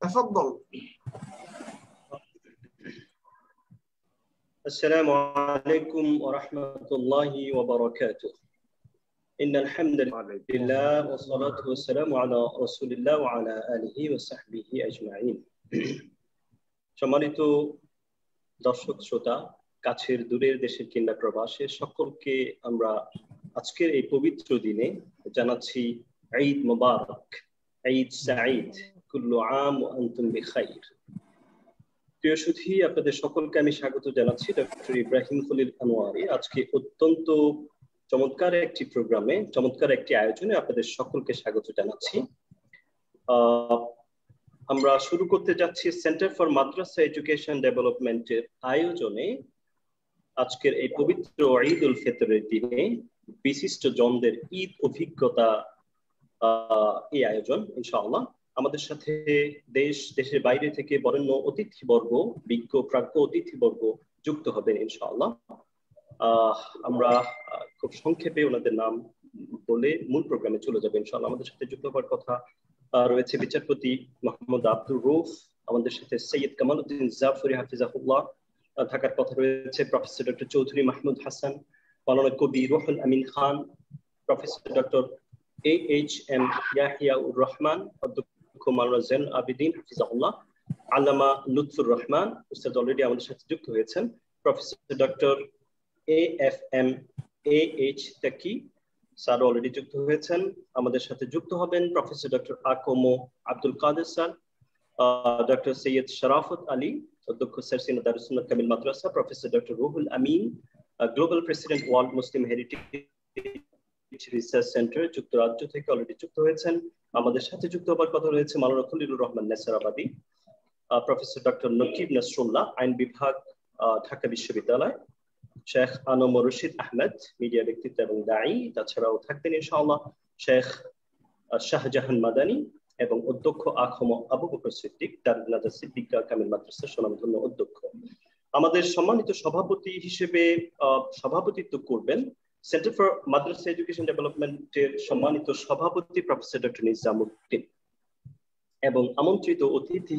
تفضل. السلام عليكم ورحمة الله وبركاته. إن الحمد لله والصلاة والسلام على رسول الله وعلى آله وصحبه أجمعين. সম্মানিত দর্শক শ্রোতা, কাছের দূরের দেশের কিংবা প্রবাসে সকলকে আমরা আজকের এই পবিত্র দিনে জানাচ্ছি ঈদ মুবারক, ঈদ সাঈদ, কুল্লু আম ওয়া আনতুম বিখাইর। প্রিয় সুধী, আপনাদের সকলকে আমি স্বাগত জানাচ্ছি ডক্টর ইব্রাহিম খলিল আনোয়ারি আজকে অত্যন্ত চমৎকার একটি প্রোগ্রামে, চমৎকার একটি আয়োজনে আপনাদের সকলকে স্বাগত জানাচ্ছি। আমরা শুরু করতে যাচ্ছি সেন্টার ফর মাদ্রাসা এডুকেশন ডেভেলপমেন্টের আয়োজনে আজকের এই পবিত্র ঈদ উল ফিতরের দিনে বিশিষ্ট জনদের ঈদ অভিজ্ঞতা এই আয়োজন। ইনশাআল্লাহ আমাদের সাথে দেশের বাইরে থেকে বরেণ্য অতিথিবর্গ, বিজ্ঞ প্রাজ্ঞ অতিথিবর্গ যুক্ত হবেন ইনশাআল্লাহ। আমরা খুব সংক্ষেপে ওনাদের নাম বলে মূল প্রোগ্রামে চলে যাবো ইনশাআল্লাহ। আমাদের সাথে যুক্ত হওয়ার কথা রয়েছে বিচারপতি মোহাম্মদ আব্দুর রউফ, আমাদের সাথে সৈয়দ কামালউদ্দিন জাফরি হাফিজাহুল্লাহ থাকার কথা রয়েছে, প্রফেসর ডক্টর চৌধুরী মাহমুদ হাসান, মাওলানা কবি Ruhul Amin Khan, professor doctor AHM ইয়াহিয়াউর Rahman, অধ্যক্ষ মাওলানা জৈনুল আবেদিন হাফিজাহুল্লাহ, আল্লামা লুৎফুর রহমান উস্তাদ অলরেডি আমাদের সাথে যুক্ত হয়েছেন, professor doctor AFM AH Taki sir already যুক্ত হয়েছেন। আমাদের সাথে যুক্ত হবেন প্রফেসর ডক্টর আকমো আব্দুল কাদের স্যার, ডক্টর সৈয়দ শরাফত আলী, অধ্যক্ষ Sarsina Darus Sunnat Kamil Madrasa, professor doctor Ruhul Amin, global president world Muslim heritage research centre যুক্তরাজ্য থেকে অলরেডি যুক্ত হয়েছেন। আমাদের সাথে যুক্ত হবার কথা রয়েছে মাওলানা খলিলুর রহমান নেসারাবাদী, প্রফেসর ডক্টর নকিব নসরুল্লাহ, আইন বিভাগ, ঢাকা বিশ্ববিদ্যালয়, শেখ আনম রশিদ আহমেদ, মিডিয়া ব্যক্তিত্ব এবং দায়ী, তাছাড়াও থাকতেন ইনশাআল্লাহ শেখ শাহজাহান মাদানী এবং অধ্যক্ষ আখম আবু বকর সিদ্দিক, দারুল নাজাহ সিদ্দিকা কামিল মাদ্রাসা স্বনামধন্য অধ্যক্ষ। আমাদের সম্মানিত সভাপতি হিসেবে সভাপতিত্ব করবেন সেন্টার ফর মাদ্রাসা এডুকেশন ডেভেলপমেন্টের সম্মানিত সভাপতি প্রফেসর ডক্টর নিজামুদ্দিন, এবং আমন্ত্রিত অতিথি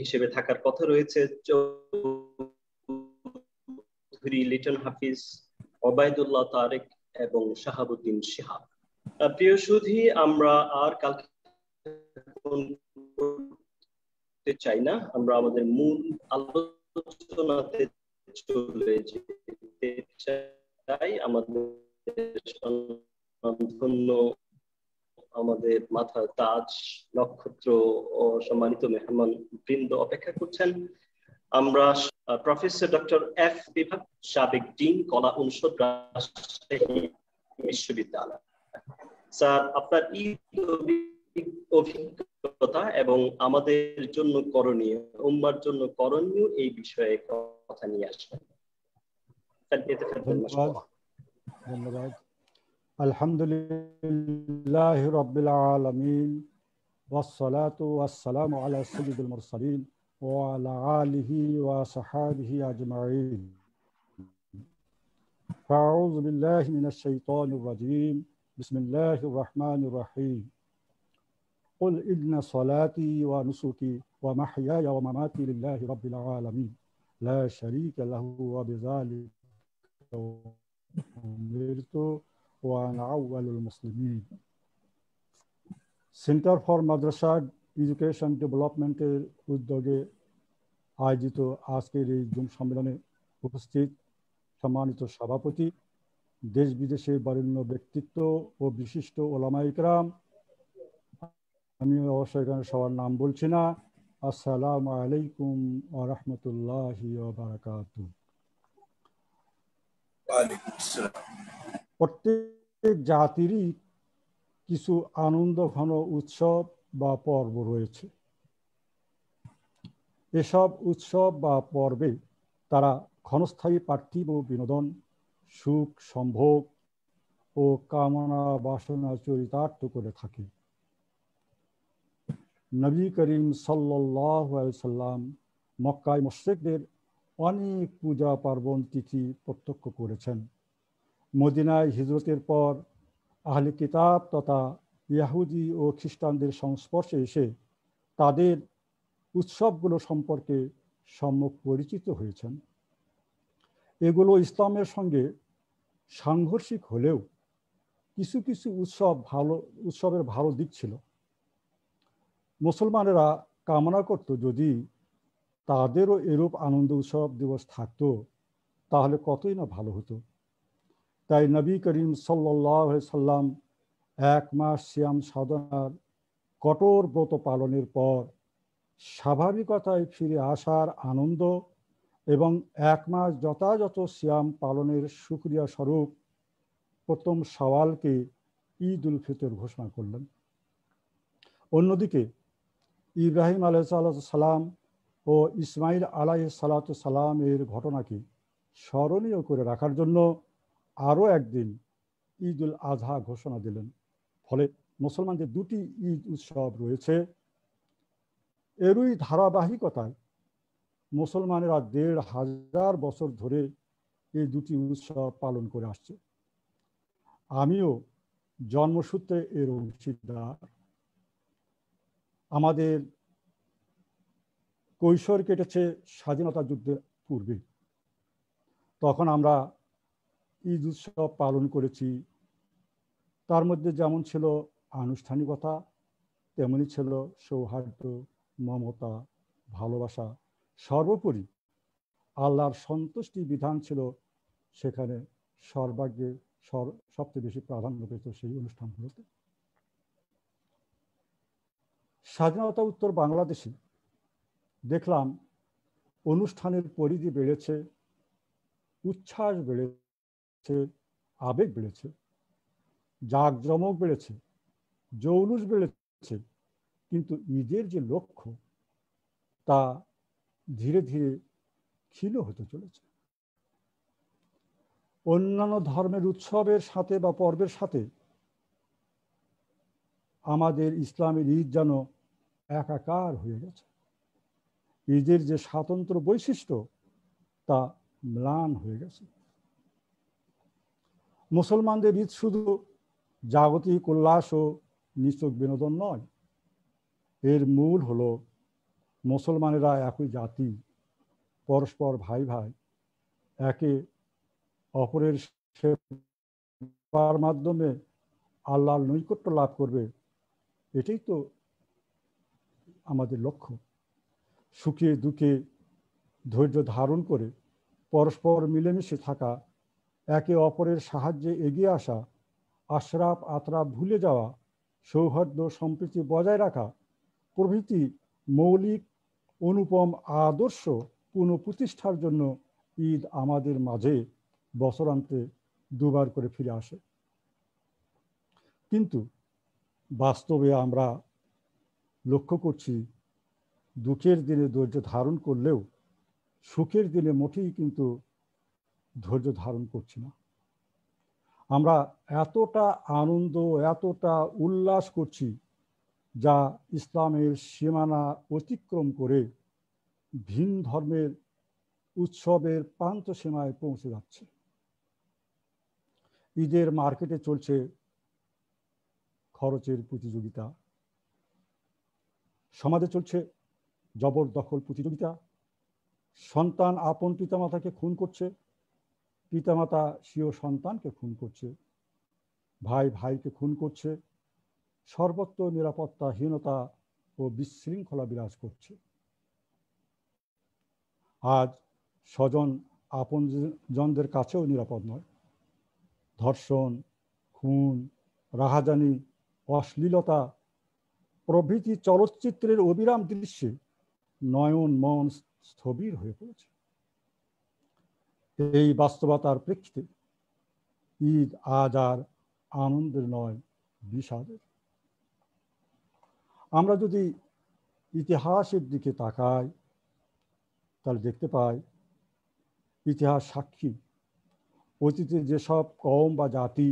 হিসেবে থাকার কথা রয়েছে চৌধুরী লিটন হাফিজ, ওবায়দুল্লাহ তারেক এবং শাহাবুদ্দিন শিহাব। প্রিয় সুধী, আমরা আর কালকে চাই না, আমরা আমাদের মূল আলোচনাতে চলে যেতে চাই। আমাদের মাথার তাজ, নক্ষত্র ও সম্মানিত মেহমান বৃন্দ অপেক্ষা করছেন। আমরা প্রফেসর ডক্টর F বিভাগ, সাবেক ডিন, কলা অনুষদ, রাজশাহী বিশ্ববিদ্যালয়। স্যার, আপনার অভিজ্ঞতা এবং আমাদের জন্য করণীয়, উম্মার জন্য করণীয় এই বিষয়ে কথা নিয়ে আসবেন। ধন্যবাদ। আলহামদুলিল্লাহি রাব্বিল আলামিন ওয়াসসালাতু ওয়াসসালামু আলা সাইয়্যিদিল মুরসালিন ওয়া আলা আলিহি ওয়া সাহবিহি আজমাইন। আউযু বিল্লাহি মিনাশ শাইতানির রাজীম। বিসমিল্লাহির রহমানির রহিম। قل إن صلاتي ونسكي ومحياي ومماتي لله رب العالمين لا شريك له وبذلك أمرت وأنا أول المسلمين. সেন্টার ফর মাদ্রাসা এডুকেশন ডেভেলপমেন্টের উদ্যোগে আয়োজিত আজকের এই জুম সম্মেলনে উপস্থিত সম্মানিত সভাপতি, দেশ বিদেশের বরেণ্য ব্যক্তিত্ব ও বিশিষ্ট ওলামায়ে কেরাম, আমি অবশ্যই এখানে সবার নাম বলছি না, আসসালামু আলাইকুম ওয়া রাহমাতুল্লাহি ওয়া বারাকাতুহু। প্রত্যেক জাতিরই কিছু আনন্দ ঘন উৎসব বা পর্ব রয়েছে। এসব উৎসব বা পর্বে তারা ক্ষণস্থায়ী পার্থিব বিনোদন, সুখ সম্ভোগ ও কামনা বাসনা চরিতার্থ করে থাকে। নবী করিম সাল্লাল্লাহু আলাইহি সাল্লাম মক্কায় মুশরিকদের অনেক পূজা পার্বণ তিথি প্রত্যক্ষ করেছেন। মদিনায় হিজরতের পর আহলে কিতাব তথা ইহুদি ও খ্রিস্টানদের সংস্পর্শে এসে তাদের উৎসবগুলো সম্পর্কে সম্যক পরিচিত হয়েছেন। এগুলো ইসলামের সঙ্গে সাংঘর্ষিক হলেও কিছু কিছু উৎসবের ভালো দিক ছিল। মুসলমানেরা কামনা করত যদি তাদেরও এরূপ আনন্দ উৎসব দিবস থাকতো তাহলে কতই না ভালো হতো। তাই নবী করিম সাল্লাল্লাহু আলাইহি সাল্লাম 1 মাস সিয়াম সাধনার কঠোর ব্রত পালনের পর স্বাভাবিকতায় ফিরে আসার আনন্দ এবং 1 মাস যথাযথ সিয়াম পালনের শুকরিয়া স্বরূপ প্রথম শাওয়ালকে ঈদ উল ফিতর ঘোষণা করলেন। অন্যদিকে ইব্রাহিম আলাইহিস সালাম ও ইসমাইল আলাইহিস সালাম এর ঘটনাকে স্মরণীয় করে রাখার জন্য আরও একদিন ঈদ উল আজহা ঘোষণা দিলেন। ফলে মুসলমানদের দুটি ঈদ উৎসব রয়েছে। এরই ধারাবাহিকতায় মুসলমানেরা 1500 বছর ধরে এই দুটি উৎসব পালন করে আসছে। আমিও জন্মসূত্রে এর অংশীদার। আমাদের কৈশোর কেটেছে স্বাধীনতা যুদ্ধের পূর্বে। তখন আমরা ঈদ উৎসব পালন করেছি। তার মধ্যে যেমন ছিল আনুষ্ঠানিকতা, তেমনি ছিল সৌহার্দ্য, মমতা, ভালোবাসা, সর্বোপরি আল্লাহর সন্তুষ্টি বিধান ছিল সেখানে সর্বাগ্রে সবচেয়ে বেশি প্রাধান্য পেত সেই অনুষ্ঠানগুলোতে। স্বাধীনতা উত্তর বাংলাদেশে দেখলাম অনুষ্ঠানের পরিধি বেড়েছে, উচ্ছ্বাস বেড়েছে, আবেগ বেড়েছে, জাঁকজমক বেড়েছে, জৌলুস বেড়েছে, কিন্তু ঈদের যে লক্ষ্য তা ধীরে ধীরে ক্ষীণ হতে চলেছে। অন্যান্য ধর্মের উৎসবের সাথে বা পর্বের সাথে আমাদের ইসলামের ঈদ যেন একাকার হয়ে গেছে। ঈদের যে স্বাতন্ত্র বৈশিষ্ট্য তা ম্লান হয়ে গেছে। মুসলমানদের ঈদ শুধু জাগতিক উল্লাস ও নিছক বিনোদন নয়, এর মূল হলো মুসলমানেরা একই জাতি, পরস্পর ভাই ভাই, একে অপরের সেবার মাধ্যমে আল্লাহর নৈকট্য লাভ করবে, এটাই তো আমাদের লক্ষ্য। সুখে দুঃখে ধৈর্য ধারণ করে পরস্পর মিলেমিশে থাকা, একে অপরের সাহায্যে এগিয়ে আসা, আশরাফ আতরাফ ভুলে যাওয়া, সৌহার্দ্য সম্প্রীতি বজায় রাখা প্রভৃতি মৌলিক অনুপম আদর্শ পুনঃপ্রতিষ্ঠার জন্য ঈদ আমাদের মাঝে বছরান্তে দুবার করে ফিরে আসে। কিন্তু বাস্তবে আমরা লক্ষ্য করছি দুঃখের দিনে ধৈর্য ধারণ করলেও সুখের দিনে মোটেই কিন্তু ধৈর্য ধারণ করছি না। আমরা এতটা আনন্দ, এতটা উল্লাস করছি যা ইসলামের সীমানা অতিক্রম করে ভিন ধর্মের উৎসবের প্রান্ত সীমায় পৌঁছে যাচ্ছে। ঈদের মার্কেটে চলছে খরচের প্রতিযোগিতা, সমাজে চলছে জবরদখল প্রতিযোগিতা, সন্তান আপন পিতামাতাকে খুন করছে, পিতামাতা স্বীয় সন্তানকে খুন করছে, ভাই ভাইকে খুন করছে, সর্বত্র নিরাপত্তাহীনতা ও বিশৃঙ্খলা বিরাজ করছে। আজ স্বজন আপনজনদের কাছেও নিরাপদ নয়। ধর্ষণ, খুন, রাহাজানি, অশ্লীলতা প্রভৃতি চলচ্চিত্রের অবিরাম দৃশ্যে নয়ন মন স্থবির হয়ে পড়েছে। এই বাস্তবতার প্রেক্ষিতে ঈদ আজ আর আনন্দের নয়, বিষাদের। আমরা যদি ইতিহাসের দিকে তাকাই তাহলে দেখতে পাই ইতিহাস সাক্ষী অতীতে যেসব কওম বা জাতি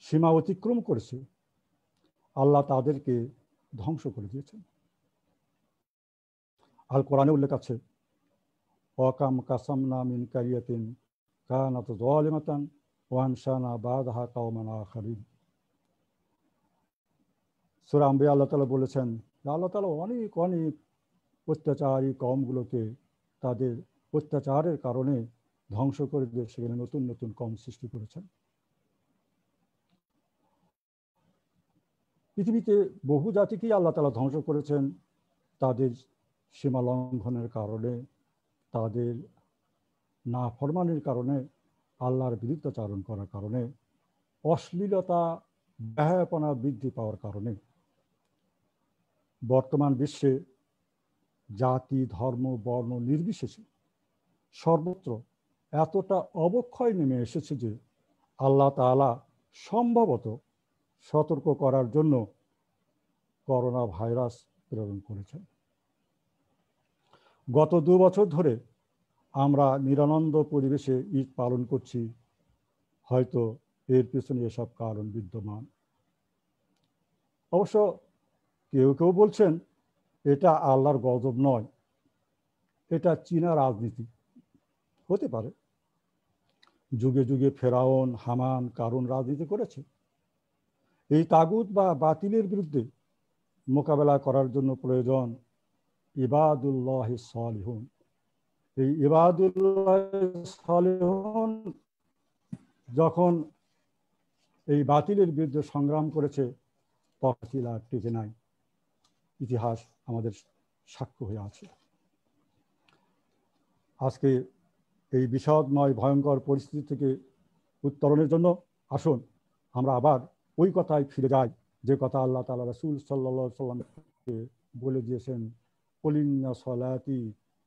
সীমা অতিক্রম করেছে আল্লাহ তাদেরকে ধ্বংস করে দিয়েছেন। আল কোরআনে উল্লেখ আছে, ওয়াকাম কাসামনা মিন কারিয়াতিন কানাত যালিমাতান ওয়া আনশানা বাদাহা কওমান আখারিন। সূরা আম্বিয়া আল্লাহ তাআলা বলেছেন, আল্লাহ তাআলা অনেক অনেক অত্যাচারী কমগুলোকে তাদের অত্যাচারের কারণে ধ্বংস করে দিয়ে সেখানে নতুন নতুন কম সৃষ্টি করেছেন। পৃথিবীতে বহু জাতিকেই আল্লাহ তাআলা ধ্বংস করেছেন তাদের সীমা লঙ্ঘনের কারণে, তাদের নাফরমানির কারণে, আল্লাহর বিরুদ্ধাচরণ করার কারণে, অশ্লীলতা ব্যয়াপনা বৃদ্ধি পাওয়ার কারণে। বর্তমান বিশ্বে জাতি, ধর্ম, বর্ণ নির্বিশেষে সর্বত্র এতটা অবক্ষয় নেমে এসেছে যে আল্লাহ তাআলা সম্ভবত সতর্ক করার জন্য করোনা ভাইরাস প্রেরণ করেছেন। গত 2 বছর ধরে আমরা নিরানন্দ পরিবেশে ঈদ পালন করছি, হয়তো এর পেছনে এসব কারণ বিদ্যমান। অবশ্য কেউ কেউ বলছেন এটা আল্লাহর গজব নয়, এটা চীনা রাজনীতি হতে পারে। যুগে যুগে ফেরাউন, হামান, কারুন রাজনীতি করেছে। এই তাগুত বা বাতিলের বিরুদ্ধে মোকাবেলা করার জন্য প্রয়োজন ইবাদুল্লাহ সালিহুন। এই ইবাদুল্লাহ সালিহুন যখন এই বাতিলের বিরুদ্ধে সংগ্রাম করেছে তখন আর টিকে নাই, ইতিহাস আমাদের সাক্ষ্য হয়ে আছে। আজকে এই বিষাদময় ভয়ঙ্কর পরিস্থিতি থেকে উত্তরণের জন্য আসুন আমরা আবার ওই কথায় ফিরে যাই যে কথা আল্লাহ তাআলা রাসূল সাল্লাল্লাহু আলাইহি ওয়াসাল্লামকে বলে দিয়েছেন, কুলিন্না সলাতি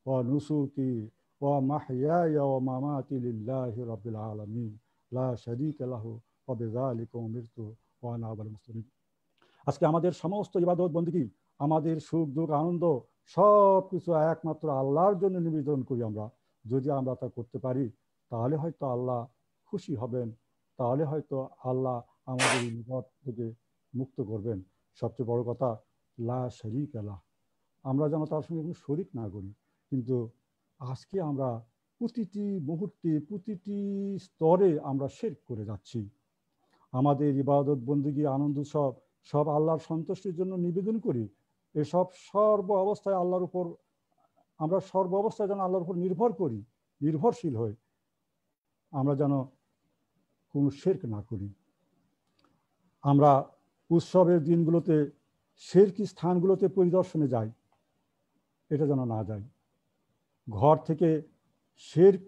ওয়া নুসুকি ওয়া মাহইয়ায়া ওয়া মামাতি লিল্লাহি রাব্বিল আলামিন লা শারীকা লাহু ওয়া বিযালিকা উমিরতু ওয়া আনা আউয়ালুল মুসলিমিন। আজকে আমাদের সমস্ত ইবাদত বন্দেগী, আমাদের সুখ দুঃখ আনন্দ সব কিছু একমাত্র আল্লাহর জন্য নিবেদন করি আমরা। যদি আমরা তা করতে পারি তাহলে হয়তো আল্লাহ খুশি হবেন, তাহলে হয়তো আল্লাহ আমাদের এই বিপদ থেকে মুক্ত করবেন। সবচেয়ে বড় কথা, লা শারীকা লাহ, আমরা যেন তার সঙ্গে কোনো শরিক না করি। কিন্তু আজকে আমরা প্রতিটি মুহূর্তে, প্রতিটি স্তরে আমরা শিরক করে যাচ্ছি। আমাদের ইবাদত বন্দেগী আনন্দ সব আল্লাহর সন্তুষ্টির জন্য নিবেদন করি। এসব সর্ব অবস্থায় আল্লাহর উপর আমরা সর্ব অবস্থায় যেন আল্লাহর উপর নির্ভর করি, নির্ভরশীল হই। আমরা যেন কোনো শিরক না করি। আমরা উৎসবের দিনগুলোতে শিরকি স্থানগুলোতে পরিদর্শনে যাই, এটা যেন না যাই। ঘর থেকে শিরক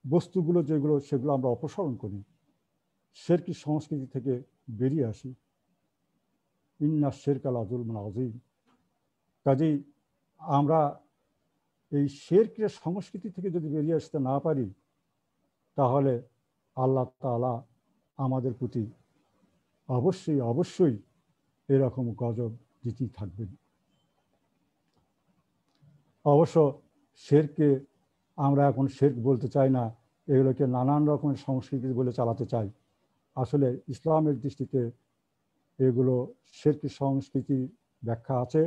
বস্তুগুলো যেগুলো সেগুলো আমরা অপসারণ করি, শিরকি সংস্কৃতি থেকে বেরিয়ে আসি। ইন্না শিরকা লাযুলমুন আযীম। কাজেই আমরা এই শিরকের সংস্কৃতি থেকে যদি বেরিয়ে আসতে না পারি তাহলে আল্লাহ তাআলা আমাদের প্রতি অবশ্যই অবশ্যই এরকম গজব দিতেই থাকবেন। অবশ্য শিরকে আমরা এখন শিরক বলতে চাই না, এগুলোকে নানান রকমের সংস্কৃতি বলে চালাতে চাই। আসলে ইসলামের দৃষ্টিতে এগুলো শিরকি সংস্কৃতি ব্যাখ্যা আছে,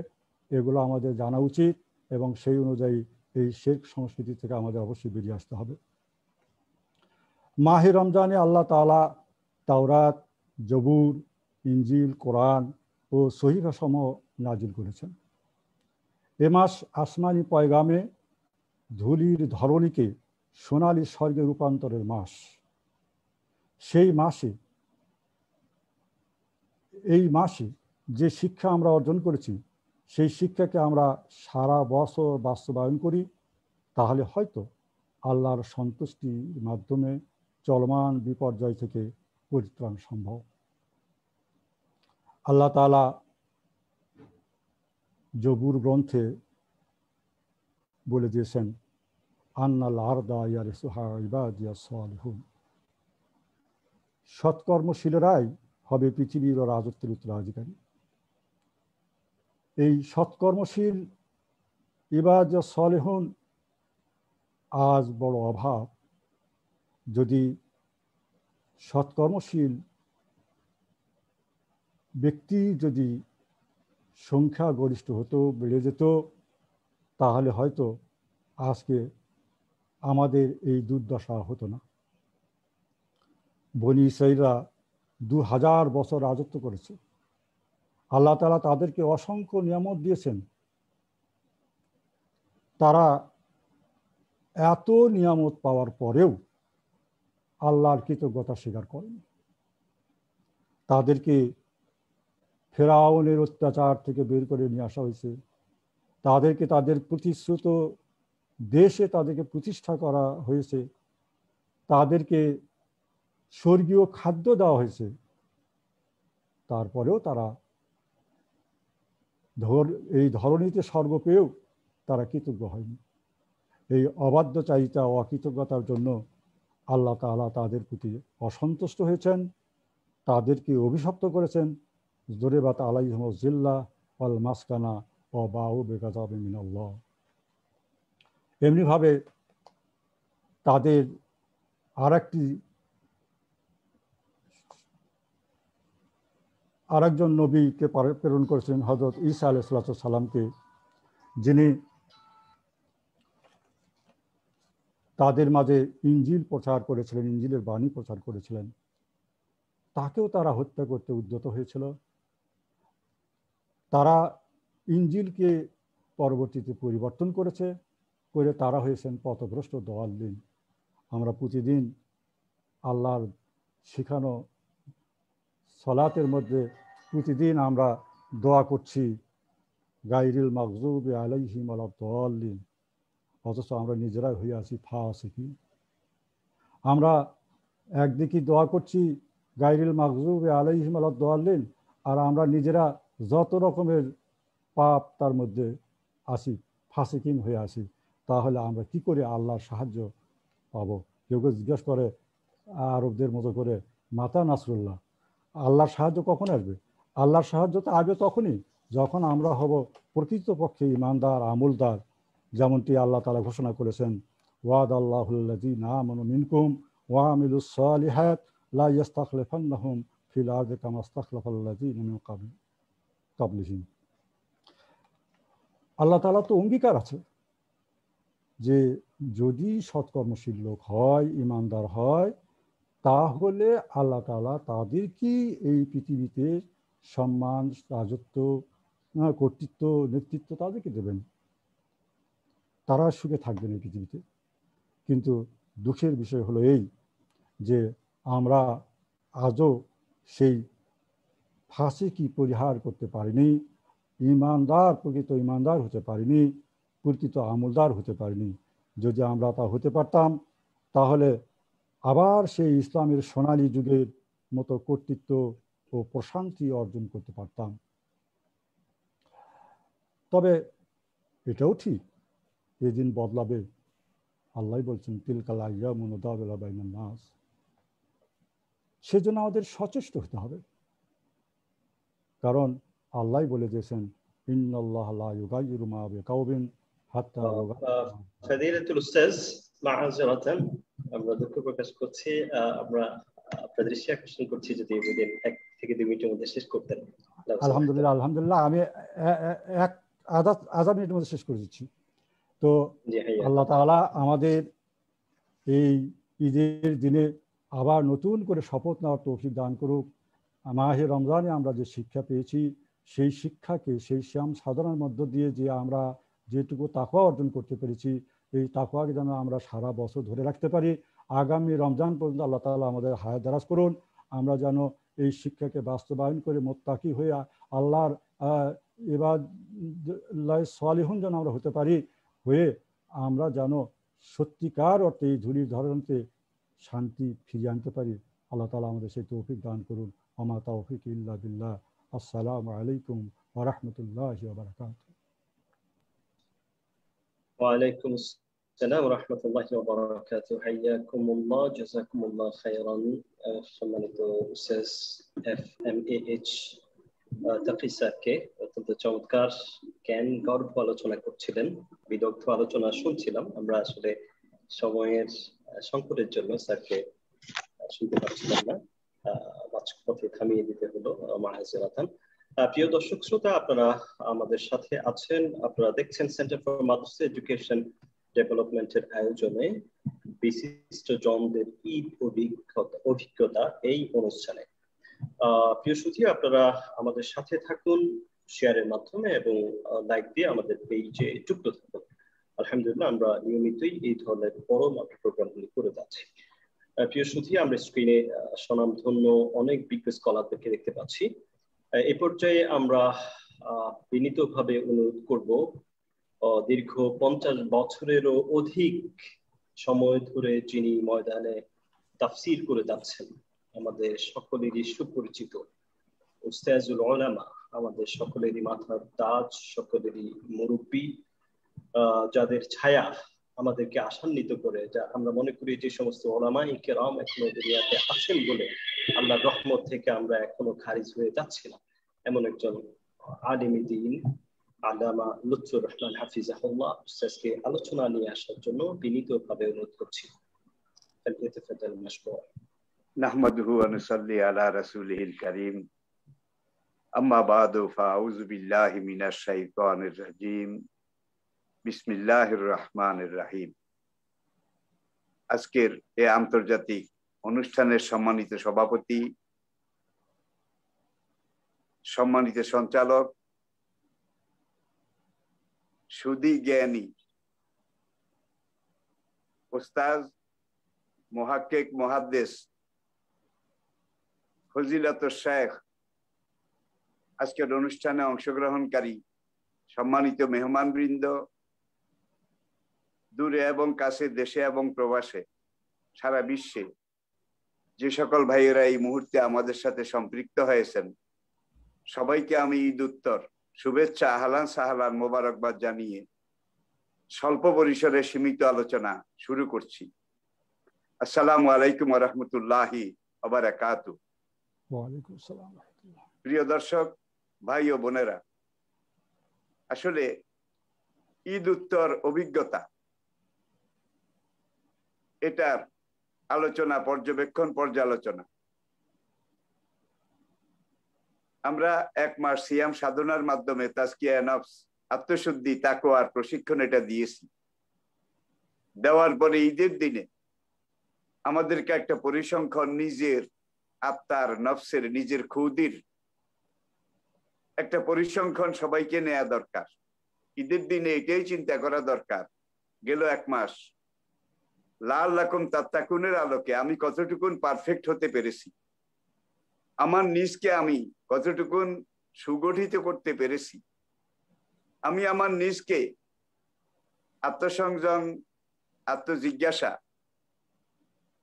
এগুলো আমাদের জানা উচিত এবং সেই অনুযায়ী এই শিরক সংস্কৃতি থেকে আমাদের অবশ্যই বেরিয়ে আসতে হবে। মাহে রমজানে আল্লাহ তাআলা তাওরাত, জবুর, ইনজিল, কোরআন ও সহিফা সমূহ নাজিল করেছেন। এ মাস আসমানি পয়গামে ধূলির ধরণীকে সোনালী স্বর্গে রূপান্তরের মাস। সেই মাসে এই মাসে যে শিক্ষা আমরা অর্জন করেছি সেই শিক্ষাকে আমরা সারা বছর বাস্তবায়ন করি, তাহলে হয়তো আল্লাহর সন্তুষ্টির মাধ্যমে চলমান বিপর্যয় থেকে পরিত্রাণ সম্ভব। আল্লাহ তাআলা জবুর গ্রন্থে বলে দিয়েছেন, আন্নাল আরদা ইয়ারিসুহা ইবাদিয়াস সালিহুন। সৎকর্মশীলরাই হবে পৃথিবীর রাজত্বের উত্তরাধিকারী। এই সৎকর্মশীল ইবাদিয়াস সালিহুন আজ বড় অভাব। যদি সৎকর্মশীল ব্যক্তি যদি সংখ্যাগরিষ্ঠ হতো, বেড়ে যেত, তাহলে হয়তো আজকে আমাদের এই দুর্দশা হতো না। বনী ইসরাঈলরা 2000 বছর রাজত্ব করেছে। আল্লাহ তাআলা তাদেরকে অসংখ্য নিয়ামত দিয়েছেন, তারা এত নিয়ামত পাওয়ার পরেও আল্লাহর কৃতজ্ঞতা স্বীকার করেন। তাদেরকে ফেরাউনের অত্যাচার থেকে বের করে নিয়ে আসা হয়েছে, তাদেরকে তাদের প্রতিশ্রুত দেশে তাদেরকে প্রতিষ্ঠা করা হয়েছে, তাদেরকে স্বর্গীয় খাদ্য দেওয়া হয়েছে, তারপরেও তারা এই ধরনীতে স্বর্গ পেয়েও তারা কৃতজ্ঞ হয়নি। এই অবাধ্যচারিতা ও অকৃতজ্ঞতার জন্য আল্লাহ তাআলা তাদের প্রতি অসন্তুষ্ট হয়েছেন, তাদেরকে অভিশপ্ত করেছেন। যরিবাত আলাইহিমুজ জিল্লাহ ওয়াল মাসকানা ওয়া বাউ বিগাযাবিন মিনাল্লাহ। এমনিভাবে তাদের আরেকজন নবীকে প্রেরণ করেছেন, হযরত ঈসা আলাইহিস সালামকে, যিনি তাদের মাঝে ইনজিল প্রচার করেছিলেন, ইনজিলের বাণী প্রচার করেছিলেন। তাকেও তারা হত্যা করতে উদ্যত হয়েছিল। তারা ইনজিলকে পরবর্তীতে পরিবর্তন করে তারা হয়েছেন পথভ্রষ্ট দাল্লিন। আমরা প্রতিদিন আল্লাহর শেখানো সালাতের মধ্যে প্রতিদিন আমরা দোয়া করছি, গায়রিল মাগযুবি আলাইহিম ওয়ালাদ দাল্লিন, অথচ আমরা নিজেরাই হয়ে আছি ফাসিকিন। আমরা একদিকে দোয়া করছি গায়রিল মাগযুবি আলাইহিম ওয়ালাদ দাল্লিন, আর আমরা নিজেরা যত রকমের পাপ তার মধ্যে আসি, ফাসিকিন হয়ে আসি। তাহলে আমরা কি করে আল্লাহর সাহায্য পাবো? কেউ কেউ জিজ্ঞেস করে আরবদের মতো করে, মাতা নাসরুল্লাহ, আল্লাহর সাহায্য কখন আসবে? আল্লাহর সাহায্য তো আসবে তখনই যখন আমরা হব প্রকৃতপক্ষে ঈমানদার, আমলদার। যেমনটি আল্লাহ তাআলা ঘোষণা করেছেন, ওয়াদাল্লাহুল্লাযীনা আমানু মিনকুম ওয়া আমিলুস সালিহাত লা ইস্তাখলিফান্নাহুম ফিল আরদি কামা ইস্তাখলাফাল্লাযীনা মিন ক্বাবলিহিম। আল্লাহ তাআলা তো অঙ্গীকার আছে যে যদি সৎকর্মশীল লোক হয়, ঈমানদার হয়, তাহলে আল্লাহ তাআলা তাদেরকে এই পৃথিবীতে সম্মান, রাজত্ব, কর্তৃত্ব, নেতৃত্ব তাদেরকে দেবেন। তারা সুখে থাকবেন এই পৃথিবীতে। কিন্তু দুঃখের বিষয় হলো এই যে আমরা আজও সেই ফাসিকি পরিহার করতে পারিনি, প্রকৃত ঈমানদার হতে পারিনি, প্রকৃত আমলদার হতে পারিনি। যদি আমরা তা হতে পারতাম তাহলে আবার সেই ইসলামের সোনালী যুগের মতো কর্তৃত্ব ও প্রশান্তি অর্জন করতে পারতাম। তবে এটাও ঠিক, এদিন বদলাবে। আল্লাহ বলছেন তিলকাল আইয়ামু নুদাবিলুহা বাইনান নাস। সেজন্য আমাদের সচেষ্ট হতে হবে, কারণ আল্লাহ বলে দিয়েছেন ইন্নাল্লাহা লা ইউগাইয়িরু মা বিকাওমিন হাত্তা ফাদিলাতুল উস্তাজ, মাআযিরাতান আমরা দুঃখ প্রকাশ করছি, আমরা আপনাদের দৃষ্টি আকর্ষণ করছি যদি উইদিন 1 থেকে 2 মিনিটের মধ্যে শেষ করতেন। আলহামদুলিল্লাহ, আমি আধা মিনিটের মধ্যে শেষ করে দিচ্ছি। তো আল্লাহ তাআলা আমাদের এই ঈদের দিনে আবার নতুন করে শপথ নেওয়ার তৌফিক দান করুক। মাহে রমজানে আমরা যে শিক্ষা পেয়েছি, সেই শিক্ষাকে, সেই শ্যাম সাধনার মধ্য দিয়ে যে আমরা যেটুকু তাকওয়া অর্জন করতে পেরেছি, এই তাকওয়াকে যেন আমরা সারা বছর ধরে রাখতে পারি। আগামী রমজান পর্যন্ত আল্লাহ তাআলা আমাদের হায়াত দারাজ করুন। আমরা যেন এই শিক্ষাকে বাস্তবায়ন করে মুত্তাকি হয়ে আল্লাহর ইবাদুল্লাহ সালিহুন যেন আমরা হতে পারি, হয়ে আমরা যেন সত্যিকার অর্থে এই ধূলির ধরনতে শান্তি ফিরিয়ে আনতে পারি। আল্লাহ তাআলা আমাদের সেই তৌফিক দান করুন। ওমা তাওফিক ইল্লা বিল্লাহ। আসসালামু আলাইকুম ওয়া রাহমাতুল্লাহি ওয়া বারাকাতুহু। ওয়া আলাইকুম আসসালাম ওয়া রাহমাতুল্লাহি ওয়া বারাকাতুহু। হাইয়াকুমুল্লাহ, জাযাকুমুল্লাহ খায়রান। সম্মানিত উস্তাজ FMAH তাকি স্যারকে অত্যন্ত চমৎকার জ্ঞান গর্ভ আলোচনা করছিলেন, বিদগ্ধ আলোচনা শুনছিলাম। আমরা আসলে সময়ের সংকটের জন্য স্যারকে শুনতে পাচ্ছিলাম না, মাঝপথে থামিয়ে দিতে হলো, মাআযিরাতান। প্রিয় দর্শক শ্রোতা, আপনারা আমাদের সাথে আছেন, আপনারা দেখছেন সেন্টার ফর মাদ্রাসা এডুকেশন ডেভেলপমেন্টের আয়োজনে বিশিষ্ট জনদের ঈদ অভিজ্ঞতা এই অনুষ্ঠানে। প্রিয় সুধী, আপনারা আমাদের সাথে থাকুন শেয়ারের মাধ্যমে এবং লাইক দিয়ে আমাদের পেজে যুক্ত থাকুন। আলহামদুলিল্লাহ আমরা নিয়মিতই এই ধরনের বড় মাপের প্রোগ্রামগুলি করে যাচ্ছি। প্রিয় সুধী, আমরা স্ক্রিনে স্বনামধন্য অনেক বিজ্ঞ স্কলারদেরকে দেখতে পাচ্ছি। এই পর্যায়ে আমরা বিনীতভাবে অনুরোধ করব, দীর্ঘ 50 বছরেরও অধিক সময় ধরে যিনি ময়দানে তাফসীর করে যাচ্ছেন, আমাদের সকলেরই সুপরিচিত উস্তাজুল উলামা, আমাদের সকলেরই মাথার তাজ, সকলেরই মুরব্বী, যাদের ছায়া আমাদেরকে আশান্বিত করে, যা আমরা মনে করি যে সমস্ত উলামায়ে কেরাম এখনো দুনিয়াতে আছেন বলে আল্লাহর রহমত থেকে আমরা এখনো খারিজ হয়ে যাচ্ছি না, এমন একজন আলিম দ্বীন আল্লামা লুৎফুর রহমান হাফিজাহুল্লাহ উস্তাদকে আলোচনা নিয়ে আসার জন্য বিনীতভাবে অনুরোধ করছি। ফালইতাফাদ্দাল মাশকুর। নাহমাদুহু ওয়া নুসাল্লি আলা রাসূলিহিল কারীম। আম্মা বাদু ফাআউযু বিল্লাহি মিনাশ শাইতানির রাজীম। বিসমিল্লাহির রহমানির রহিম। আজকের এই আন্তর্জাতিক অনুষ্ঠানের সম্মানিত সভাপতি, সম্মানিত সঞ্চালক, সুদী জ্ঞানী উস্তাদ মুহাক্কিক মুহাদ্দিস ফজিলাতুল শেখ, আজকের অনুষ্ঠানে অংশগ্রহণকারী সম্মানিত মেহমানবৃন্দ, দূরে এবং কাছে, দেশে এবং প্রবাসে, সারা বিশ্বে যে সকল ভাইয়েরা এই মুহূর্তে আমাদের সাথে সম্পৃক্ত হয়েছেন, সবাইকে আমি ঈদ উত্তর শুভেচ্ছা, আহলান সাহলান, মোবারকবাদ জানিয়ে স্বল্প পরিসরে সীমিত আলোচনা শুরু করছি। আসসালামু আলাইকুম ওয়া রাহমাতুল্লাহি ওয়া বারাকাতুহু। ওয়া আলাইকুম আসসালাম ওয়া রাহমাতুল্লাহ। প্রিয় দর্শক, ভাই ও বোনেরা, আসলে ঈদ উত্তর অভিজ্ঞতা, এটার আলোচনা, পর্যবেক্ষণ, পর্যালোচনা আমরা 1 মাস সিয়াম সাধনার মাধ্যমে তাজকিয়া নফস, আত্মশুদ্ধি, তাকওয়ার প্রশিক্ষণ এটা দিয়েছি। দেওয়ার পরে ঈদের দিনে আমাদেরকে একটা পরিসংখ্যান, নিজের আত্মার, নফসের, নিজের খুদির একটা পরিসংখ্যান সবাইকে নেওয়া দরকার। ঈদের দিনে এটাই চিন্তা করা দরকার, গেল 1 মাস লাআল্লাকুম তাত্তাকুনের আলোকে আমি কতটুকুন পারফেক্ট হতে পেরেছি, আমার নিজকে আমি কতটুকুন সুগঠিত করতে পেরেছি, আমি আমার নিজকে আত্মসংযম, আত্মজিজ্ঞাসা,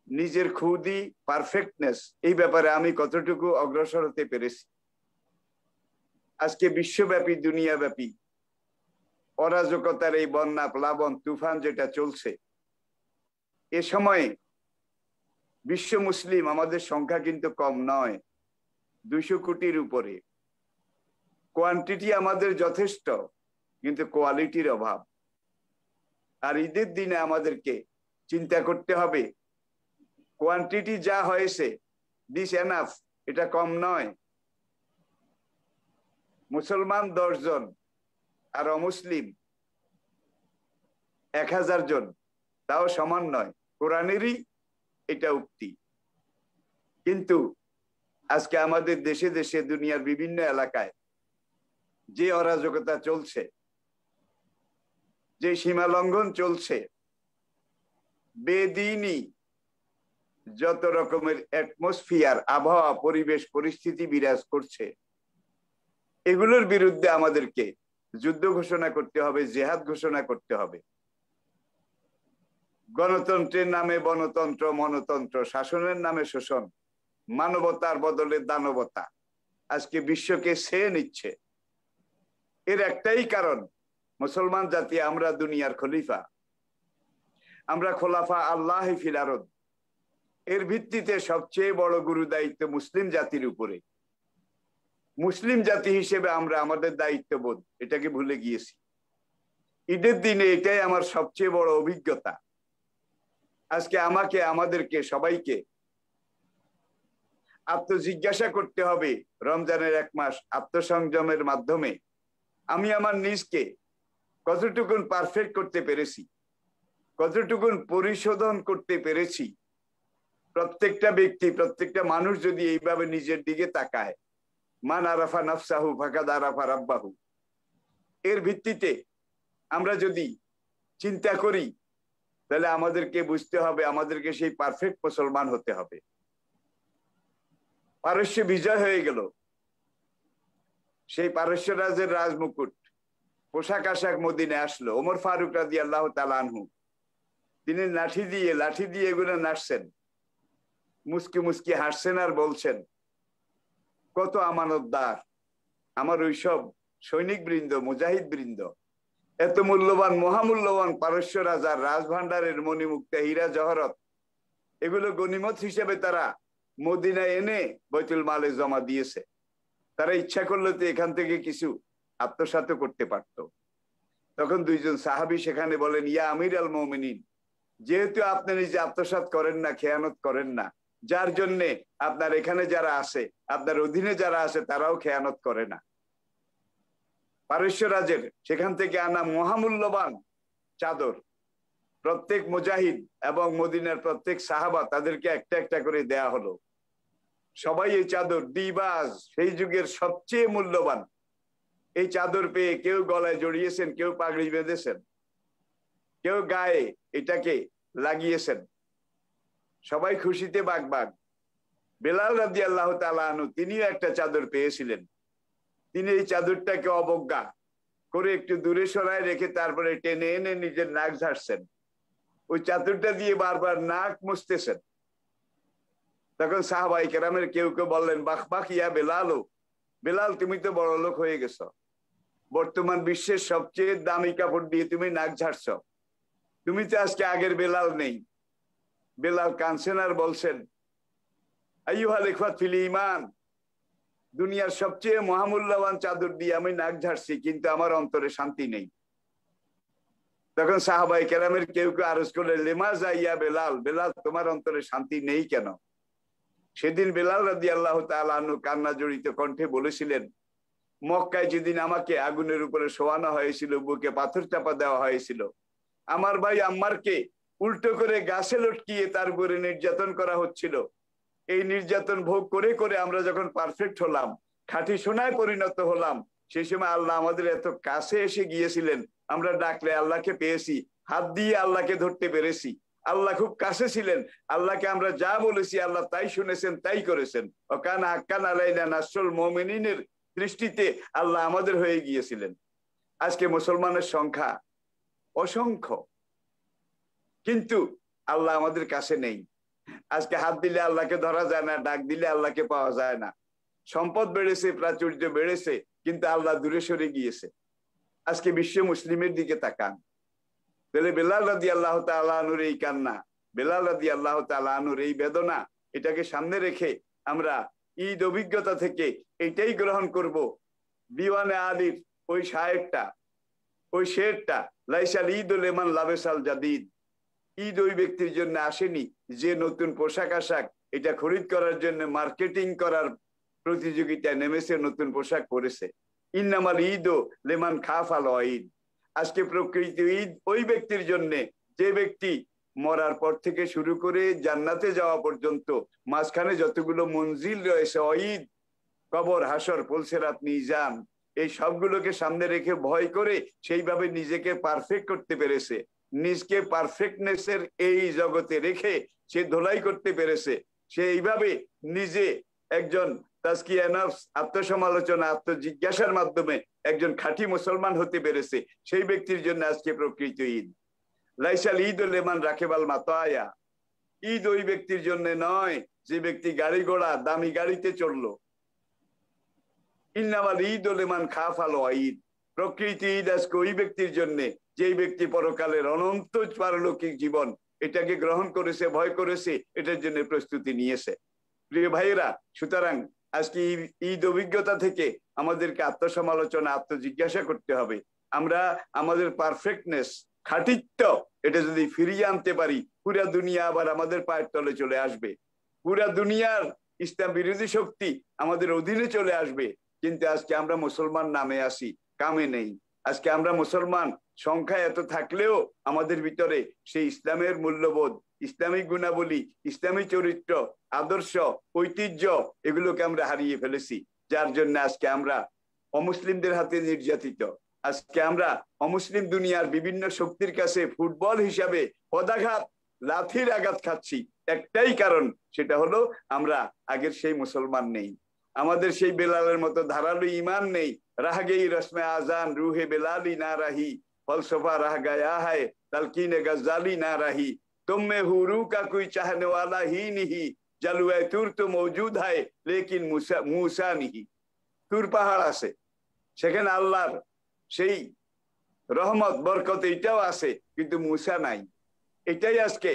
নিজের খুদি পারফেক্টনেস, এই ব্যাপারে আমি কতটুকু অগ্রসর হতে পেরেছি। আজকে বিশ্বব্যাপী, দুনিয়াব্যাপী অরাজকতার এই বন্যা, প্লাবন, তুফান যেটা চলছে, এ সময়ে বিশ্ব মুসলিম আমাদের সংখ্যা কিন্তু কম নয়, 200 কোটির উপরে। কোয়ান্টিটি আমাদের যথেষ্ট, কিন্তু কোয়ালিটির অভাব। আর ঈদের দিনে আমাদেরকে চিন্তা করতে হবে, কোয়ান্টিটি যা হয়েছে, দিস এনাফ, এটা কম নয়। মুসলমান 10 জন আর অমুসলিম 1000 জন, তাও সমান নয়, কোরআনেরই এটা উক্তি। কিন্তু আজকে আমাদের দেশে দেশে, দুনিয়ার বিভিন্ন এলাকায় যে অরাজকতা চলছে, যে সীমা লঙ্ঘন চলছে, বেদিনী যত রকমের অ্যাটমসফিয়ার, আবহাওয়া, পরিবেশ, পরিস্থিতি বিরাজ করছে, এগুলোর বিরুদ্ধে আমাদেরকে যুদ্ধ ঘোষণা করতে হবে, জিহাদ ঘোষণা করতে হবে। গণতন্ত্রের নামে বনতন্ত্র, মনতন্ত্র, শাসনের নামে শোষণ, মানবতার বদলে দানবতা আজকে বিশ্বকে ছেয়ে নিচ্ছে। এর একটাই কারণ, মুসলমান জাতি আমরা দুনিয়ার খলিফা, আমরা খোলাফা আল্লাহ ফিল আরদ। এর ভিত্তিতে সবচেয়ে বড় গুরু দায়িত্ব মুসলিম জাতির উপরে। মুসলিম জাতি হিসেবে আমরা আমাদের দায়িত্ববোধ, এটাকে ভুলে গিয়েছি। ঈদের দিনে এটাই আমার সবচেয়ে বড় অভিজ্ঞতা। আজকে আমাকে, আমাদেরকে, সবাইকে আত্মজিজ্ঞাসা করতে হবে, রমজানের 1 মাস আত্মসংযমের মাধ্যমে আমি আমার নিজকে কতটুকুন পারফেক্ট করতে পেরেছি, কতটুকুন পরিশোধন করতে পেরেছি। প্রত্যেকটা ব্যক্তি, প্রত্যেকটা মানুষ যদি এইভাবে নিজের দিকে তাকায়, মান আরাফা নাফসাহু ফাকাদ আরাফা রাব্বাহু, এর ভিত্তিতে আমরা যদি চিন্তা করি, তাহলে আমাদেরকে বুঝতে হবে আমাদেরকে সেই পারফেক্ট মুসলমান হতে হবে। পারস্য বিজয় হয়ে গেল, সেই পারস্য রাজের রাজমুকুট পোশাক আশাক মদিনায় আসলো। ওমর ফারুক রাদিয়াল্লাহু তাআলা আনহু তিনি লাঠি দিয়ে এগুলো নাড়ছেন, মুস্কি মুস্কি হাসছেন আর বলছেন, কত আমানতদার আমার ওইসব সৈনিক বৃন্দ, মুজাহিদ বৃন্দ, এত মূল্যবান মহামূল্যবান পারস্য রাজার রাজভান্ডারের মণিমুক্তা হীরা জহরত এগুলো গনিমত হিসেবে তারা মদিনায় এনে বাইতুল মালে জমা দিয়েছে। তারা ইচ্ছা করলে তো এখান থেকে কিছু আত্মসাৎ করতে পারত। তখন দুইজন সাহাবী সেখানে বলেন, ইয়া আমির আল মুমিনিন, যেহেতু আপনি নিজে আত্মসাৎ করেন না, খেয়ানত করেন না, যার জন্য আপনার এখানে যারা আছে, আপনার অধীনে যারা আছে, তারাও খেয়ানত করে না। পারস্য রাজের সেখান থেকে আনা মহামূল্যবান চাদর প্রত্যেক মুজাহিদ এবং মদিনার প্রত্যেক সাহাবা তাদেরকে একটা একটা করে দেয়া হলো। সবাই এই চাদর দিবাজ, সেই যুগের সবচেয়ে মূল্যবান, এই চাদর পেয়ে কেউ গলায় জড়িয়েছেন, কেউ পাগড়ি বেঁধেছেন, কেউ গায়ে এটাকে লাগিয়েছেন। সবাই খুশিতে বাগবাগ। বেলাল রাদিয়াল্লাহু তাআলা আনহু তিনিও একটা চাদর পেয়েছিলেন। তিনি এই চাদরটাকে অবজ্ঞা করে একটু দূরে সরায় রেখে তারপরে টেনে এনে নিজের নাক ঝাড়ছেন, ওই চাদরটা দিয়ে বারবার নাক মুছতেছেন। তখন সাহাবায়ে কেরামের কেউ কেউ বললেন, বাখ বাখ ইয়া বেলাল, বেলাল তুমি তো বড় লোক হয়ে গেছো, বর্তমান বিশ্বের সবচেয়ে দামি কাপড় দিয়ে তুমি নাক ঝাড়ছ, তুমি তো আজকে আগের বেলাল নেই। বেলাল কাঁদছেন আর বলছেন, আইয়ুহাল ইখওয়াত ফিল ঈমান, দুনিয়ার সবচেয়ে মহামূল্যবান চাদর দিয়ে আমি নাক ঝাড়ছি, কিন্তু আমার অন্তরে শান্তি নেই। তখন সাহাবায়ে কেরামের কেউ কেউ আরজ করলেন, লিমাযা ইয়া বেলাল, বেলাল তোমার অন্তরে শান্তি নেই কেন? সেদিন বেলাল রাদিয়াল্লাহু তাআলা আনহু কান্না জড়িত কণ্ঠে বলেছিলেন, মক্কায় যেদিন আমাকে আগুনের উপরে শোয়ানো হয়েছিল, বুকে পাথর চাপা দেওয়া হয়েছিল, আমার ভাই আম্মারকে উল্টো করে গাছে লটকিয়ে তার উপরে নির্যাতন করা হচ্ছিল। এই নির্যাতন ভোগ করে করে আমরা যখন পারফেক্ট হলাম, খাঁটি সোনায় পরিণত হলাম, সেই সময় আল্লাহ আমাদের এত কাছে এসে গিয়েছিলেন, আমরা ডাকলে আল্লাহকে পেয়েছি, হাত দিয়ে আল্লাহকে ধরতে পেরেছি। আল্লাহ খুব কাছে ছিলেন, আল্লাহকে আমরা যা বলেছি আল্লাহ তাই শুনেছেন, তাই করেছেন। ওয়াকানা হাক্কান আলাইনা নাসরুল মুমিনিনের দৃষ্টিতে আল্লাহ আমাদের হয়ে গিয়েছিলেন। আজকে মুসলমানের সংখ্যা অসংখ্য, কিন্তু আল্লাহ আমাদের কাছে নেই। আজকে হাত দিলে আল্লাহকে ধরা যায় না, ডাক দিলে আল্লাহকে পাওয়া যায় না। সম্পদ বেড়েছে, প্রাচুর্য বেড়েছে, কিন্তু আল্লাহ দূরে সরে গিয়েছে। আজকে বিশ্ব মুসলিমের দিকে তাকান, তাহলে বেলাল রাদিয়াল্লাহু তাআলা আনহুর এই কান্না, বেলাল রাদিয়াল্লাহু তাআলা আনহুর এই বেদনা, এটাকে সামনে রেখে আমরা ঈদ অভিজ্ঞতা থেকে এটাই গ্রহণ করব। দিওয়ানে আলীর ওই শায়েরটা, ওই শেরটা, লাইসাল ঈদ লিমান লাবেসাল জাদিদ, ঈদ ওই ব্যক্তির জন্য আসেনি যে নতুন পোশাক আশাক এটা খরিদ করার জন্য মার্কেটিং করার প্রতিযোগিতায় নেমেছে, নতুন পোশাক পরেছে। ইন্নামাল ঈদ লিমান খাফাল ঈদ, আজকে প্রকৃত ঈদ ওই ব্যক্তির জন্য যে ব্যক্তি মরার পর থেকে শুরু করে জান্নাতে যাওয়া পর্যন্ত মাঝখানে যতগুলো মঞ্জিল রয়েছে, ঈদ, কবর, হাসর, পুলসিরাত, মিজান, এই সবগুলোকে সামনে রেখে ভয় করে সেইভাবে নিজেকে পারফেক্ট করতে পেরেছে। নিজকে পারফেক্টনেসের এই জগতে রেখে সে ধোলাই করতে পেরেছে। সে এইভাবে নিজে একজন তাজকিয়া নফস, আত্মসমালোচনা, আত্মজিজ্ঞাসার মাধ্যমে একজন খাঁটি মুসলমান হতে পেরেছে। সেই ব্যক্তির জন্য আজকে প্রকৃত ঈদ। লাইসাল ঈদ লিমান রাকিবাল মাতায়া, ঈদ ওই ব্যক্তির জন্য নয় যে ব্যক্তি গাড়ি ঘোড়া দামি গাড়িতে চড়লো। ইন্নামাল ঈদ লিমান খাফাল ঈদ, প্রকৃত ঈদ আজকে ওই ব্যক্তির জন্য যেই ব্যক্তি পরকালের অনন্ত পারলৌকিক জীবন এটাকে গ্রহণ করেছে, ভয় করেছে, এটার জন্য প্রস্তুতি নিয়েছে। প্রিয় ভাইয়েরা, সুতরাং আজকে ঈদ অভিজ্ঞতা থেকে আমাদেরকে আত্মসমালোচনা, আত্মজিজ্ঞাসা করতে হবে। আমরা আমাদের পারফেক্টনেস, খাঁটিত্ব, এটা যদি ফিরিয়ে আনতে পারি, পুরা দুনিয়া আবার আমাদের পায়ের তলে চলে আসবে। পুরা দুনিয়ার ইসলাম বিরোধী শক্তি আমাদের অধীনে চলে আসবে। কিন্তু আজকে আমরা মুসলমান নামে আসি, কামে নেই। আজকে আমরা মুসলমান সংখ্যা এত থাকলেও আমাদের ভিতরে সেই ইসলামের মূল্যবোধ, ইসলামিক গুণাবলী, ইসলামী চরিত্র, আদর্শ, ঐতিহ্য, এগুলোকে আমরা হারিয়ে ফেলেছি। যার জন্য আজকে আমরা অমুসলিমদের হাতে নির্যাতিত, আজকে আমরা অমুসলিম দুনিয়ার বিভিন্ন শক্তির কাছে ফুটবল হিসাবে পদাঘাত লাথির আঘাত খাচ্ছি, একটাই কারণ, সেটা হলো আমরা আগের সেই মুসলমান নেই, আমাদের সেই বেলালের মতো ধারালো ইমান নেই। রাহগেই রসমে আজান রুহে বেলালি না রাহি, ফলসফা রাহ গয়া है तलकीने गजाली ना रही, तुम में हुरू का कोई चाहने वाला ही नहीं, जलवे तुर तो मौजूद है लेकिन मूसा नहीं। তুর পাহাড় আছে, সেখানে আল্লাহর সেই রহমত বরকত এটাও আছে, কিন্তু মুসা নাই। এটাই আজকে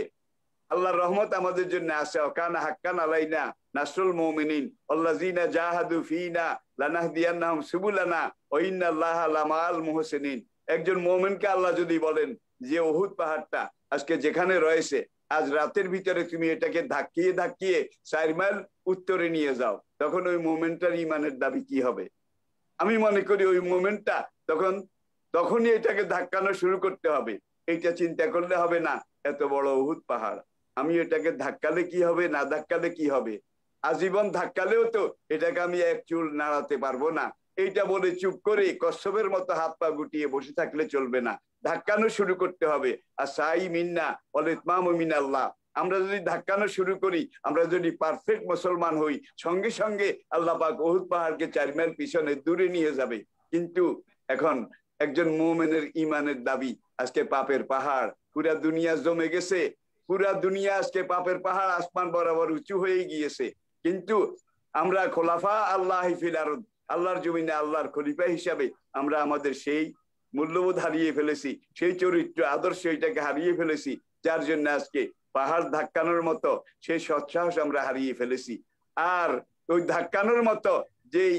আল্লাহর রহমত আমাদের জন্য আছে। ওয়াকানা হাক্কান আলাইনা নাসরুল মুমিনিন আল্লাযিনা জাহাদু ফিনা লানাহদিয়ান্নাহুম সুবুলানা ওয়া ইন্নাল্লাহা লামাআল মুহসিনিন। একজন মুমিনকে আল্লাহ যদি বলেন যে উহুদ পাহাড়টা আজকে যেখানে রয়েছে, আজ রাতের ভিতরে তুমি এটাকে ধাক্কিয়ে ধাক্কিয়ে 4 মাইল উত্তরে নিয়ে যাও, তখন ওই মুমিনটার ইমানের দাবি কি হবে? আমি মনে করি ওই মুমিনটা তখনই এটাকে ধাক্কানো শুরু করতে হবে। এইটা চিন্তা করলে হবে না এত বড় উহুদ পাহাড়, আমি এটাকে ধাক্কালে কি হবে, না ধাক্কালে কি হবে, আজীবন ধাক্কালেও তো এটাকে আমি এক চুল নাড়াতে পারবো না। এইটা বলে চুপ করে কচ্ছপের মতো হাত পা গুটিয়ে বসে থাকলে চলবে না, ধাক্কানো শুরু করতে হবে। আর সাই মিন্না ওয়াল ইতমামু মিনাল্লাহ। আমরা যদি ধাক্কানো শুরু করি, আমরা যদি পারফেক্ট মুসলমান হই, সঙ্গে সঙ্গে আল্লাহ পাক উহুদ পাহাড়কে 4 মাইল পিছনে দূরে নিয়ে যাবে। কিন্তু এখন একজন মুমিনের ইমানের দাবি আজকে পাপের পাহাড়, পুরা দুনিয়া জমে গেছে, পুরা দুনিয়া আজকে পাপের পাহাড় আসমান বরাবর উঁচু হয়ে গিয়েছে। কিন্তু আমরা খোলাফা আল্লাহ ফিল আরদ, আল্লাহর জমিনে আল্লাহর খলিফা হিসাবে আমরা আমাদের সেই মূল্যবোধ হারিয়ে ফেলেছি, সেই চরিত্র আদর্শ এটাকে হারিয়ে ফেলেছি, যার জন্য আজকে পাহাড় ধাক্কানোর মতো সেই সৎসাহস আমরা হারিয়ে ফেলেছি। আর ওই ধাক্কানোর মতো যেই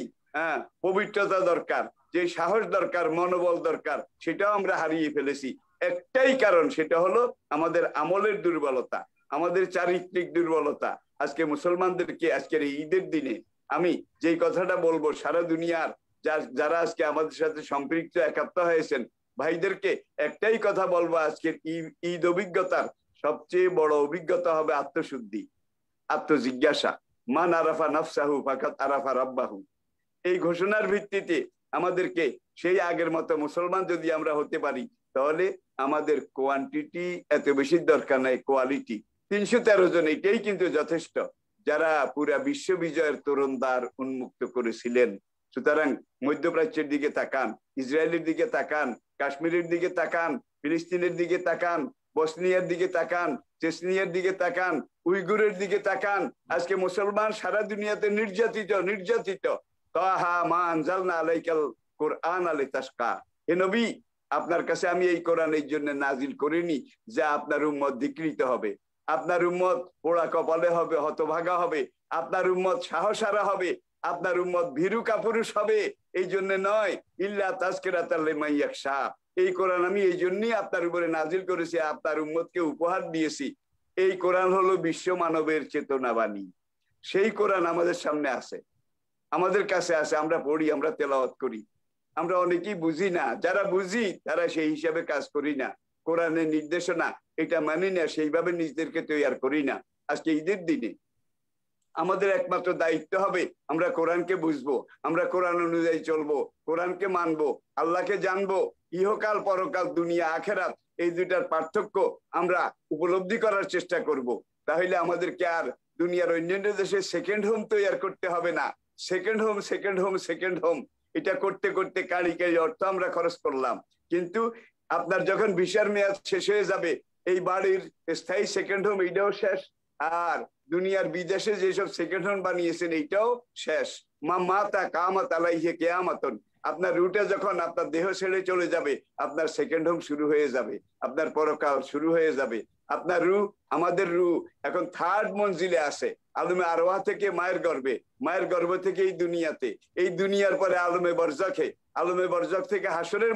পবিত্রতা দরকার, যে সাহস দরকার, মনোবল দরকার, সেটাও আমরা হারিয়ে ফেলেছি। একটাই কারণ, সেটা হলো আমাদের আমলের দুর্বলতা, আমাদের চারিত্রিক দুর্বলতা। আজকে মুসলমানদেরকে আজকের এই ঈদের দিনে আমি যেই কথাটা বলবো, সারা দুনিয়ার যারা আজকে আমাদের সাথে সম্পৃক্ত একাত্ম হয়েছেন ভাইদেরকে একটাই কথা বলবো, আজকের ঈদ অভিজ্ঞতার সবচেয়ে বড় অভিজ্ঞতা হবে আত্মশুদ্ধি, আত্মজিজ্ঞাসা। মান আরাফা নাফসাহু ফাকাত আরাফা রাব্বাহু। এই ঘোষণার ভিত্তিতে আমাদেরকে সেই আগের মতো মুসলমান যদি আমরা হতে পারি, তাহলে আমাদের কোয়ান্টিটি এত বেশি দরকার নাই, কোয়ালিটি। 313 জন এটাই কিন্তু যথেষ্ট, যারা পুরা বিশ্ব বিজয়ের তোরণদ্বার উন্মুক্ত করেছিলেন। সুতরাং মধ্যপ্রাচ্যের দিকে তাকান, ইসরায়েলের দিকে তাকান, কাশ্মীরের দিকে তাকান, ফিলিস্তিনের দিকে তাকান, বসনিয়ার দিকে তাকান, চেচনিয়ার দিকে তাকান, উইগুরের দিকে তাকান। আজকে মুসলমান সারা দুনিয়াতে নির্যাতিত। তাহা মা আনজালনা আলাইকাল কুরআন লিতাশকা। হে নবী, আপনার কাছে আমি এই কোরআন এই জন্য নাজিল করিনি যে আপনার উম্মত ধিক্কৃত হবে, আপনার উম্মত পোড়া কপালে হবে, হতভাগা হবে, আপনার উম্মত সাহসারা হবে, আপনার উম্মত ভীরু কাপুরুষ হবে, এই জন্য নয়। ইল্লা তাজকিরাতাল লিমান ইয়াখশা। এই কোরআন আমি এই জন্যই আপনার উপরে নাজিল করেছি, আপনার উম্মতকে উপহার দিয়েছি। এই কোরআন হলো বিশ্ব মানবের চেতনাবাণী। সেই কোরআন আমাদের সামনে আছে, আমাদের কাছে আছে, আমরা পড়ি, আমরা তেলাওয়াত করি। আমরা অনেকেই বুঝি না, যারা বুঝি তারা সেই হিসাবে কাজ করি না, কোরআনের নির্দেশনা এটা মানি না, সেইভাবে নিজেদেরকে তৈরি করি না। আজকে ঈদের দিনে আমাদের একমাত্র দায়িত্ব হবে আমরা কোরআনকে বুঝবো, আমরা কোরআন অনুযায়ী চলবো, কোরআনকে মানবো, আল্লাহকে জানবো। ইহকাল পরকাল, দুনিয়া আখেরাত, এই দুইটার পার্থক্য আমরা উপলব্ধি করার চেষ্টা করব। তাহলে আমাদেরকে আর দুনিয়ার অন্যান্য দেশে সেকেন্ড হোম তৈরি করতে হবে না। সেকেন্ড হোম এটা করতে করতে কারি অর্থ আমরা খরচ করলাম। কিন্তু আপনার যখন ভিসার মেয়াদ শেষ হয়ে যাবে, এই বাড়ির স্থায়ী সেকেন্ড হোম এটাও শেষ, আর দুনিয়ার বিদেশে যেসব সেকেন্ড হোম বানিয়েছেন এইটাও শেষ। মা মাতা কামাত আলাইহি কিয়ামাতুন। আপনার রুটে যখন আপনার দেহ ছেড়ে চলে যাবে, আপনার সেকেন্ড হোম শুরু হয়ে যাবে, আপনার পরকাল শুরু হয়ে যাবে। আপনার আমাদের এখন 3rd মঞ্জিলে আছে, আলমে আরওয়াহ থেকে মায়ের গর্ভে, মায়ের গর্ভ থেকে এই দুনিয়াতে, এই দুনিয়ার পরে আলমে বরজখে, আলমে বরজখ থেকে হাসরের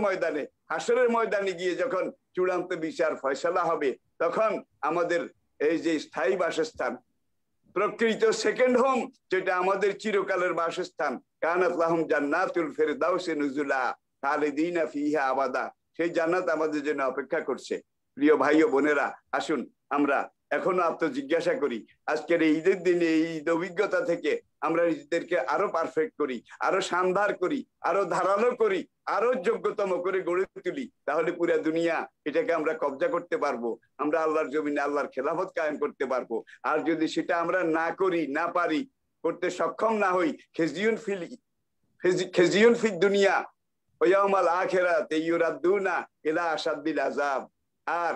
ময়দানে গিয়ে যখন চূড়ান্ত বিচার ফয়সালা হবে, তখন আমাদের এই যে স্থায়ী বাসস্থান, প্রকৃত সেকেন্ড হোম, যেটা আমাদের চিরকালের বাসস্থান, কানাত লাহুম জান্নাতুল ফিরদাউসি নুজুলা খালিদিনা ফিহা আবাদা, সেই জান্নাত আমাদের জন্য অপেক্ষা করছে। প্রিয় ভাই ও বোনেরা, আসুন আমরা এখনো আত্মজিজ্ঞাসা করি, আজকের এই ঈদের দিনে এই ঈদ অভিজ্ঞতা থেকে আমরা নিজেদেরকে আরো পারফেক্ট করি, আরো শানদার করি, আরো ধারালো করি, আরো যোগ্যতম করে গড়ে তুলি, তাহলে পুরো দুনিয়া এটাকে আমরা কবজা করতে পারবো, আমরা আল্লাহর জমিনে আল্লাহর খেলাফত কায়েম করতে পারবো। আর যদি সেটা আমরা না করি, না পারি, করতে সক্ষম না হই, খেজিউন ফিদ দুনিয়া ওয়াউমাল আখিরাত ইউরাদ্দুনা ইলা আশাদ্দিল আযাব। আর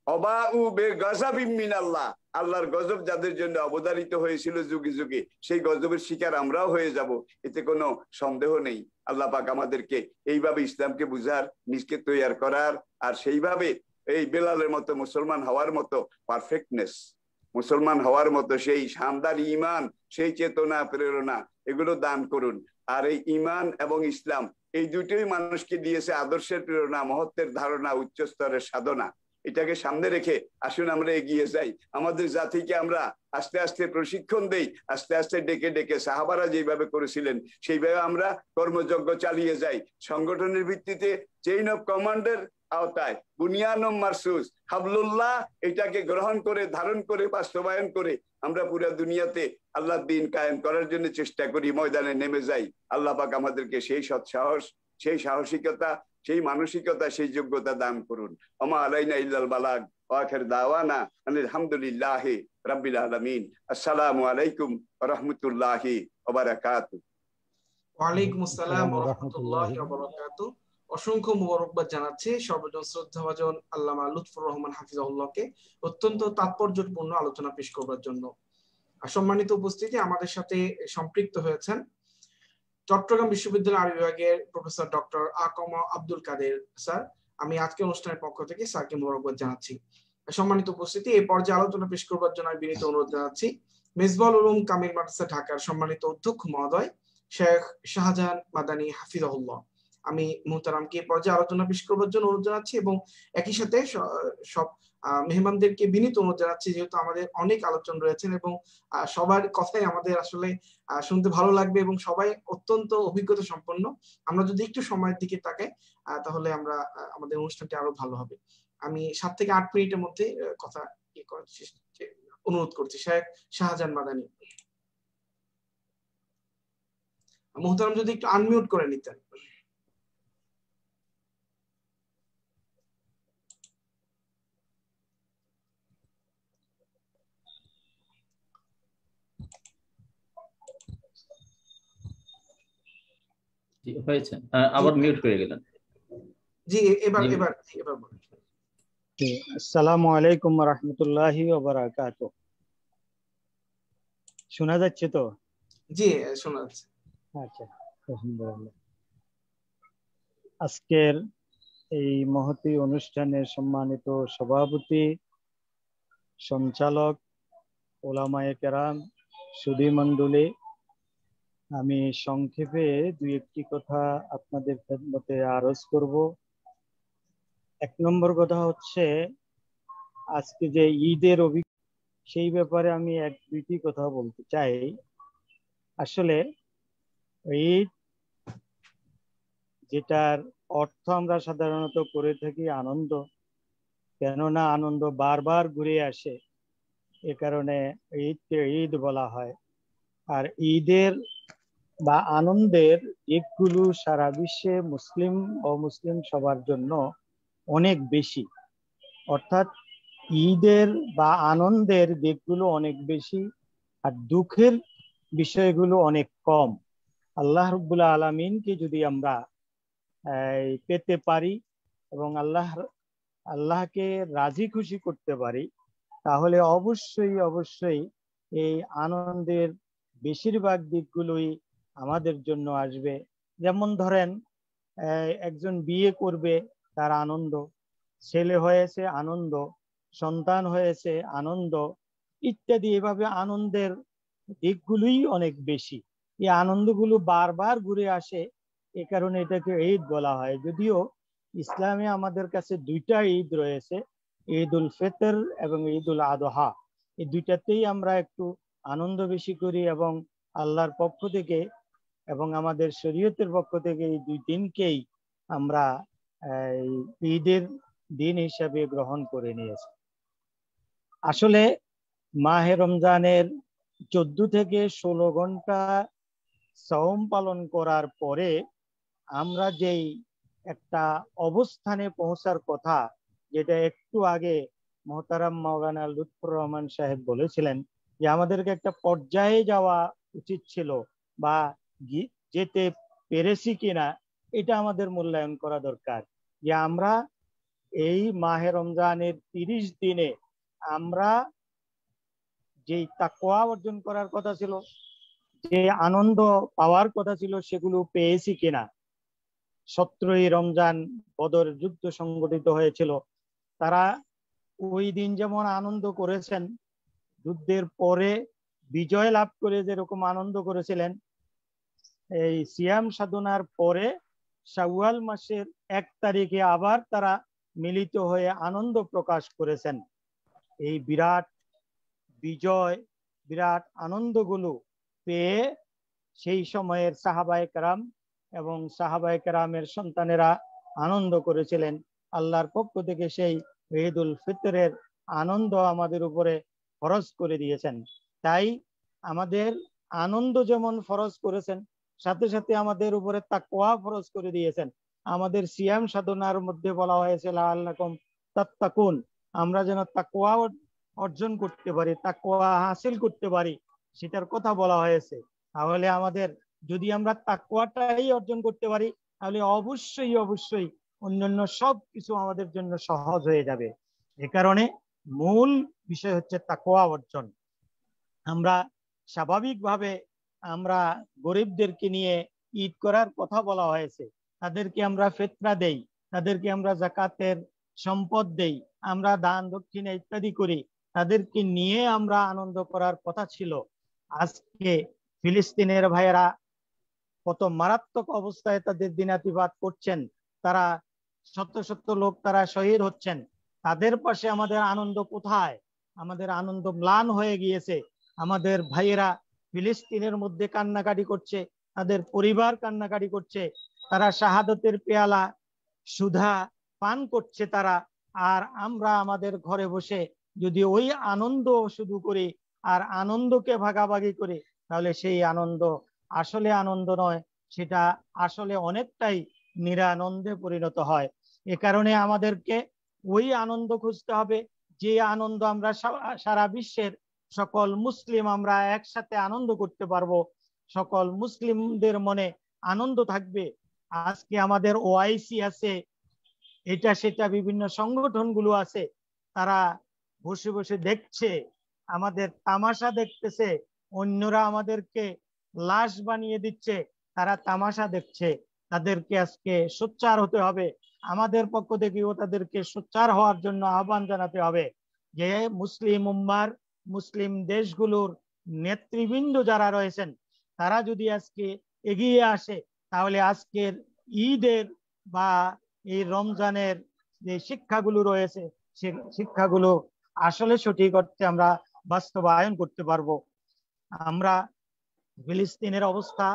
অবাউ বেগাযাবিম মিনাল্লাহ, আল্লাহর গজব যাদের জন্য অবধারিত হয়েছিল যুগে যুগে, সেই গজবের শিকার আমরাও হয়ে যাব, এতে কোনো সন্দেহ নেই। আল্লাহ পাক আমাদেরকে এইভাবে ইসলামকে বুঝার, নিজকে তৈয়ার করার, আর সেইভাবে এই বেলালের মতো মুসলমান হওয়ার মতো পারফেক্টনেস, মুসলমান হওয়ার মতো সেই শানদার ঈমান, সেই চেতনা, প্রেরণা, এগুলো দান করুন। আর এই ঈমান এবং ইসলাম এই দুটোই মানুষকে দিয়েছে আদর্শের প্রেরণা, মহত্বের ধারণা, উচ্চ স্তরের সাধনা। এটাকে সামনে রেখে আসুন আমরা এগিয়ে যাই, আমাদের জাতিকে আমরা আস্তে আস্তে প্রশিক্ষণ দেই, আস্তে আস্তে ডেকে ডেকে সাহাবারা যেভাবে করেছিলেন সেইভাবে আমরা কর্মযজ্ঞ চালিয়ে যাই। সংগঠনের ভিত্তিতে চেইন অফ কমান্ডের আওতায় বুনিয়ানুম মারসুস হাবলুল্লাহ, এটাকে গ্রহণ করে, ধারণ করে, বাস্তবায়ন করে আমরা পুরো দুনিয়াতে আল্লাহর দ্বীন কায়েম করার জন্য চেষ্টা করি, ময়দানে নেমে যাই। আল্লাহ পাক আমাদেরকে সেই সৎসাহস, সেই সাহসিকতা, সেই মানসিকতা, সেই যোগ্যতা দান করুন। ওমা আলাইনা ইল্লাল বালাগ ওয়া আখির দাওয়ানা আলহামদুলিল্লাহি রাব্বিল আলামিন। আসসালামু আলাইকুম ওয়া রাহমাতুল্লাহি ওয়া বারাকাতুহু। ওয়া আলাইকুম আসসালাম ওয়া রাহমাতুল্লাহি ওয়া বারাকাতুহু। অসংখ্য মোবারকবাদ জানাচ্ছি সর্বজন শ্রদ্ধাভাজন আল্লামা লুৎফর রহমান হাফিজাহুল্লাহকে অত্যন্ত তাৎপর্যপূর্ণ আলোচনা পেশ করবার জন্য। সম্মানিত উপস্থিতি, আমাদের সাথে সম্পৃক্ত হয়েছেন চট্টগ্রাম বিশ্ববিদ্যালয় আরবি বিভাগের প্রফেসর ডক্টর আকম আব্দুল কাদের স্যার। আমি আজকে অনুষ্ঠানের পক্ষ থেকে স্যারকে মোবারকবাদ জানাচ্ছি। সম্মানিত উপস্থিতি, এই পর্যায়ে আলোচনা পেশ করবার জন্য আমি বিনীত অনুরোধ জানাচ্ছি মেজবাহুল উলুম কামিল মাদ্রাসা ঢাকার সম্মানিত অধ্যক্ষ মহোদয় শেখ শাহজাহান মাদানী হাফিজাহুল্লাহ। আমি মুহতারামকে এই পর্যায়ে আলোচনা পেশ করবার জন্য অনুরোধ জানাচ্ছি এবং একই সাথে সব মেহমানদেরকে বিনীত অনুরোধ জানাচ্ছি, যেহেতু আমাদের অনেক আলোচনা রয়েছেন এবং সবার কথাই আমাদের আসলে শুনতে ভালো লাগবে এবং সবাই অত্যন্ত অভিজ্ঞতা সম্পন্ন। আমরা যদি একটু সময়ের দিকে তাকাই তাহলে আমরা আমাদের অনুষ্ঠানটি আরো ভালো হবে। আমি 7 থেকে 8 মিনিটের মধ্যে কথা অনুরোধ করছি শেখ শাহজাহান মাদানী। মুহতারাম যদি একটু আনমিউট করে নিতেন। হয়েছে, আবার মিউট হয়ে গেলেন। জি এবার বলুন। আসসালামু আলাইকুম ওয়া রাহমাতুল্লাহি ওয়া বারাকাতুহু। শোনা যাচ্ছে তো? জি শোনা যাচ্ছে। আচ্ছা, আলহামদুলিল্লাহ। আজকের এই মহতী অনুষ্ঠানের সম্মানিত সভাপতি, সঞ্চালক, ওলামায়ে কেরাম, সুধী মণ্ডলী, আমি সংক্ষেপে দুই একটি কথা আপনাদের খেদমতে আরজ করব। 1 নম্বর কথা হচ্ছে আজকে যে ঈদের সেই ব্যাপারে আমি 1-2টি কথা বলতে চাই। আসলে ঈদ, যেটার অর্থ আমরা সাধারণত করে থাকি আনন্দ, কেননা আনন্দ বারবার ঘুরে আসে, এ কারণে ঈদকে ঈদ বলা হয়। আর ঈদের বা আনন্দের দিকগুলো সারা বিশ্বে মুসলিম ও মুসলিম সবার জন্য অনেক বেশি, অর্থাৎ ঈদের বা আনন্দের দিকগুলো অনেক বেশি আর দুঃখের বিষয়গুলো অনেক কম। আল্লাহ রাব্বুল আলামিনকে যদি আমরা পেতে পারি এবং আল্লাহকে রাজি খুশি করতে পারি, তাহলে অবশ্যই এই আনন্দের বেশিরভাগ দিকগুলোই আমাদের জন্য আসবে। যেমন ধরেন একজন বিয়ে করবে, তার আনন্দ, ছেলে হয়েছে আনন্দ, সন্তান হয়েছে আনন্দ, ইত্যাদি। এভাবে আনন্দের দিকগুলোই অনেক বেশি। এই আনন্দগুলো বারবার ঘুরে আসে, এ কারণে এটাকে ঈদ বলা হয়। যদিও ইসলামে আমাদের কাছে 2টা ঈদ রয়েছে, ঈদ উল ফিতর এবং ঈদ উল আদহা। এই 2টাতেই আমরা একটু আনন্দ বেশি করি এবং আল্লাহর পক্ষ থেকে এবং আমাদের শরীয়তের পক্ষ থেকে এই 2 দিনকেই আমরা ঈদের দিন হিসাবে গ্রহণ করে নিয়েছি। আসলে মাহে রমজানের 14 থেকে 16 ঘন্টা সওম পালন করার পরে আমরা যেই একটা অবস্থানে পৌঁছার কথা, যেটা একটু আগে মোহতারাম মাওলানা লুৎফর রহমান সাহেব বলেছিলেন যে আমাদেরকে একটা পর্যায়ে যাওয়া উচিত ছিল বা যেতে পেরেছি কিনা এটা আমাদের মূল্যায়ন করা দরকার। যে আমরা এই মাহে রমজানের 30 দিনে আমরা যেই তাকওয়া অর্জন করার কথা ছিল, যে আনন্দ পাওয়ার কথা ছিল, সেগুলো পেয়েছি কিনা। 17ই রমজান বদর যুদ্ধ সংগঠিত হয়েছিল। তারা ওই দিন যেমন আনন্দ করেছেন, যুদ্ধের পরে বিজয় লাভ করে যেরকম আনন্দ করেছিলেন, এই সিয়াম সাধনার পরে শাওয়াল মাসের 1 তারিখে আবার তারা মিলিত হয়ে আনন্দ প্রকাশ করেছেন। এই বিরাট বিজয়, বিরাট আনন্দগুলো পেয়ে সেই সময়ের সাহাবায়ে কেরাম এবং সাহাবায়ে কেরামের সন্তানেরা আনন্দ করেছিলেন। আল্লাহর পক্ষ থেকে সেই ঈদুল ফিতরের আনন্দ আমাদের উপরে ফরজ করে দিয়েছেন। তাই আমাদের আনন্দ যেমন ফরজ করেছেন, সাথে সাথে আমাদের উপরে তাকওয়া ফরজ করে দিয়েছেন। আমাদের সিয়াম সাধনার মধ্যে বলা হয়েছে লাআল্লাকুম তাত্তাকুন, আমরা যেন তাকওয়া অর্জন করতে পারি, তাকওয়া হাসিল করতে পারি, সেটার কথা বলা হয়েছে। তাহলে আমাদের যদি আমরা তাকওয়াটাই অর্জন করতে পারি, তাহলে অবশ্যই অবশ্যই অন্যান্য সব কিছু আমাদের জন্য সহজ হয়ে যাবে। এ কারণে মূল বিষয় হচ্ছে তাকওয়া অর্জন। আমরা স্বাভাবিকভাবে আমরা গরিবদেরকে নিয়ে ঈদ করার কথা বলা হয়েছে, তাদেরকে আমরা ফিতরা দেই, তাদেরকে আমরা যাকাতের সম্পদ দেই, আমরা দান দক্ষিণা ইত্যাদি করি, তাদেরকে নিয়ে আমরা আনন্দ করার কথা ছিল। আজকে ফিলিস্তিনের ভাইয়েরা কত মারাত্মক অবস্থায় তাদের দিনাতিপাত করছেন, তারা শত শত লোক তারা শহীদ হচ্ছেন, তাদের পাশে আমাদের আনন্দ কোথায়? আমাদের আনন্দ ম্লান হয়ে গিয়েছে। আমাদের ভাইয়েরা ফিলিস্তিনের মধ্যে কান্নাকাটি করছে, তাদের পরিবার কান্নাকাটি করছে, তারা শাহাদতের পেয়ালা সুধা পান করছে তারা। আর আমরা আমাদের ঘরে বসে যদি ওই আনন্দ শুধু করি আর আনন্দকে ভাগাভাগি করি, তাহলে সেই আনন্দ আসলে আনন্দ নয়, সেটা আসলে অনেকটাই নিরানন্দে পরিণত হয়। এ কারণে আমাদেরকে ওই আনন্দ খুঁজতে হবে যে আনন্দ আমরা সারা বিশ্বের সকল মুসলিম আমরা একসাথে আনন্দ করতে পারবো, সকল মুসলিমদের মনে আনন্দ থাকবে। আজকে আমাদের ওআইসি আছে, এটা সেটা বিভিন্ন সংগঠনগুলো আছে, তারা বসে বসে দেখছে, আমাদের তামাশা দেখতেছে, অন্যরা আমাদেরকে লাশ বানিয়ে দিচ্ছে, তারা তামাশা দেখছে। তাদেরকে আজকে সোচ্চার হতে হবে, আমাদের পক্ষ থেকেও তাদেরকে সোচ্চার হওয়ার জন্য আহ্বান জানাতে হবে যে মুসলিম উম্মার, মুসলিম দেশগুলোর নেতৃবৃন্দ যারা রয়েছেন, তারা যদি আজকে এগিয়ে আসে, তাহলে আজকের ঈদের বা এই রমজানের যে শিক্ষাগুলো রয়েছে, সে শিক্ষাগুলো আসলে সঠিক অর্থে আমরা বাস্তবায়ন করতে পারবো। আমরা ফিলিস্তিনের অবস্থা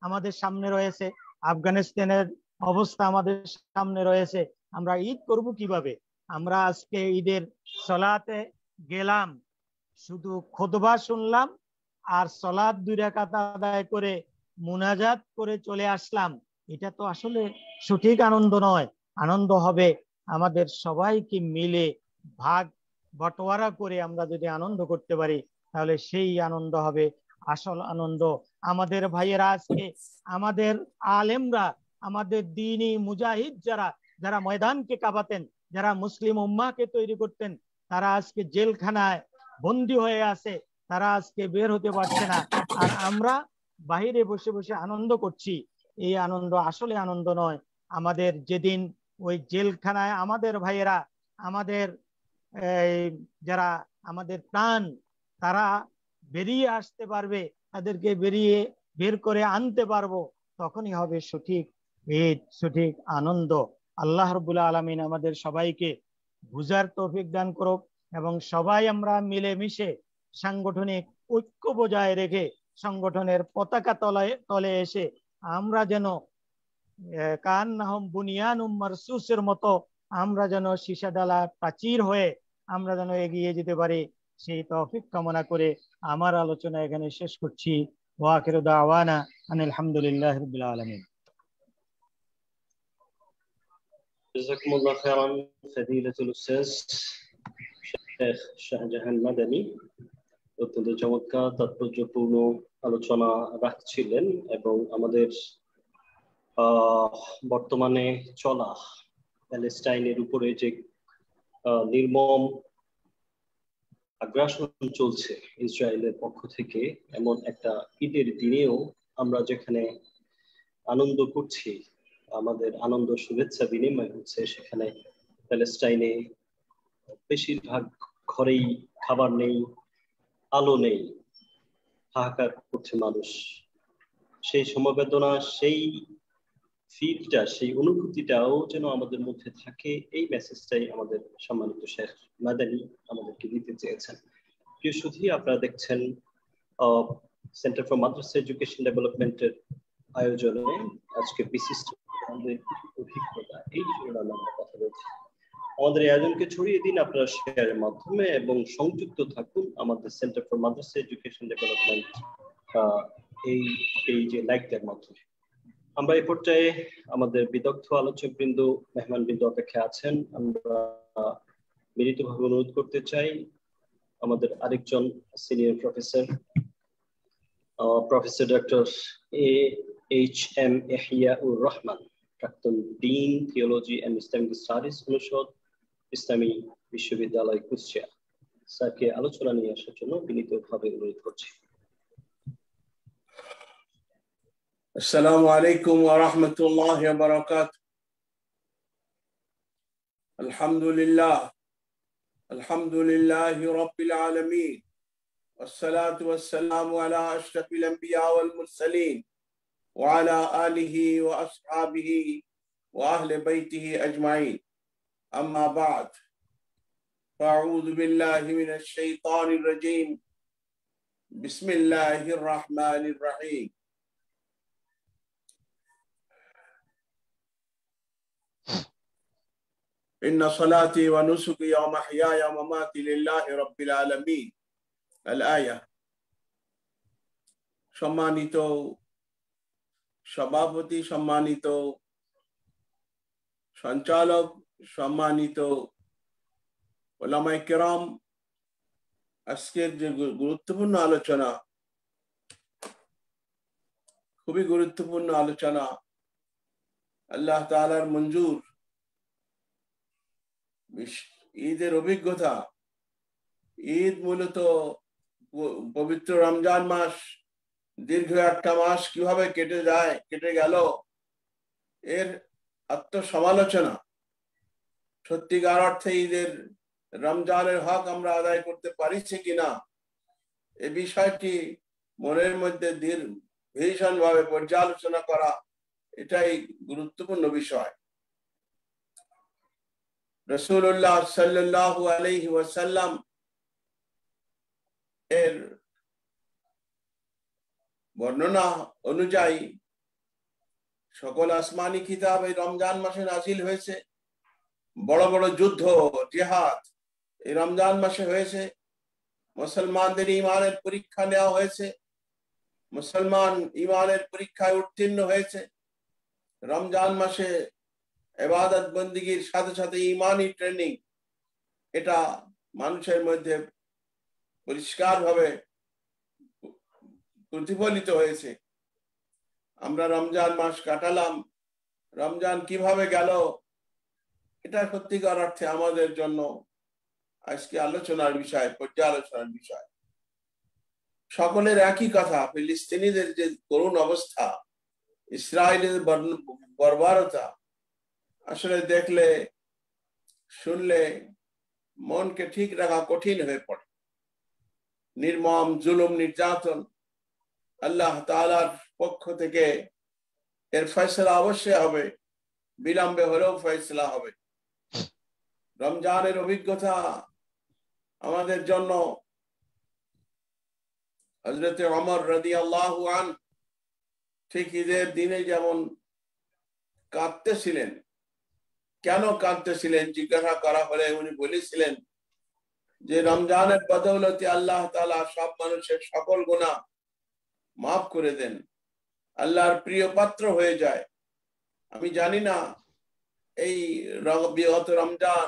আমাদের সামনে রয়েছে, আফগানিস্তানের অবস্থা আমাদের সামনে রয়েছে, আমরা ঈদ করব কিভাবে? আমরা আজকে ঈদের সলাতে গেলাম, শুধু খুতবা শুনলাম আর সলাত 2 রাকাত আদায় করে মুনাজাত করে চলে আসলাম, এটা তো আসলে সঠিক আনন্দ নয়। আনন্দ হবে আমাদের সবাইকে মিলে ভাগ বটোয়ারা করে আমরা যদি আনন্দ করতে পারি, তাহলে সেই আনন্দ হবে আসল আনন্দ। আমাদের ভাইয়েরা আজকে, আমাদের আলেমরা, আমাদের দ্বীনি মুজাহিদ যারা যারা ময়দানকে কাঁপাতেন, যারা মুসলিম উম্মাহকে তৈরি করতেন, তারা আজকে জেলখানায় বন্দী হয়ে আছে, তারা আজকে বের হতে পারছে না। আর আমরা বাহিরে বসে বসে আনন্দ করছি, এই আনন্দ আসলে আনন্দ নয়। আমাদের যেদিন ওই জেলখানায় আমাদের ভাইয়েরা, আমাদের যারা আমাদের প্রাণ, তারা বেরিয়ে আসতে পারবে, তাদেরকে বের করে আনতে পারবো, তখনই হবে সঠিক ঈদ, সঠিক আনন্দ। আল্লাহ রাব্বুল আলামিন আমাদের সবাইকে বুঝার তৌফিক দান করুক এবং সবাই আমরা মিলেমিশে সাংগঠনিক ঐক্য বজায় রেখে সংগঠনের পতাকা তলে এসে আমরা যেন কান্নাহুম বুনিয়ানুম মারসুসের মতো আমরা যেন সীসাডালা প্রাচীর হয়ে আমরা যেন এগিয়ে যেতে পারি। সেই তৌফিক কামনা করে আমার আলোচনা এখানে শেষ করছি। ওয়া আখিরু দাওয়ানা আনিল হামদুলিল্লাহি রাব্বিল আলামিন। জাযাকুমুল্লাহু খাইরান ফাদিলাতুল উস্তাজ শেখ শাহজাহান মাদানী অত্যন্ত চমৎকার তাৎপর্যপূর্ণ আলোচনা রাখছিলেন এবং আমাদের বর্তমানে চলা প্যালেস্টাইনের উপরে যে নির্মম আগ্রাসন চলছে ইসরায়েলের পক্ষ থেকে, এমন একটা ঈদের দিনেও আমরা যেখানে আনন্দ করছি, আমাদের আনন্দ শুভেচ্ছা বিনিময় হচ্ছে, সেখানে প্যালেস্টাইনে বেশিরভাগ ঘরেই খাবার নেই, আলো নেই, হাহাকার করছে মানুষ। সেই সমবেদনা, সেই ফিলটা, সেই অনুভূতিটাও যেন আমাদের মধ্যে থাকে, এই মেসেজটাই আমাদের সম্মানিত শেখ মাদানী আমাদেরকে দিতে চেয়েছেন। প্রিয় সুধী, আপনারা দেখছেন সেন্টার ফর মাদ্রাসা এডুকেশন ডেভেলপমেন্টের আয়োজনে আজকে বিশিষ্ট অভিজ্ঞতা, এই শিরোনামে আমরা কথা বলছি। আমাদের এই আয়োজনকে ছড়িয়ে দিন আপনারা শেয়ারের মাধ্যমে এবং সংযুক্ত থাকুন আমাদের centre for Madrasa education development এই পেজে লাইক দেওয়ার মাধ্যমে। আমরা এই পর্যায়ে আমাদের বিদগ্ধ আলোচক বৃন্দ, মেহমান বৃন্দ অপেক্ষা আছেন। আমরা মিলিতভাবে অনুরোধ করতে চাই আমাদের আরেকজন senior professor, professor doctor A.H.M. Yahiaur Rahman, প্রাক্তন dean theology and Islamic studies অনুষদ, ইসলামী বিশ্ববিদ্যালয় কুষ্টিয়া, স্যারকে আলোচনা নিয়ে আসার জন্য বিনীতভাবে অনুরোধ করছি। السلام عليكم ورحمة الله وبركاته. الحمد لله رب العالمين، والصلاة والسلام على أشرف الأنبياء والمرسلين وعلى آله وأصحابه وأهل بيته أجمعين. أما بعد، فأعوذ بالله من الشيطان الرجيم. بسم الله الرحمن الرحيم. إن صلاتي ونسكي ومحياي ومماتي لله رب العالمين. الآية. সম্মানিত সভাপতি, সম্মানিত সঞ্চালক, সম্মানিত উলামায়ে কেরাম, আজকের যে গুরুত্বপূর্ণ আলোচনা, খুবই গুরুত্বপূর্ণ আলোচনা, আল্লাহ তাআলার মঞ্জুর ঈদের অভিজ্ঞতা। ঈদ মূলত পবিত্র রমজান মাস, দীর্ঘ একটা মাস কিভাবে কেটে গেল, এর আত্মসমালোচনা। সত্যিকার অর্থে ঈদের রমজানের হক আমরা আদায় করতে পারছি কিনা, এই বিষয়টি মনের মধ্যে ভীষণভাবে পর্যালোচনা করা, এটাই গুরুত্বপূর্ণ বিষয়। রাসূলুল্লাহ সাল্লাল্লাহু আলাইহি ওয়াসাল্লাম এর বর্ণনা অনুযায়ী সকল আসমানি কিতাব এই রমজান মাসে নাজিল হয়েছে। বড় বড় যুদ্ধ, জিহাদ এই রমজান মাসে হয়েছে। মুসলমানদের ঈমানের পরীক্ষা নেওয়া হয়েছে, মুসলমান ঈমানের পরীক্ষায় উত্তীর্ণ হয়েছে। রমজান মাসে ইবাদত বন্দেগীর সাথে সাথে ঈমানি ট্রেনিং, এটা মানুষের মধ্যে পরিষ্কারভাবে প্রতিফলিত হয়েছে। আমরা রমজান মাস কাটালাম, রমজান কিভাবে গেল, এটা সত্যিকার অর্থে আমাদের জন্য আজকে আলোচনার বিষয়, পর্যালোচনার বিষয়। সকলের একই কথা, ফিলিস্তিনিদের যে করুণ অবস্থা, ইসরায়েলের বর্বরতা, আসলে দেখলে শুনলে মনকে ঠিক রাখা কঠিন হয়ে পড়ে। নির্মম জুলুম, নির্যাতন, আল্লাহ তাআলার পক্ষ থেকে এর ফয়সালা অবশ্যই হবে, বিলম্বে হলেও ফয়সালা হবে। রমজানের অভিজ্ঞতা আমাদের জন্য, হযরত ওমর রাদিয়াল্লাহু আনহু ঠিক ঈদের দিনে যেমন কাঁদতেছিলেন, কেন কাঁদতেছিলেন জিজ্ঞাসা করা হলে উনি বলেছিলেন, যে রমজানের বদৌলতে আল্লাহ তাআলা সব মানুষের সকল গুনাহ মাফ করে দেন, আল্লাহর প্রিয় পাত্র হয়ে যায়। আমি জানি না এই বিগত রমজান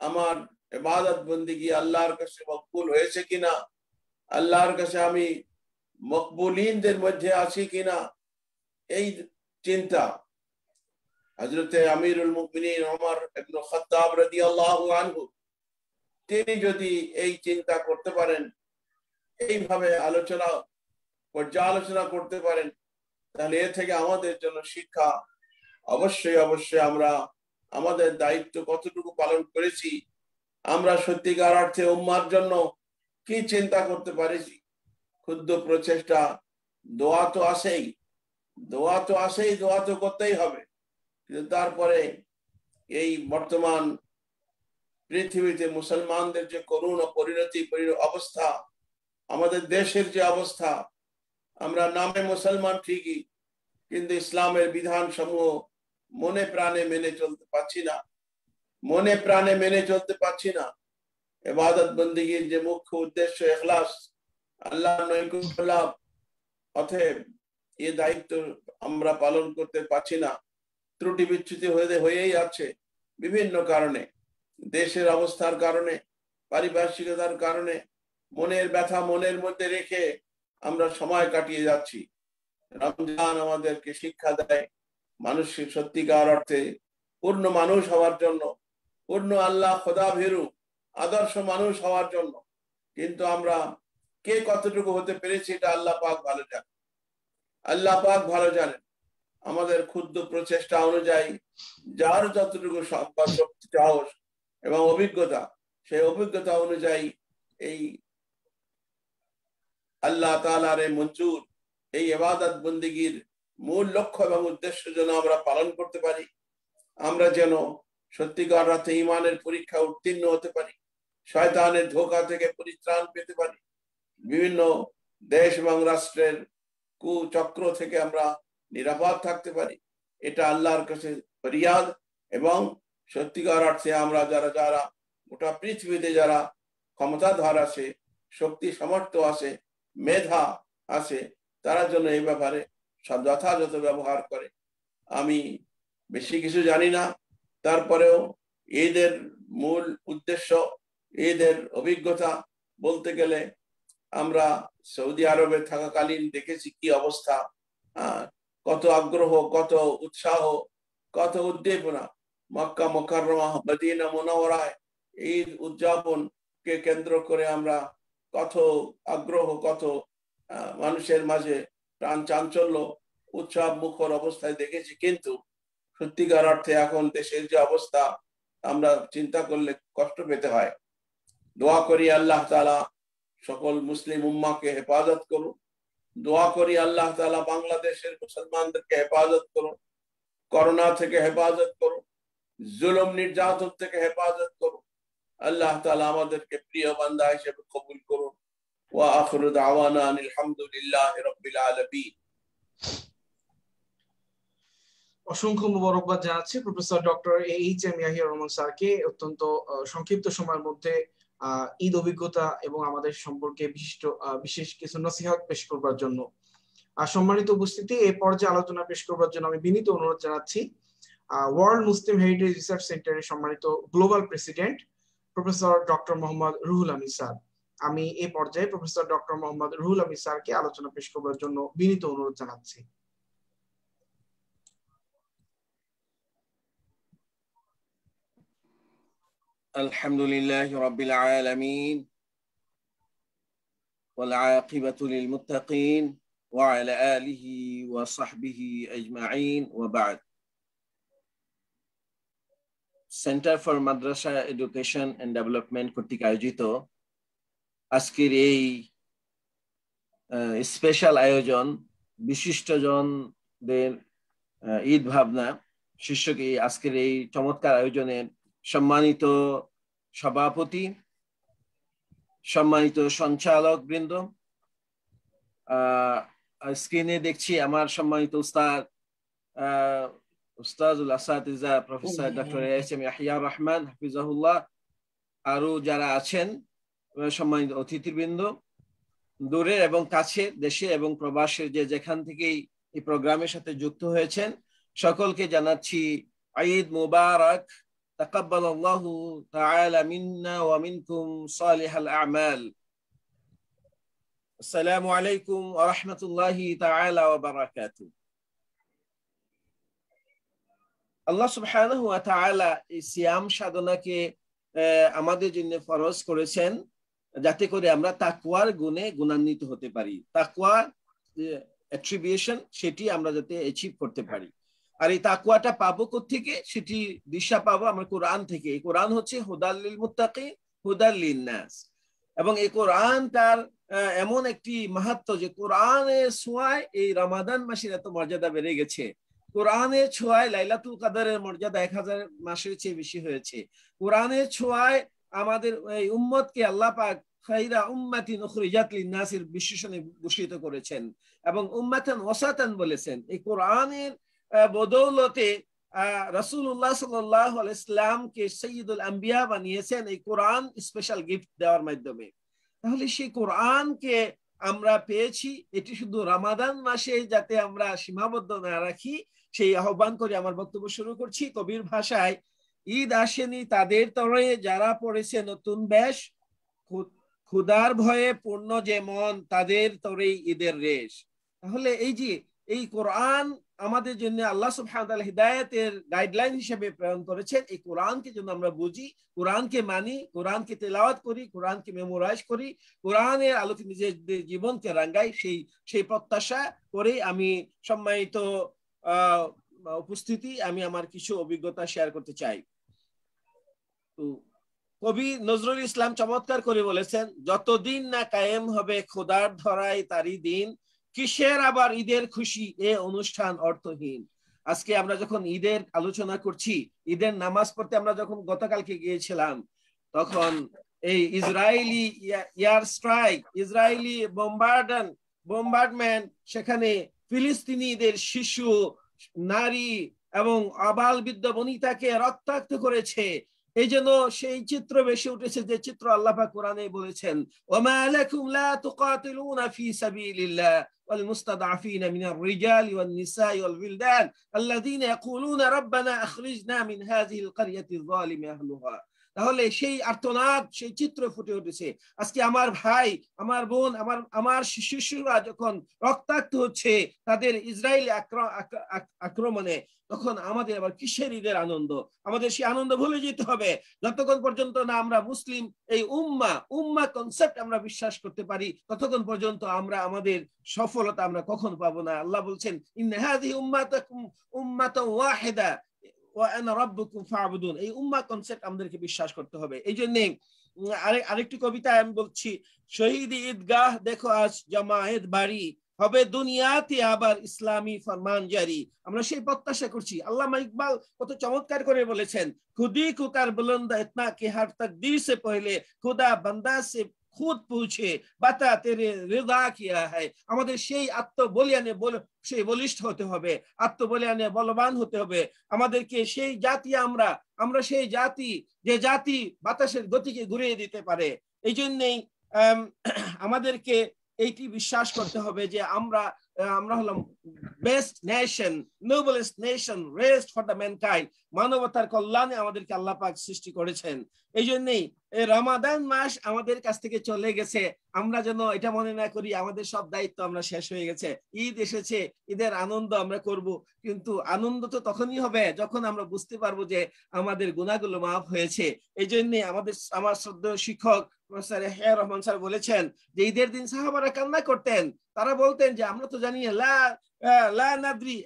আমার ইবাদত বন্দেগী আল্লাহর কাছে মকবুল হয়েছে কিনা, আল্লাহর কাছে আমি মকবুলিনদের মধ্যে আছি কিনা, এই চিন্তা হযরতে আমিরুল মুমিনিন ওমর ইবনে খাত্তাব রাদিয়াল্লাহু আনহু তিনি যদি এই চিন্তা করতে পারেন, এইভাবে পর্যালোচনা করতে পারেন, তাহলে এ থেকে আমাদের জন্য শিক্ষা। অবশ্যই অবশ্যই আমরা আমাদের দায়িত্ব কতটুকু পালন করেছি, আমরা সত্যিকার অর্থে উম্মার জন্য কি চিন্তা করতে পারেছি। ক্ষুদ্র প্রচেষ্টা, দোয়া তো আসেই, দোয়া তো করতেই হবে। কিন্তু তারপরে এই বর্তমান পৃথিবীতে মুসলমানদের যে করুণ পরিণতি অবস্থা, আমাদের দেশের যে অবস্থা, আমরা নামে মুসলমান ঠিকই, কিন্তু ইসলামের বিধান সমূহ মনে প্রাণে মেনে চলতে পারছি না। ইবাদত বন্দেগীর যে মুখ্য উদ্দেশ্য ইখলাস, আল্লাহর নৈকট্য লাভ, অতএব এই দায়িত্ব আমরা পালন করতে পারছি না। ত্রুটি বিচ্যুতি হয়েই আছে বিভিন্ন কারণে, দেশের অবস্থার কারণে, পারিপার্শ্বিকতার কারণে। মনের ব্যথা মনের মধ্যে রেখে আমরা সময় কাটিয়ে যাচ্ছি। রমজান আমাদেরকে শিক্ষা দেয় মানুষের সত্যিকার অর্থে পূর্ণ মানুষ হওয়ার জন্য, পূর্ণ আল্লাহ খোদা ভীরু আদর্শ মানুষ হওয়ার জন্য। কিন্তু আমরা কে কতটুকু হতে পেরেছি এটা আল্লাহ পাক ভালো জানেন। আমাদের ক্ষুদ্র প্রচেষ্টা অনুযায়ী যার যতটুকু সম্পদ, শক্তি, সাহস এবং অভিজ্ঞতা, সেই অভিজ্ঞতা অনুযায়ী এই আল্লাহ তাআলার মঞ্জুর এই ইবাদত বন্দেগীর মূল লক্ষ্য এবং উদ্দেশ্য যেন আমরা পালন করতে পারি। আমরা যেন সত্যিকার অর্থে ঈমানের পরীক্ষা উত্তীর্ণ হতে পারি, শয়তানের ধোঁকা থেকে পরিত্রাণ পেতে পারি, বিভিন্ন দেশ এবং রাষ্ট্রের কুচক্র থেকে আমরা নিরাপদ থাকতে পারি। এটা আল্লাহর কাছে ফরিয়াদ। এবং সত্যিকার অর্থে আমরা যারা গোটা পৃথিবীতে যারা ক্ষমতাধর আছে, শক্তি সামর্থ্য আছে, মেধা আছে, তারা যেন এই ব্যাপারে যথাযথ ব্যবহার করে। আমি বেশি কিছু জানি না, তারপরেও ঈদের মূল উদ্দেশ্য, ঈদের অভিজ্ঞতা বলতে গেলে আমরা সৌদি আরবে থাকাকালীন দেখেছি কি অবস্থা, কত আগ্রহ, কত উৎসাহ, কত উদ্দীপনা। মক্কা মুকাররমা, মদিনা মুনাওয়ারায় ঈদ উদযাপন কে কেন্দ্র করে আমরা কত আগ্রহ, কত মানুষের মাঝে প্রাণ চাঞ্চল্য, উৎসব মুখর অবস্থায় দেখেছি। কিন্তু সত্যিকার অর্থে এখন দেশের যে অবস্থা, আমরা চিন্তা করলে কষ্ট পেতে হয়। দোয়া করি আল্লাহ তাআলা সকল মুসলিম উম্মাকে হেফাজত করুন। দোয়া করি আল্লাহ তাআলা বাংলাদেশের মুসলমানদেরকে হেফাজত করুন, করোনা থেকে হেফাজত করুন, জুলুম নির্যাতন থেকে হেফাজত করুন। আল্লাহ তাআলা আমাদেরকে প্রিয় বান্দা হিসেবে কবুল করুন। ওয়া আখিরু দাওয়ানা আলহামদুলিল্লাহি রাব্বিল আলামিন। অসংখ্য মোবারকবাদ জানাচ্ছি professor doctor H M. Yahia Rahman স্যারকে অত্যন্ত সংক্ষিপ্ত সময়ের মধ্যে ঈদ অভিজ্ঞতা এবং আমাদের সম্পর্কে বিশেষ কিছু নসিহত পেশ করবার জন্য। সম্মানিত উপস্থিতি, এই পর্যায়ে আলোচনা পেশ করবার জন্য আমি বিনীত অনুরোধ জানাচ্ছি ওয়ার্ল্ড মুসলিম হেরিটেজ রিসার্চ সেন্টারের সম্মানিত global president professor doctor Mohammad Ruhul Amin sir. আমি এই পর্যায়ে প্রফেসর ডক্টর মোহাম্মদ রুহুল আমিন স্যারকে আলোচনা পেশ করবার জন্য বিনীত অনুরোধ জানাচ্ছি। আলহামদুলিল্লাহি রাব্বিল আলামিন ওয়াল আকিবাতু লিল মুত্তাকিন ওয়া আলা আলিহি ওয়া সাহবিহি আজমাইন ওয়া বা'দ। Centre for Madrasa education and development কর্তৃক আয়োজিত আজকের এই স্পেশাল আয়োজন, বিশিষ্টজনদের ঈদ ভাবনা শীর্ষক আজকের এই চমৎকার আয়োজনের সম্মানিত সভাপতি, সম্মানিত সঞ্চালক বৃন্দ, স্ক্রিনে দেখছি আমার সম্মানিত উস্তাদুল আসাতিজা professor doctor H M. Yahia Rahman হাফিজাহুল্লাহ, আরো যারা আছেন সম্মানিত অতিথিবৃন্দ, দূরের এবং কাছের, দেশে এবং প্রবাসের যে যেখান থেকেই এই প্রোগ্রামের সাথে যুক্ত হয়েছেন, সকলকে জানাচ্ছি ঈদ মুবারক। তাকাব্বালাল্লাহু তাআলা মিন্না ওয়া মিনকুম সালিহাল আ'মাল। আসসালামু আলাইকুম ওয়া রাহমাতুল্লাহি তাআলা ওয়া বারাকাতুহু। আল্লাহ সুবহানাহু ওয়া তাআলা এই সিয়াম সাধনাকে আমাদের জন্য ফরজ করেছেন যাতে করে আমরা তাকওয়ার গুণে গুণান্বিত হতে পারি। তাকওয়া অ্যাট্রিবিউশন সেটি আমরা যাতে অ্যাচিভ করতে পারি। আর এই তাকওয়াটা পাবো কোত্থেকে? সেটি দিশা পাবো আমরা কোরআন থেকে। এই কোরআন হচ্ছে হুদাল লিল মুত্তাকিন, হুদাল লিন নাস। এবং এই কোরআন তার এমন একটি মাহাত্ম্য যে কোরআনের ছোঁয়ায় এই রমাদান মাসের এত মর্যাদা বেড়ে গেছে। কোরআনের ছোঁয়ায় লাইলাতুল কদরের মর্যাদা 1000 মাসের চেয়ে বেশি হয়েছে। কোরআনের ছোঁয়ায় আমাদের এই উম্মতকে আল্লাহ পাক খায়রা উম্মাতিন উখরিজাত লিন-নাসের বিশেষণে ভূষিত করেছেন এবং উম্মাতান ওয়াসাতান বলেছেন। এই কোরআনের বদৌলতে রাসূলুল্লাহ সাল্লাল্লাহু আলাইহি ওয়াসাল্লামকে সাইয়্যিদুল আম্বিয়া বানিয়েছেন এই কোরআন স্পেশাল গিফট দেওয়ার মাধ্যমে। তাহলে সেই কোরআনকে আমরা পেয়েছি, এটি শুধু রমাদান মাসে যাতে আমরা সীমাবদ্ধ না রাখি সেই আহ্বান করে আমার বক্তব্য শুরু করছি। কবির ভাষায়, ঈদ আসেনি তাদের তরে যারা পড়েছে নতুন বেশ, ক্ষুধার ভয়ে পূর্ণ যে মন তাদের তরেই ঈদের রেশ। তাহলে এই যে এই কোরআন আমাদের জন্য আল্লাহ সুবহানাহু ওয়া তাআলা হিদায়াতের গাইডলাইন হিসেবে প্রেরণ করেছেন। এই কোরআনকে যেন আমরা বুঝি, কোরআনকে মানি, কোরআনকে তেলাওয়াত করি, কোরআনকে মেমোরাইজ করি, কোরআনের আলোকে নিজের জীবনকে রাঙ্গাই, সেই প্রত্যাশা করে আমি সম্মানিত উপস্থিতি আমি আমার কিছু অভিজ্ঞতা শেয়ার করতে চাই। তো কবি নজরুল ইসলাম চমৎকার করে বলেছেন, যতদিন না কায়েম হবে খোদার ধরায় তারই দিন, কিসের আবার ঈদের খুশি এ অনুষ্ঠান অর্থহীন। আজকে আমরা যখন ঈদের আলোচনা করছি, ঈদের নামাজ পড়তে আমরা যখন গতকালকে গিয়েছিলাম, তখন এই ইসরায়েলি এয়ার স্ট্রাইক, ইসরায়েলি বোম্বার্ডমেন্ট সেখানে ফিলিস্তিনিদের শিশু, নারী এবং আবাল বৃদ্ধ বনিতাকে রক্তাক্ত করেছে। এই জন্য সেই চিত্র বেশি উঠেছে যে চিত্র আল্লাহ পাক কোরআনে বলেছেন, ওমা লাকুম লা তুকাতিলুনা ফি সাবিলিল্লাহ ওয়াল মুস্তাদআফিনা মিনার রিজালি ওয়ান নিসাই ওয়াল ওয়িলদান আল্লাযীনা ইয়াকুলুনা রাব্বানা আখরিজনা মিন হাযিহিল ক্বরিয়াতিয যালিমি আহলুহা। তাহলে সেই আর্তনাদ, সেই চিত্র ফুটে উঠেছে। আজকে আমার ভাই, আমার বোন, আমার শিশুরা যখন রক্তাক্ত হচ্ছে তাদের ইসরায়েলি আক্রমণে, তখন আমাদের আবার কিসের ঈদের আনন্দ? আমাদের সেই আনন্দ ভুলে যেতে হবে যতক্ষণ পর্যন্ত না আমরা মুসলিম এই উম্মা কনসেপ্ট আমরা বিশ্বাস করতে পারি, ততক্ষণ পর্যন্ত আমরা আমাদের সফলতা আমরা কখন পাবো না। আল্লাহ বলছেন, ইন্না হাযিহি উম্মাতুকুম উম্মাতান ওয়াহিদা ওয়া আনা রাব্বুকুম ফা'বুদুন। এই উম্মাহ কনসেপ্ট আমাদেরকে বিশ্বাস করতে হবে। এই জন্য আরেকটি কবিতা আমি বলছি, শহীদ ঈদগাহ দেখো আজ জামায়েত বাড়ি, হবে দুনিয়াতে আবার ইসলামী ফরমান জারি। আমরা সেই প্রত্যাশা করছি। আল্লামা ইকবাল কত চমৎকার করে বলেছেন, খুদি কো কার বুলন্দ ইতনা কি হর তকদীর সে পহলে খুদা বান্দা সে খুদ পৌঁছে বাতা তেরে রিদা কিয়া হ্যায়। আমাদের সেই আত্মবলিয়ানে সেই বলিষ্ঠ হতে হবে, আত্মবলিয়ানে বলবান হতে হবে। আমাদেরকে সেই জাতি, আমরা সেই জাতি যে জাতি বাতাসের গতিকে ঘুরিয়ে দিতে পারে। এই জন্যই আমাদেরকে এইটি বিশ্বাস করতে হবে যে আমরা হলাম best nation, noblest nation, rest for the mankind. মানবতার কল্যাণে আমাদেরকে আল্লাহ পাক সৃষ্টি করেছেন। এই জন্যই এই রমাদান মাস আমাদের কাছ থেকে চলে গেছে, আমরা যেন এটা মনে না করি আমাদের সব দায়িত্ব আমরা শেষ হয়ে গেছে। ঈদ এসেছে, ঈদের আনন্দ আমরা করব, কিন্তু আনন্দ তো তখনই হবে যখন আমরা বুঝতে পারবো যে আমাদের গুনাহগুলো মাফ হয়েছে। এই জন্যই আমার শ্রদ্ধেয় শিক্ষক প্রফেসর ইয়াহইয়া রহমান স্যার বলেছেন যে ঈদের দিন সাহাবারা কান্না করতেন। তারা বলতেন যে আমরা তো জানি লা নাদরি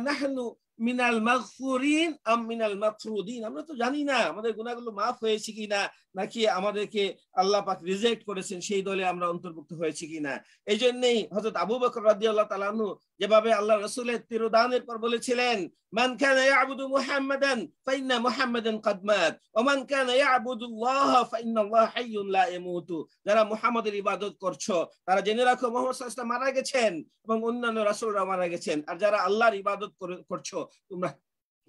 নাহনু মিনাল মাগফুরিন আম মিনাল মাগফুরুদিন। আমরা তো জানি না আমাদের গুনাহগুলো মাফ হয়েছে কিনা, নাকি আমাদেরকে আল্লাহ পাক রিজেক্ট করেছেন, সেই দলে আমরা অন্তর্ভুক্ত হয়েছি কিনা। এই জন্যই হযরত আবু বকর রাদিয়াল্লাহু তাআলা আনহু যেভাবে আল্লাহ রাসূলের তিরোধানের পর বলেছিলেন, মান কানা ইয়াবুদু মুহাম্মাদান ফাইন্না মুহাম্মাদান কাদ মাত ওয়া মান কানা ইয়াবুদুল্লাহ ফাইন্নাল্লাহা হাইয়ুন লা ইয়ামুতু। যারা মুহাম্মাদের ইবাদত করছো তারা জেনে রাখো মুহাম্মদ সাল্লাল্লাহু আলাইহি ওয়াসাল্লাম মারা গেছেন এবং অন্যান্য রাসূলরা মারা গেছেন। আর যারা আল্লাহর ইবাদত করছো তোমরা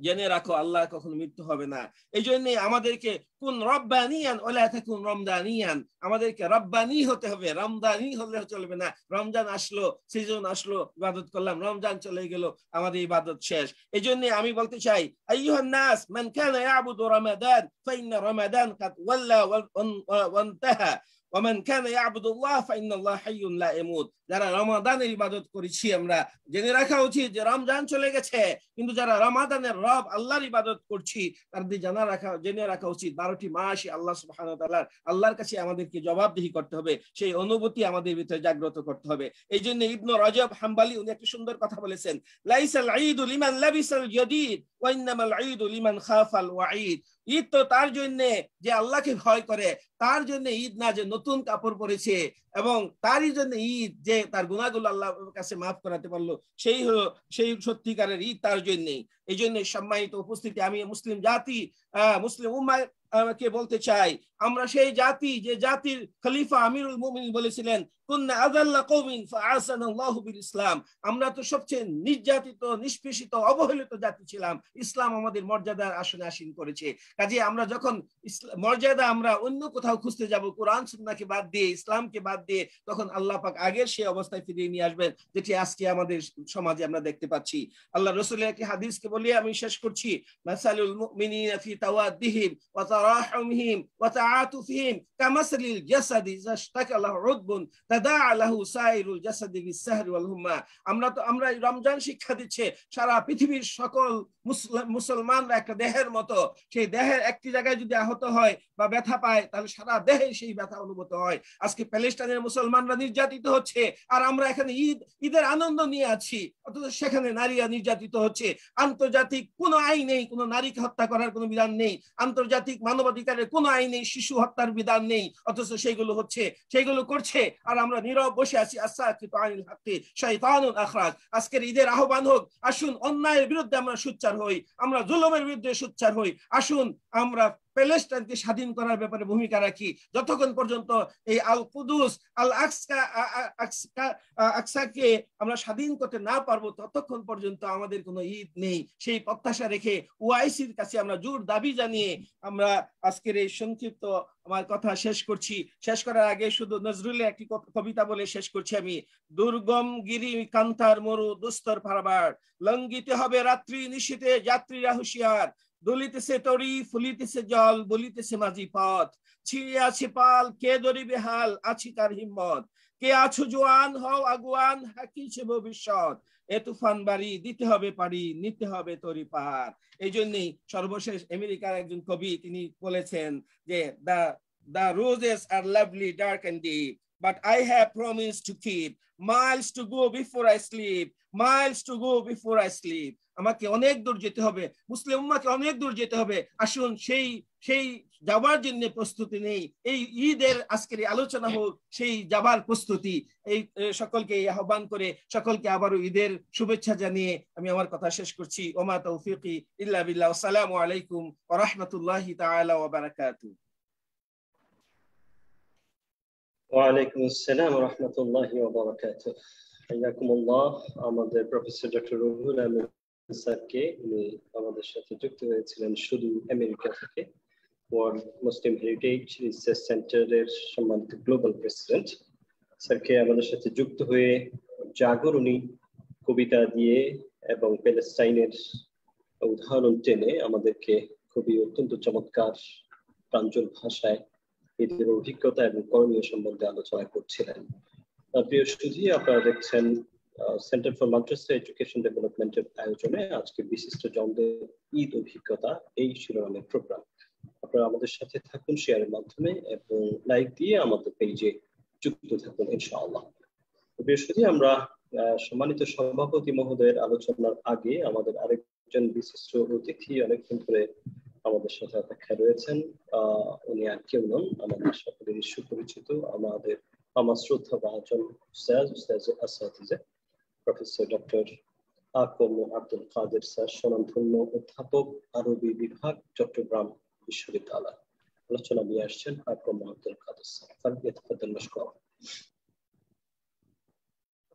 জেনে রাখো আল্লাহ কখনো মৃত্যু হবে না। এই জন্যে আমাদেরকে কোন রব্বানিয়ান ওলা থাকুন রমদানিয়ান, আমাদেরকে রব্বানি হতে হবে, রমদানি হলে চলবে না। রমজান আসলো, সিজন আসলো, ইবাদত করলাম, রমজান চলে গেল, আমাদের ইবাদত শেষ। এই জন্য আমি বলতে চাই, আইয়ুহান নাস মান কানা ইয়াবুদু রমাদান ফাইন্না রমাদান কাদ ওয়াল্লা ওয়ান্তাহা ওয়ামান কানা ইয়াবুদুল্লাহ ফাইন্নাল্লাহ হাইয়ুন লা ইয়ামুত। যারা রমাদানের ইবাদত করেছি আমরা জেনে রাখা উচিত যে রমজান চলে গেছে, কিন্তু যারা রমাদানের রব আল্লাহর ইবাদত করছি তাদের জেনে রাখা উচিত 12টি মাসই আল্লাহ সুবহানাহু ওয়া তাআলার, আল্লাহর কাছে আমাদেরকে জবাবদিহি করতে হবে, সেই অনুভূতি আমাদের ভিতরে জাগ্রত করতে হবে। এই জন্য ইবনে রজব হাম্বলি উনি একটা সুন্দর কথা বলেছেন, লাইসাল ঈদু লিমান লাবিসাল জাদীদ ওয়া ইন্নামাল ঈদু লিমান খাফাল ওয়াঈদ। ঈদ তো তার জন্য যে আল্লাহকে ভয় করে, তার জন্য ঈদ না যে নতুন কাপড় পরেছে, এবং তারই জন্য ঈদ যে তার গুনাহগুলো আল্লাহর কাছে মাফ করাতে পারলো, সেই হলো সেই সত্যিকারের ঈদ তার জন্যই। এই জন্য সম্মানিত উপস্থিতি, আমি মুসলিম জাতি, মুসলিম উম্মাহ কে বলতে চাই, আমরা সেই জাতি যে জাতির খলিফা আমিরুল মুমিনিন বলেছিলেন, কুন্না আযাল্লা কওমিন ফাআসানাল্লাহু বিল ইসলাম। আমরা তো সবচেয়ে নির্যাতিত, নিষ্পেষিত, অবহেলিত জাতি ছিলাম, ইসলাম আমাদের মর্যাদার আসনে আসীন করেছে। কাজে আমরা যখন মর্যাদা আমরা অন্য কোথাও খুঁজতে যাব, কোরআন সুন্নাহকে বাদ দিয়ে, ইসলামকে বাদ দিয়ে, তখন আল্লাহ পাক আগের সেই অবস্থায় ফিরিয়ে নিয়ে আসবেন, যেটি আজকে আমাদের সমাজে আমরা দেখতে পাচ্ছি। আল্লাহ রাসূলের একটি হাদিসকে বলে আমি শেষ করছি, মাসালুল মুমিনিনা ফি তাওয়াদ্দিহিম ওয়া তারাহুমিহিম ওয়া তাআতুফিহিম কামাসালিল জাসাদি ইযা ইশতাকা লাহু উদবুন তাদাআ লাহু সাইরুল জাসাদি বিস-সাহরি ওয়াল হুম্মা। আমরা রমজান শিক্ষা দিচ্ছে সারা পৃথিবীর সকল মুসলমানরা একটা দেহের মতো, সেই দেহের একটি জায়গায় যদি আহত হয় বা ব্যথা পায়, তাহলে সারা দেহে সেই ব্যথা অনুভূত হয়। আজকে প্যালেস্টাইনের মুসলমানরা নির্যাতিত হচ্ছে, আর আমরা এখানে ঈদের আনন্দ নিয়ে আছি, অথচ সেখানে নারীরা নির্যাতিত হচ্ছে। আন্তর্জাতিক কোন আইন নেই কোনো নারীকে হত্যা করার কোনো বিধান নেই, আন্তর্জাতিক মানবাধিকারের কোনো আইন নেই শিশু হত্যার বিধান নেই, অথচ সেইগুলো হচ্ছে, সেইগুলো করছে, আর আমরা নীরব বসে আছি। আসাকিতু আনিল হাক্কি শাইতানুন আখরাজ। আজকের ঈদের আহ্বান হোক, আসুন অন্যায়ের বিরুদ্ধে আমরা সোচ্চার হই, আমরা জুলুমের বিরুদ্ধে সোচ্চার হই। আসুন আমরা প্যালেস্টাইনকে স্বাধীন করার ব্যাপারে ভূমিকা রাখি। যতক্ষণ পর্যন্ত এই আল কুদুস আল আকসাকে আমরা স্বাধীন করতে না পারবো, ততক্ষণ পর্যন্ত আমাদের কোনো ঈদ নেই। সেই প্রত্যাশা রেখে ওআইসির কাছে আমরা জোর দাবি জানিয়ে আমরা আজকের এই সংক্ষিপ্ত আমার কথা শেষ করছি। শেষ করার আগে শুধু নজরুলের একটি কবিতা বলে শেষ করছি আমি। দুর্গম গিরি কান্তার মরু দুস্তর পারাবার, লঙ্ঘিতে হবে রাত্রি নিশীথে যাত্রীরা হুঁশিয়ার, দলিতেছে তরি ফুলিতেছে জল বলিতেছে মাঝি পথ, ছিঁড়ে আছে পাল কে ধরিবে হাল আছি তার হিম্মত, কে আছো জোয়ান হও আগুয়ান হাকিছে ভবিষ্যৎ, এ তুফান বাড়ি দিতে হবে পারি নিতে হবে তরি পার। এই জন্যই সর্বশেষ আমেরিকার একজন কবি তিনি বলেছেন যে the roses are lovely dark and deep, but I have promised to keep miles to go before I sleep, miles to go before I sleep. আমাকে অনেক দূর যেতে হবে, মুসলিম উম্মাহকে অনেক দূর যেতে হবে। আসুন সেই যাবার জন্য প্রস্তুতি নেই। এই ঈদের আজকের আলোচনা হোক সেই যাবার প্রস্তুতি। এই সকলকে আহ্বান করে সকলকে আবারও ঈদের শুভেচ্ছা জানিয়ে আমি আমার কথা শেষ করছি। ওমা তৌফিকি ইল্লা বিল্লাহ। আসসালামু আলাইকুম ওয়া রাহমাতুল্লাহি তাআলা ওয়া বারাকাতুহু। ওয়ালাইকুম আসসালাম ওয়া রাহমাতুল্লাহি ওয়া বারাকাতুহু। হাইয়াকুমুল্লাহ। আমাদের প্রফেসর ডক্টর রুহুল আমিন স্যারকে, উনি আমাদের সাথে যুক্ত হয়েছিলেন শুধু আমেরিকা থেকে, ওয়ার্ল্ড মুসলিম হেরিটেজ রিসার্চ সেন্টারের সম্মানিত গ্লোবাল প্রেসিডেন্ট। স্যারকে আমাদের সাথে যুক্ত হয়ে জাগরণী কবিতা দিয়ে এবং প্যালেস্টাইনের উদাহরণ টেনে আমাদেরকে খুবই অত্যন্ত চমৎকার প্রাঞ্জল ভাষায় এদের অভিজ্ঞতা এবং করণীয় সম্বন্ধে আলোচনা করছিলেন। প্রিয় সুধী, আপনারা দেখছেন সেন্টার ফর মাদ্রাসা এডুকেশন ডেভেলপমেন্টের আয়োজনে আজকে বিশিষ্ট জনদের ঈদ অভিজ্ঞতা এই শিরোনামের প্রোগ্রাম। আপনারা আমাদের সাথে থাকুন শেয়ারের মাধ্যমে এবং লাইক দিয়ে আমাদের পেজে যুক্ত থাকুন ইনশাআল্লাহ। প্রিয় সুধী, আমরা সম্মানিত সভাপতি মহোদয়ের আলোচনার আগে আমাদের আরেকজন বিশিষ্ট অতিথি অনেকক্ষণ ধরে আমাদের সাথে অপেক্ষায় রয়েছেন। উনি আর কেউ নন, আমাদের সকলেরই সুপরিচিত, আমাদের আমার শ্রদ্ধা ভাজন উস্তাজ আসাতিজা প্রফেসর ডক্টর আকম আব্দুল কাদের স্যার, স্বনামধন্য অধ্যাপক আরবি বিভাগ চট্টগ্রাম বিশ্ববিদ্যালয়। আলোচনা নিয়ে আসছেন আকম আব্দুল কাদের স্যার। ফালইয়াতাফাদ্দাল মাশকুরা।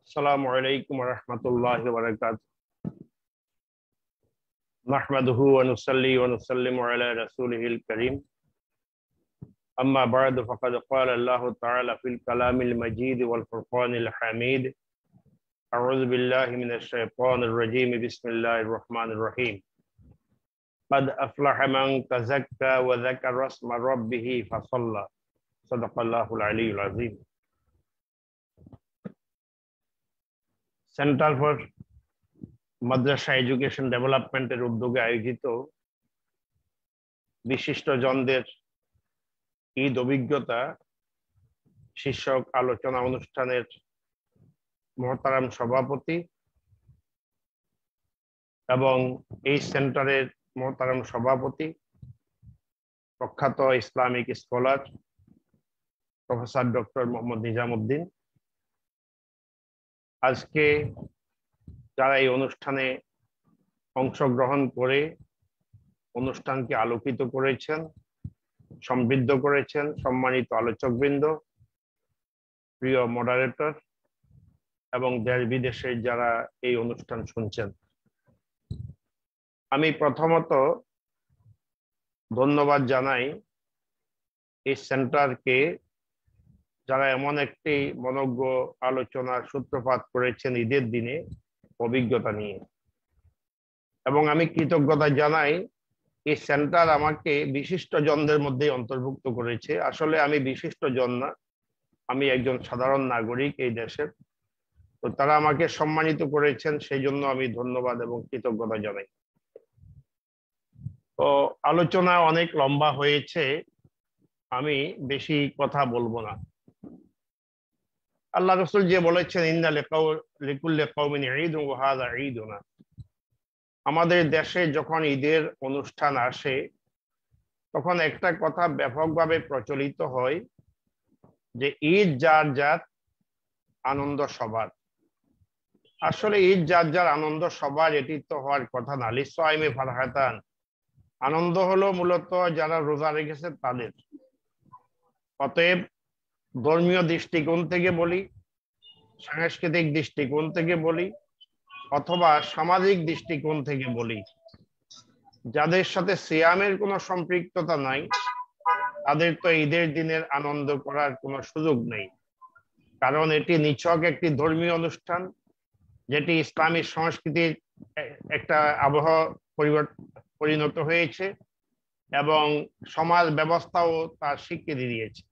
আসসালামু আলাইকুম ওয়া রাহমাতুল্লাহি ওয়া বারাকাতুহু। نحمده ونصلي ونسلم على رسوله الكريم أما بعد فقد قال الله تعالى في الكلام المجيد والفرقان الحميد أعوذ بالله من الشيطان الرجيم بسم الله الرحمن الرحيم قد أفلح من تزكى وذكر اسم ربه فصلى صدق الله العلي العظيم সেন্টার ফর মাদ্রাসা এডুকেশন ডেভেলপমেন্টের উদ্যোগে আয়োজিত বিশিষ্ট জনদের ঈদ অভিজ্ঞতা শীর্ষক আলোচনা অনুষ্ঠানের মহতারাম সভাপতি এবং এই সেন্টারের মহতারাম সভাপতি প্রখ্যাত Islamic scholar professor doctor Mohammad Nizamuddin, আজকে যারা এই অনুষ্ঠানে অংশগ্রহণ করে অনুষ্ঠানকে আলোকিত করেছেন, সমৃদ্ধ করেছেন, সম্মানিত আলোচকবৃন্দ, প্রিয় মডারেটর এবং দেশ বিদেশের যারা এই অনুষ্ঠান শুনছেন, আমি প্রথমত ধন্যবাদ জানাই এই সেন্টারকে, যারা এমন একটি মনোজ্ঞ আলোচনার সূত্রপাত করেছেন ঈদের দিনে অভিজ্ঞতা নিয়ে, এবং আমি কৃতজ্ঞতা জানাই এই সেন্টার আমাকে বিশিষ্ট জনদের মধ্যে অন্তর্ভুক্ত করেছে। আসলে আমি বিশিষ্ট জন না, আমি একজন সাধারণ নাগরিক এই দেশের, তো তারা আমাকে সম্মানিত করেছেন, সেই জন্য আমি ধন্যবাদ এবং কৃতজ্ঞতা জানাই। তো আলোচনা অনেক লম্বা হয়েছে, আমি বেশি কথা বলবো না। আল্লাহ রাসূল যে বলেছেন ইন্না লিকুল্লি কওমিন ঈদুন ওয়া হাযা ঈদুনা, আমাদের দেশে যখন ঈদের অনুষ্ঠান আসে তখন একটা কথা ব্যাপকভাবে প্রচলিত হয় যে ঈদ যার যার আনন্দ সবার। আসলে ঈদ যার যার আনন্দ সবার, এটি তো হওয়ার কথা না। লিসাইমি ফারহাতান, আনন্দ হলো মূলত যারা রোজা রেখেছে তাদের। অতএব ধর্মীয় দৃষ্টিকোণ থেকে বলি, সাংস্কৃতিক দৃষ্টিকোণ থেকে বলি, অথবা সামাজিক দৃষ্টিকোণ থেকে বলি, যাদের সাথে সিয়ামের কোনো সম্পৃক্ততা নাই তাদের তো ঈদের দিনের আনন্দ করার কোনো সুযোগ নেই, কারণ এটি নিছক একটি ধর্মীয় অনুষ্ঠান যেটি ইসলামী সংস্কৃতির একটা আবহাওয়া পরিণত হয়েছে এবং সমাজ ব্যবস্থাও তার স্বীকৃতি দিয়েছে।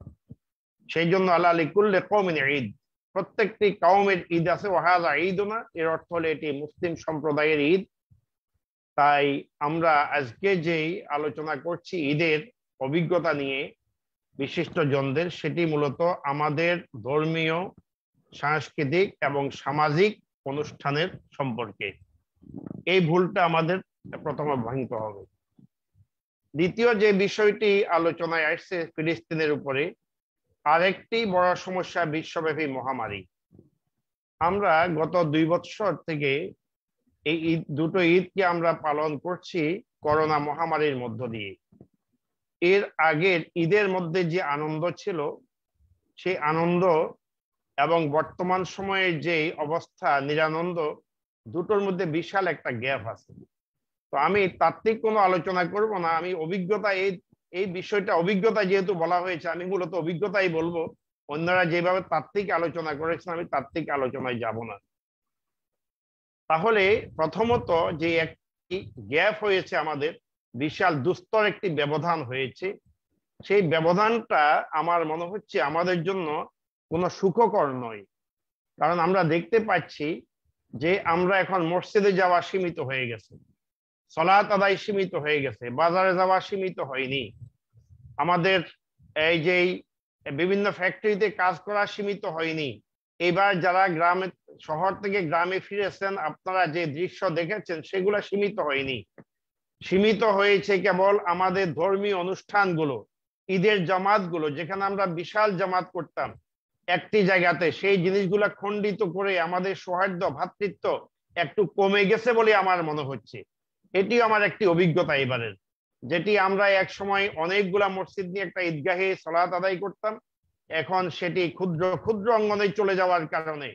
সেই জন্য আল্লাহ লিকুল্লি কওমিন ঈদ, প্রত্যেকটি কওমের ঈদ আছে। ওয়া হাযা ঈদুনা, এর অর্থ হলো এটি মুসলিম সম্প্রদায়ের ঈদ। তাই আমরা আজকে যেই আলোচনা করছি ঈদের অভিজ্ঞতা নিয়ে বিশিষ্ট জনদের, সেটি মূলত আমাদের ধর্মীয়, সাংস্কৃতিক এবং সামাজিক অনুষ্ঠানের সম্পর্কে। এই ভুলটা আমাদের প্রথমে ভাঙতে হবে। দ্বিতীয় যে বিষয়টি আলোচনায় আসছে ফিলিস্তিনের উপরে, আরেকটি বড় সমস্যা বিশ্বব্যাপী মহামারী। আমরা গত 2 বছর থেকে এই দুটো ঈদকে আমরা পালন করছি করোনা মহামারীর মধ্য দিয়ে। এর আগের ঈদের মধ্যে যে আনন্দ ছিল, সেই আনন্দ এবং বর্তমান সময়ে যে অবস্থা নিরানন্দ, দুটোর মধ্যে বিশাল একটা গ্যাপ আছে। তো আমি তাত্ত্বিক কোনো আলোচনা করব না, আমি অভিজ্ঞতা, এই বিষয়টা অভিজ্ঞতা যেহেতু বলা হয়েছে, আমি মূলত অভিজ্ঞতাই বলবো। অন্যরা যেভাবে তাত্ত্বিক আলোচনা করেছেন আমি তাত্ত্বিক আলোচনায় যাব না। তাহলে প্রথমত যে একটি গ্যাপ হয়েছে, আমাদের বিশাল দুস্তর একটি ব্যবধান হয়েছে, সেই ব্যবধানটা আমার মনে হচ্ছে আমাদের জন্য কোনো সুখকর নয়। কারণ আমরা দেখতে পাচ্ছি যে আমরা এখন মসজিদে যাওয়া সীমিত হয়ে গেছে, সালাত আদায় সীমিত হয়ে গেছে, বাজারে যাওয়া সীমিত হয়নি, আমাদের এই যে বিভিন্ন ফ্যাক্টরিতে কাজ করা সীমিত হয়নি। এবার যারা গ্রামে, শহর থেকে গ্রামে ফিরেছেন, আপনারা যে দৃশ্য দেখেছেন সেগুলো সীমিত হয়নি, সীমিত হয়েছে কেবল আমাদের ধর্মীয় অনুষ্ঠানগুলো, ঈদের জামাতগুলো, যেখানে আমরা বিশাল জামাত করতাম একটি জায়গাতে, সেই জিনিসগুলো খণ্ডিত করে আমাদের সৌহার্দ্য, ভ্রাতৃত্ব একটু কমে গেছে বলে আমার মনে হচ্ছে। এটি আমার একটি অভিজ্ঞতা এবারের, যেটি আমরা এক সময় অনেকগুলা মসজিদ নিয়ে একটা ঈদগাহে সালাত আদায় করতাম, এখন সেটি ক্ষুদ্র ক্ষুদ্র অঙ্গনে চলে যাওয়ার কারণে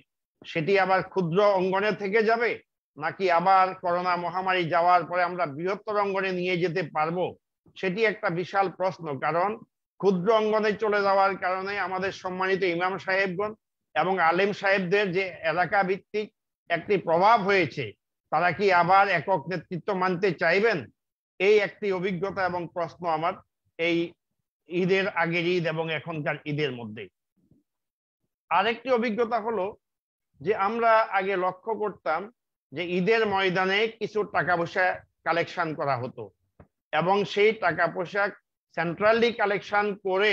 সেটি আবার ক্ষুদ্র অঙ্গনে থেকে যাবে নাকি আবার করোনা মহামারী যাওয়ার পরে আমরা বৃহত্তর অঙ্গনে নিয়ে যেতে পারবো, সেটি একটা বিশাল প্রশ্ন। কারণ ক্ষুদ্র অঙ্গনে চলে যাওয়ার কারণে আমাদের সম্মানিত ইমাম সাহেবগণ এবং আলেম সাহেবদের যে এলাকা ভিত্তিক একটি প্রভাব হয়েছে, তারা কি আবার একক নেতৃত্ব মানতে চাইবেন? এই একটি অভিজ্ঞতা এবং প্রশ্ন আমার এই ঈদের আগের ঈদ এবং এখনকার ঈদের মধ্যে। আরেকটি অভিজ্ঞতা হলো যে আমরা আগে লক্ষ্য করতাম যে ঈদের ময়দানে কিছু টাকা পয়সা কালেকশন করা হতো এবং সেই টাকা পয়সা সেন্ট্রালি কালেকশন করে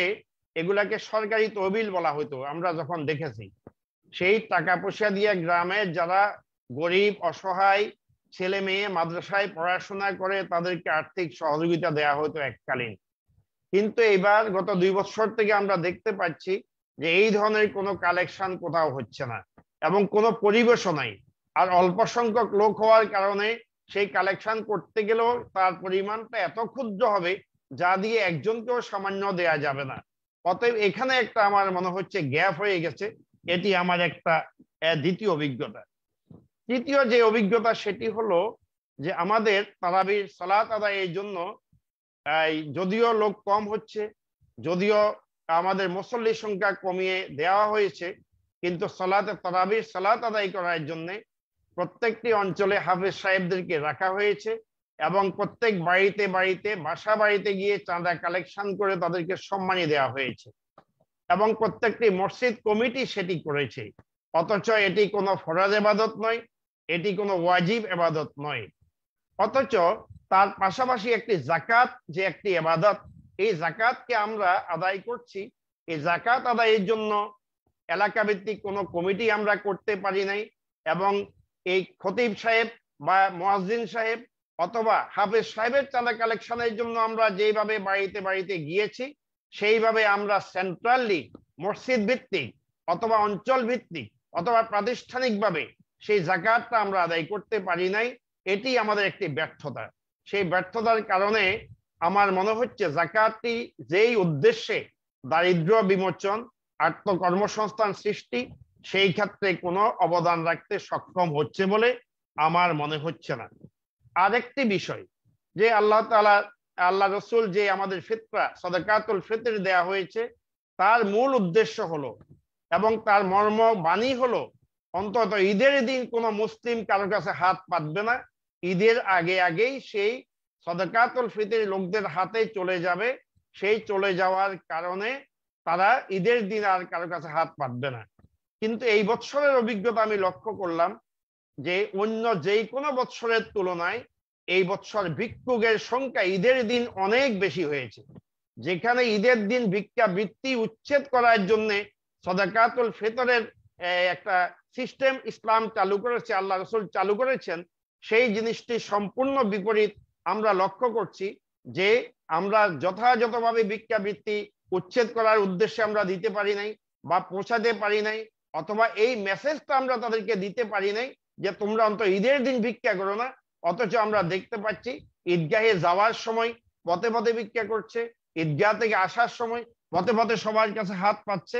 এগুলাকে সরকারি তহবিল বলা হতো। আমরা যখন দেখেছি সেই টাকা পয়সা দিয়ে গ্রামের যারা গরিব অসহায় ছেলে মেয়ে মাদ্রাসায় পড়াশোনা করে তাদেরকে আর্থিক সহযোগিতা দেওয়া হতো এককালীন। কিন্তু এবার গত 2 বছর থেকে আমরা দেখতে পাচ্ছি যে এই ধরনের কোনো কালেকশন কোথাও হচ্ছে না এবং কোনো পরিবেশও নাই। আর অল্প সংখ্যক লোক হওয়ার কারণে সেই কালেকশন করতে গেলেও তার পরিমাণটা এত ক্ষুদ্র হবে যা দিয়ে একজনকেও সামান্য দেয়া যাবে না। অতএব এখানে একটা আমার মনে হচ্ছে গ্যাপ হয়ে গেছে। এটি আমার একটা দ্বিতীয় অভিজ্ঞতা। তৃতীয় যে অভিজ্ঞতা সেটি হলো যে আমাদের তারাবির সালাত আদায়ের জন্য যদিও লোক কম হচ্ছে, যদিও আমাদের মুসল্লির সংখ্যা কমিয়ে দেওয়া হয়েছে, কিন্তু তারাবির সালাত আদায় করার জন্য প্রত্যেকটি অঞ্চলে হাফেজ সাহেবদেরকে রাখা হয়েছে এবং প্রত্যেক বাড়িতে বাড়িতে বাসা বাড়িতে গিয়ে চাঁদা কালেকশন করে তাদেরকে সম্মানী দেওয়া হয়েছে এবং প্রত্যেকটি মসজিদ কমিটি সেটি করেছে। অথচ এটি কোনো ফরজ ইবাদত নয়, এটি কোনো ওয়াজিব ইবাদত নয়। অথচ তার পাশাপাশি একটি যাকাত যে একটি ইবাদত, এই যাকাতকে আমরা আদায় করছি। এই যাকাত আদায়ের জন্য এলাকা ভিত্তিক কোনো কমিটি আমরা করতে পারি নাই এবং এই খতিব সাহেব বা মুয়াজ্জিন সাহেব অথবা হাফেজ সাহেবের চাঁদা কালেকশনের জন্য আমরা যেভাবে বাড়িতে বাড়িতে গিয়েছি সেইভাবে আমরা সেন্ট্রালি মসজিদ ভিত্তিক অথবা অঞ্চল ভিত্তিক অথবা প্রাতিষ্ঠানিকভাবে সেই যাকাতটা আমরা আদায় করতে পারি নাই। এটি আমাদের একটি ব্যর্থতা। সেই ব্যর্থতার কারণে আমার মনে হচ্ছে যাকাতটি যেই উদ্দেশ্যে দারিদ্র্য বিমোচন আত্মকর্মসংস্থান সৃষ্টি সেই ক্ষেত্রে কোনো অবদান রাখতে সক্ষম হচ্ছে বলে আমার মনে হচ্ছে না। আরেকটি বিষয় যে আল্লাহ রসুল যে আমাদের ফিতরা সাদাকাতুল ফিতর দেয়া হয়েছে তার মূল উদ্দেশ্য হলো এবং তার মর্ম বাণী হলো অন্তত ঈদের দিন কোনো মুসলিম কারোর কাছে হাত পাতবে না। ঈদের আগে আগেই সেই সাদাকাতুল ফিতর লোকদের হাতে চলে যাবে। সেই চলে যাওয়ার কারণে তারা ঈদের দিন আর কারোর কাছে হাত পাতবে না। কিন্তু এই বছরের অভিজ্ঞতা আমি লক্ষ্য করলাম যে অন্য যেই কোনো বছরের তুলনায় এই বছর ভিক্ষুকের সংখ্যা ঈদের দিন অনেক বেশি হয়েছে। যেখানে ঈদের দিন ভিক্ষাবৃত্তি উচ্ছেদ করার জন্য সাদাকাতুল ফিতরের একটা সিস্টেম ইসলাম চালু করেছে, আল্লাহ রসুল চালু করেছেন, সেই জিনিসটি সম্পূর্ণ বিপরীত আমরা লক্ষ্য করছি। যে আমরা যথাযথভাবে ভিক্ষাবৃত্তি উচ্ছেদ করার উদ্দেশ্যে আমরা দিতে পারি নাই বা পৌঁছাতে পারি নাই, অথবা এই মেসেজটা আমরা তাদেরকে দিতে পারি নাই যে তোমরা অন্তত ঈদের দিন ভিক্ষা করো না। অথচ আমরা দেখতে পাচ্ছি ঈদগাহে যাওয়ার সময় পথে পথে ভিক্ষা করছে, ঈদগাহ থেকে আসার সময় পথে পথে সবার কাছে হাত পাচ্ছে।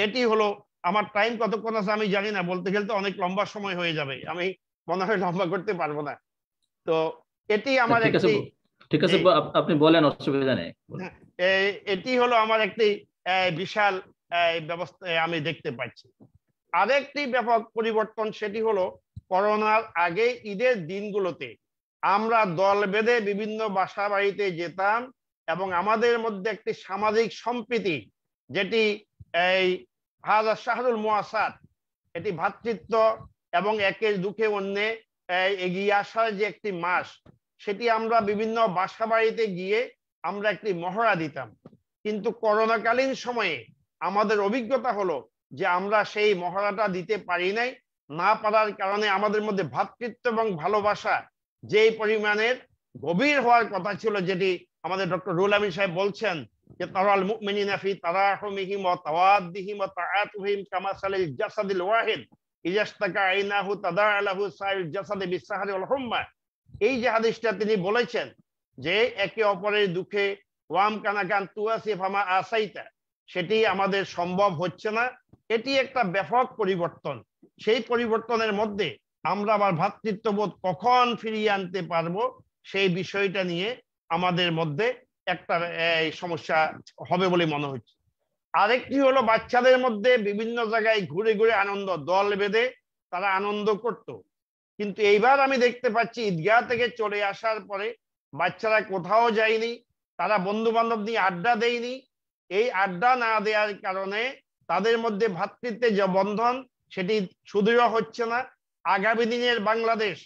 এটি হলো আমার টাইম কতক্ষণ আছে আমি জানি না, বলতে গেলে তো অনেক লম্বা সময় হয়ে যাবে, আমি মনে হয় লম্বা করতে পারবো না। তো এটি আমার একটি ঠিক আছে আপনি বলেন, অসুবিধা নেই। এটি হলো আমার একটি বিশাল ব্যবস্থা আমি দেখতে পাচ্ছি। আরেকটি ব্যাপক পরিবর্তন সেটি হলো করোনার আগে ঈদের দিনগুলোতে আমরা দল বেঁধে বিভিন্ন বাসা বাড়িতে যেতাম এবং আমাদের মধ্যে একটি সামাজিক সম্প্রীতি, যেটি এই হাযা শাহরুল মুআসাত, এটি ভ্রাতৃত্ব এবং একের দুঃখে অন্যে এগিয়ে আসার যে একটি মাস, সেটি আমরা বিভিন্ন বাসা বাড়িতে গিয়ে আমরা একটি মহড়া দিতাম। কিন্তু করোনাকালীন সময়ে আমাদের অভিজ্ঞতা হলো যে আমরা সেই মহড়াটা দিতে পারি নাই। না পারার কারণে আমাদের মধ্যে ভ্রাতৃত্ব এবং ভালোবাসা যেই পরিমাণের গভীর হওয়ার কথা ছিল, যেটি আমাদের ডক্টর রুহুল আমিন সাহেব বলছেন যে তারাল মুমিনিনা ফি তারাহুমিহিম ওয়া তাওয়াদ্দিহিম ওয়া তাআতুহিম কামাসালিল জাসাদিল ওয়াহিদ ইজাস্তাকা আইনাহু তাদাআলাহু সাইল জাসাদি বিসসাহরি ওয়াল হুম্মা। এই যে হাদিসটা তিনি বলেছেন যে একে অপরের দুঃখে ওয়াম কানাকান তুয়াসি ফামা আসাইতা, সেটি আমাদের সম্ভব হচ্ছে না। এটি একটা ব্যাপক পরিবর্তন। সেই পরিবর্তনের মধ্যে আমরা আবার ভ্রাতৃত্ববোধ কখন ফিরিয়ে আনতে পারবো সেই বিষয়টা নিয়ে আমাদের মধ্যে একটা সমস্যা হবে বলে মনে হচ্ছে। আরেকটি হলো বাচ্চাদের মধ্যে বিভিন্ন জায়গায় ঘুরে ঘুরে আনন্দ, দল বেঁধে তারা আনন্দ করত, কিন্তু এইবার আমি দেখতে পাচ্ছি ঈদগাহ থেকে চলে আসার পরে বাচ্চারা কোথাও যায়নি, তারা বন্ধু বান্ধব নিয়ে আড্ডা দেয়নি। এই আড্ডা না দেওয়ার কারণে তাদের মধ্যে ভ্রাতৃত্বের যে বন্ধন সেটি সুদৃঢ় হচ্ছে না। আগামী দিনের বাংলাদেশ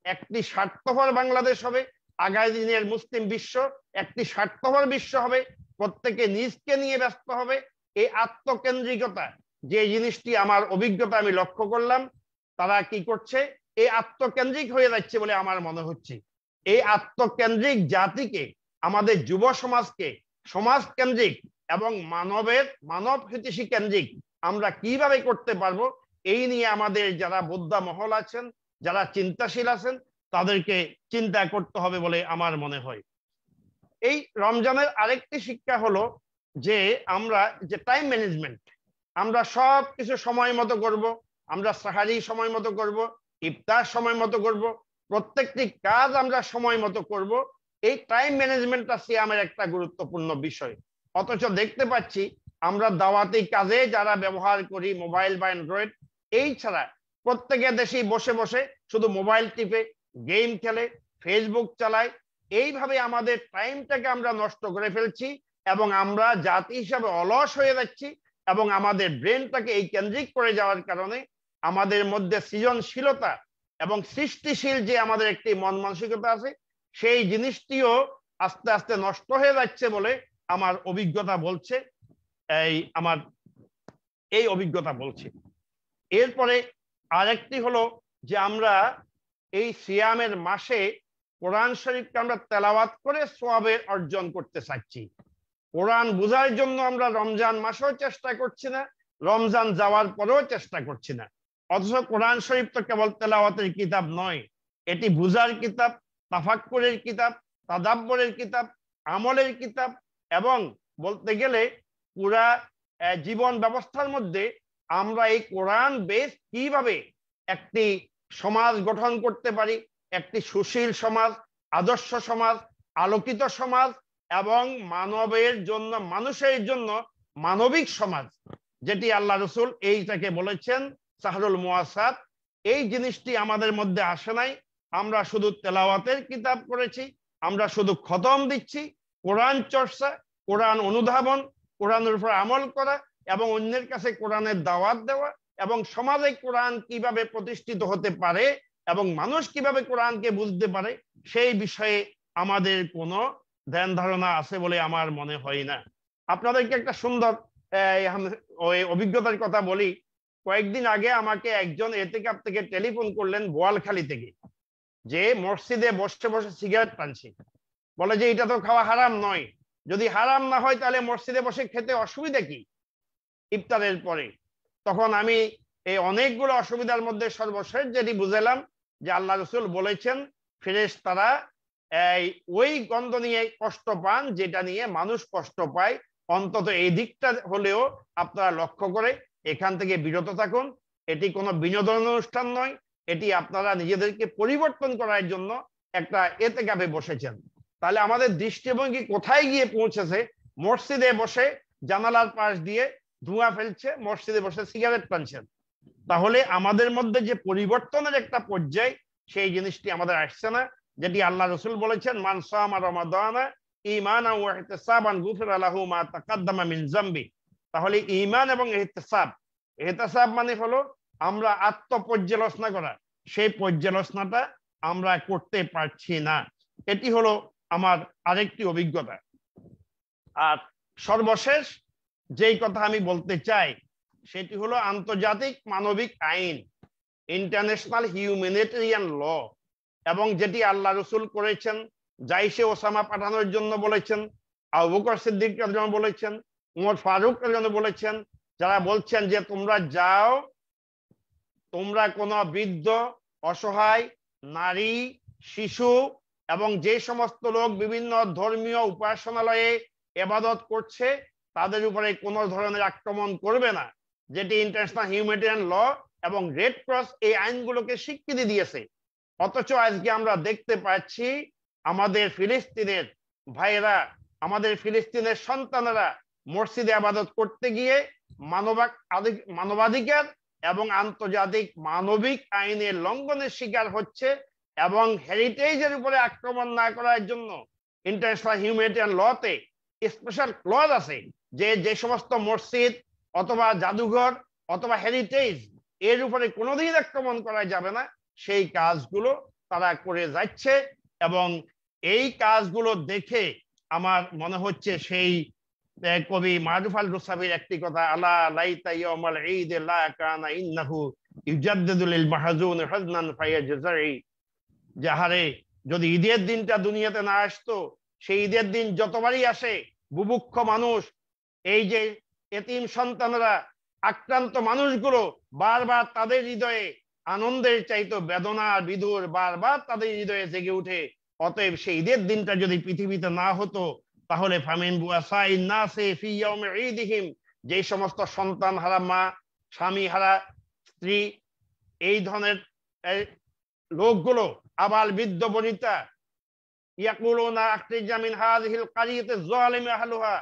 একটি স্বার্থপর বাংলাদেশ হবে, আগামী দিনের মুসলিম বিশ্ব একটি স্বার্থপর বিশ্ব হবে, প্রত্যেকে নিজকে নিয়ে ব্যস্ত হবে। এই আত্মকেন্দ্রিকতা যে জিনিসটি আমার অভিজ্ঞতা আমি লক্ষ্য করলাম, তারা কি করছে, এই আত্মকেন্দ্রিক হয়ে যাচ্ছে বলে আমার মনে হচ্ছে। এই আত্মকেন্দ্রিক জাতিকে, আমাদের যুব সমাজকে সমাজ কেন্দ্রিক এবং মানব হিতৈষী কেন্দ্রিক আমরা কিভাবে করতে পারবো, এই নিয়ে আমাদের যারা বোদ্ধা মহল আছেন, যারা চিন্তাশীল আছেন, তাদেরকে চিন্তা করতে হবে বলে আমার মনে হয়। এই রমজানের আরেকটি শিক্ষা হলো যে আমরা যে টাইম ম্যানেজমেন্ট, আমরা সব কিছু সময় মতো করব, আমরা সাহারি সময় মতো করব, ইফতার সময় মতো করব, প্রত্যেকটি কাজ আমরা সময় মতো করব। এই টাইম ম্যানেজমেন্টটা সিয়ামের একটা গুরুত্বপূর্ণ বিষয়। অথচ দেখতে পাচ্ছি আমরা দাওয়াতি কাজে যারা ব্যবহার করি মোবাইল বা অ্যান্ড্রয়েড, এই ছাড়া প্রত্যেকে দেশে বসে বসে শুধু মোবাইল টিপে, গেম খেলে, ফেসবুক চালায়। এইভাবে আমাদের টাইমটাকে আমরা নষ্ট করে ফেলছি এবং আমরা জাতি হিসাবে অলস হয়ে যাচ্ছি এবং আমাদের ব্রেনটাকে এই কেন্দ্রিক করে যাওয়ার কারণে আমাদের মধ্যে সৃজনশীলতা এবং সৃষ্টিশীল যে আমাদের একটি মন মানসিকতা আছে, সেই জিনিসটিও আস্তে আস্তে নষ্ট হয়ে যাচ্ছে বলে আমার অভিজ্ঞতা বলছে। এই অভিজ্ঞতা বলছে। এরপরে আরেকটি হলো যে আমরা এই সিয়ামের মাসে কোরআন শরীফকে আমরা তেলাওয়াত করে সওয়াবের অর্জন করতে চাচ্ছি। কোরআন বোঝার জন্য আমরা রমজান মাসেও চেষ্টা করছি না, রমজান যাওয়ার পরেও চেষ্টা করছি না। অথচ কোরআন শরীফ তো কেবল তেলাওয়াতের কিতাব নয়, এটি বুঝার কিতাব, তাফাক্কুরের কিতাব, তাদাব্বুরের কিতাব, আমলের কিতাব এবং বলতে গেলে পুরা জীবন ব্যবস্থার মধ্যে আমরা এই কোরআন বেস কিভাবে একটি সমাজ গঠন করতে পারি, একটি সুশীল সমাজ, আদর্শ সমাজ, আলোকিত সমাজ এবং মানবের জন্য, মানুষের জন্য মানবিক সমাজ, যেটি আল্লাহ রসুল এইটাকে বলেছেন সাহরুল মুয়াসাত, এই জিনিসটি আমাদের মধ্যে আসে নাই। আমরা শুধু তেলাওয়াতের কিতাব করেছি, আমরা শুধু খতম দিচ্ছি। কোরআন চর্চা, কোরআন অনুধাবন, কোরআনের উপর আমল করা এবং অন্যের কাছে কোরআনের দাওয়াত দেওয়া এবং সমাজে কোরআন কিভাবে প্রতিষ্ঠিত হতে পারে এবং মানুষ কিভাবে কোরআনকে বুঝতে পারে, সেই বিষয়ে আমাদের কোনো ধ্যান ধারণা আছে বলে আমার মনে হয় না। আপনাদেরকে একটা সুন্দর ওই অভিজ্ঞতার কথা বলি। কয়েকদিন আগে আমাকে একজন এতেকাফ থেকে টেলিফোন করলেন বোয়ালখালী থেকে, যে মসজিদে বসে বসে সিগারেট টানছে। বলে যে এটা তো খাওয়া হারাম নয়, যদি হারাম না হয় তাহলে মসজিদে বসে খেতে অসুবিধা কি ইফতারের পরে। তখন আমি এই অনেকগুলো অসুবিধার মধ্যে সর্বশেষ যেটি বুঝালাম যে আল্লাহ রসুল বলেছেন ফেরেশতারা ওই গন্ধ নিয়ে কষ্ট পান যেটা নিয়ে মানুষ কষ্ট পায়। অন্তত এই দিকটা হলেও আপনারা লক্ষ্য করে এখান থেকে বিরত থাকুন। এটি কোনো বিনোদন অনুষ্ঠান নয়, এটি আপনারা নিজেদেরকে পরিবর্তন করার জন্য একটা এতেকাফে বসেছেন। তাহলে আমাদের দৃষ্টিভঙ্গি কোথায় গিয়ে পৌঁছেছে? মসজিদে বসে জানালার পাশ দিয়ে ধোঁয়া ফেলছে, মসজিদে বসে সিগারেট টানছেন। তাহলে আমাদের মধ্যে যে পরিবর্তনের একটা পর্যায়, সেই জিনিসটি আমাদের আসছে না, যেটি আল্লাহ রসুল বলেছেন মান সামা রমাদানা ঈমানান ওয়া ইহতিসাবান গুফিরা লাহু মা তাকাদ্দামা মিন যামবি। তাহলে ঈমান এবং ইহতিসাব, ইহতিসাব মানে হলো আমরা আত্মপর্যালোচনা করা, সেই পর্যালোচনাটা আমরা করতে পারছি না। এটি হলো আমার আরেকটি অভিজ্ঞতা। আর সর্বশেষ যেই কথা আমি বলতে চাই সেটি হলো আন্তর্জাতিক মানবিক আইন, ইন্টারন্যাশনাল হিউম্যানিটেরিয়ান ল, এবং যেটি আল্লাহ রসুল করেছেন, জাইশে ওসামা পাঠানোর জন্য বলেছেন, আবু বকর সিদ্দিকের জন্য বলেছেন, উমর ফারুকের জন্য বলেছেন, যারা বলছেন যে তোমরা যাও, তোমরা কোনো বৃদ্ধ, অসহায়, নারী, শিশু এবং যে সমস্ত লোক বিভিন্ন ধর্মীয় উপাসনালয়ে ইবাদত করছে তাদের উপরে কোনো ধরনের আক্রমণ করবে না, যেটি ইন্টারন্যাশনাল হিউম্যানিটেরিয়ান ল এবং রেড ক্রস এই আইনগুলোকে স্বীকৃতি দিয়েছে। অথচ আজকে আমরা দেখতে পাচ্ছি আমাদের ফিলিস্তিনের ভাইয়েরা, আমাদের ফিলিস্তিনের সন্তানেরা মসজিদে আবাদত করতে গিয়ে মানবাধিকার এবং আন্তর্জাতিক মানবিক আইনের লঙ্ঘনের শিকার হচ্ছে, এবং হেরিটেজের উপরে আক্রমণ না করার জন্য ইন্টারন্যাশনাল হিউম্যানিটেরিয়ান লতে স্পেশাল ক্লজ আছে যে যে সমস্ত মসজিদ অথবা জাদুঘর অথবা হেরিটেজ এর উপরে কোনোদিন আক্রমণ করা যাবে না, সেই কাজগুলো তারা করে যাচ্ছে। এবং এই কাজগুলো দেখে আমার মনে হচ্ছে সেই কবি মারুফ আল রুসাবির একটি কথা, আলা লাইতা ইয়াউমাল ঈদ লা কানা ইন্নাহু ইউজাদ্দিদু লিল মাহজুন হাজনান ফায়াজজারি, যাহারে যদি ঈদের দিনটা দুনিয়াতে না আসতো, সেই ঈদের দিন যতবারই আসে বুভুক্ষ মানুষ, এই যে এতিম সন্তানরা, আক্রান্ত মানুষগুলো বারবার তাদের হৃদয়ে আনন্দের চাইতো বেদনার বিধুর বারবার তাদের হৃদয়ে জেগে উঠে। অতএব সেই ঈদের দিনটা যদি পৃথিবীতে না হতো, তাহলে ফামিন বুয়াসাইন নাসি ফি ইয়াউমি ঈদিহিম, যে সমস্ত সন্তান হারা মা, স্বামী হারা স্ত্রী, এই ধরনের লোকগুলো, আবাল বৃদ্ধ বনিতা, ইয়াকুলুনা আখরিজা মিন হাযিহিল কারিয়াতি যালিমি আহলুহা,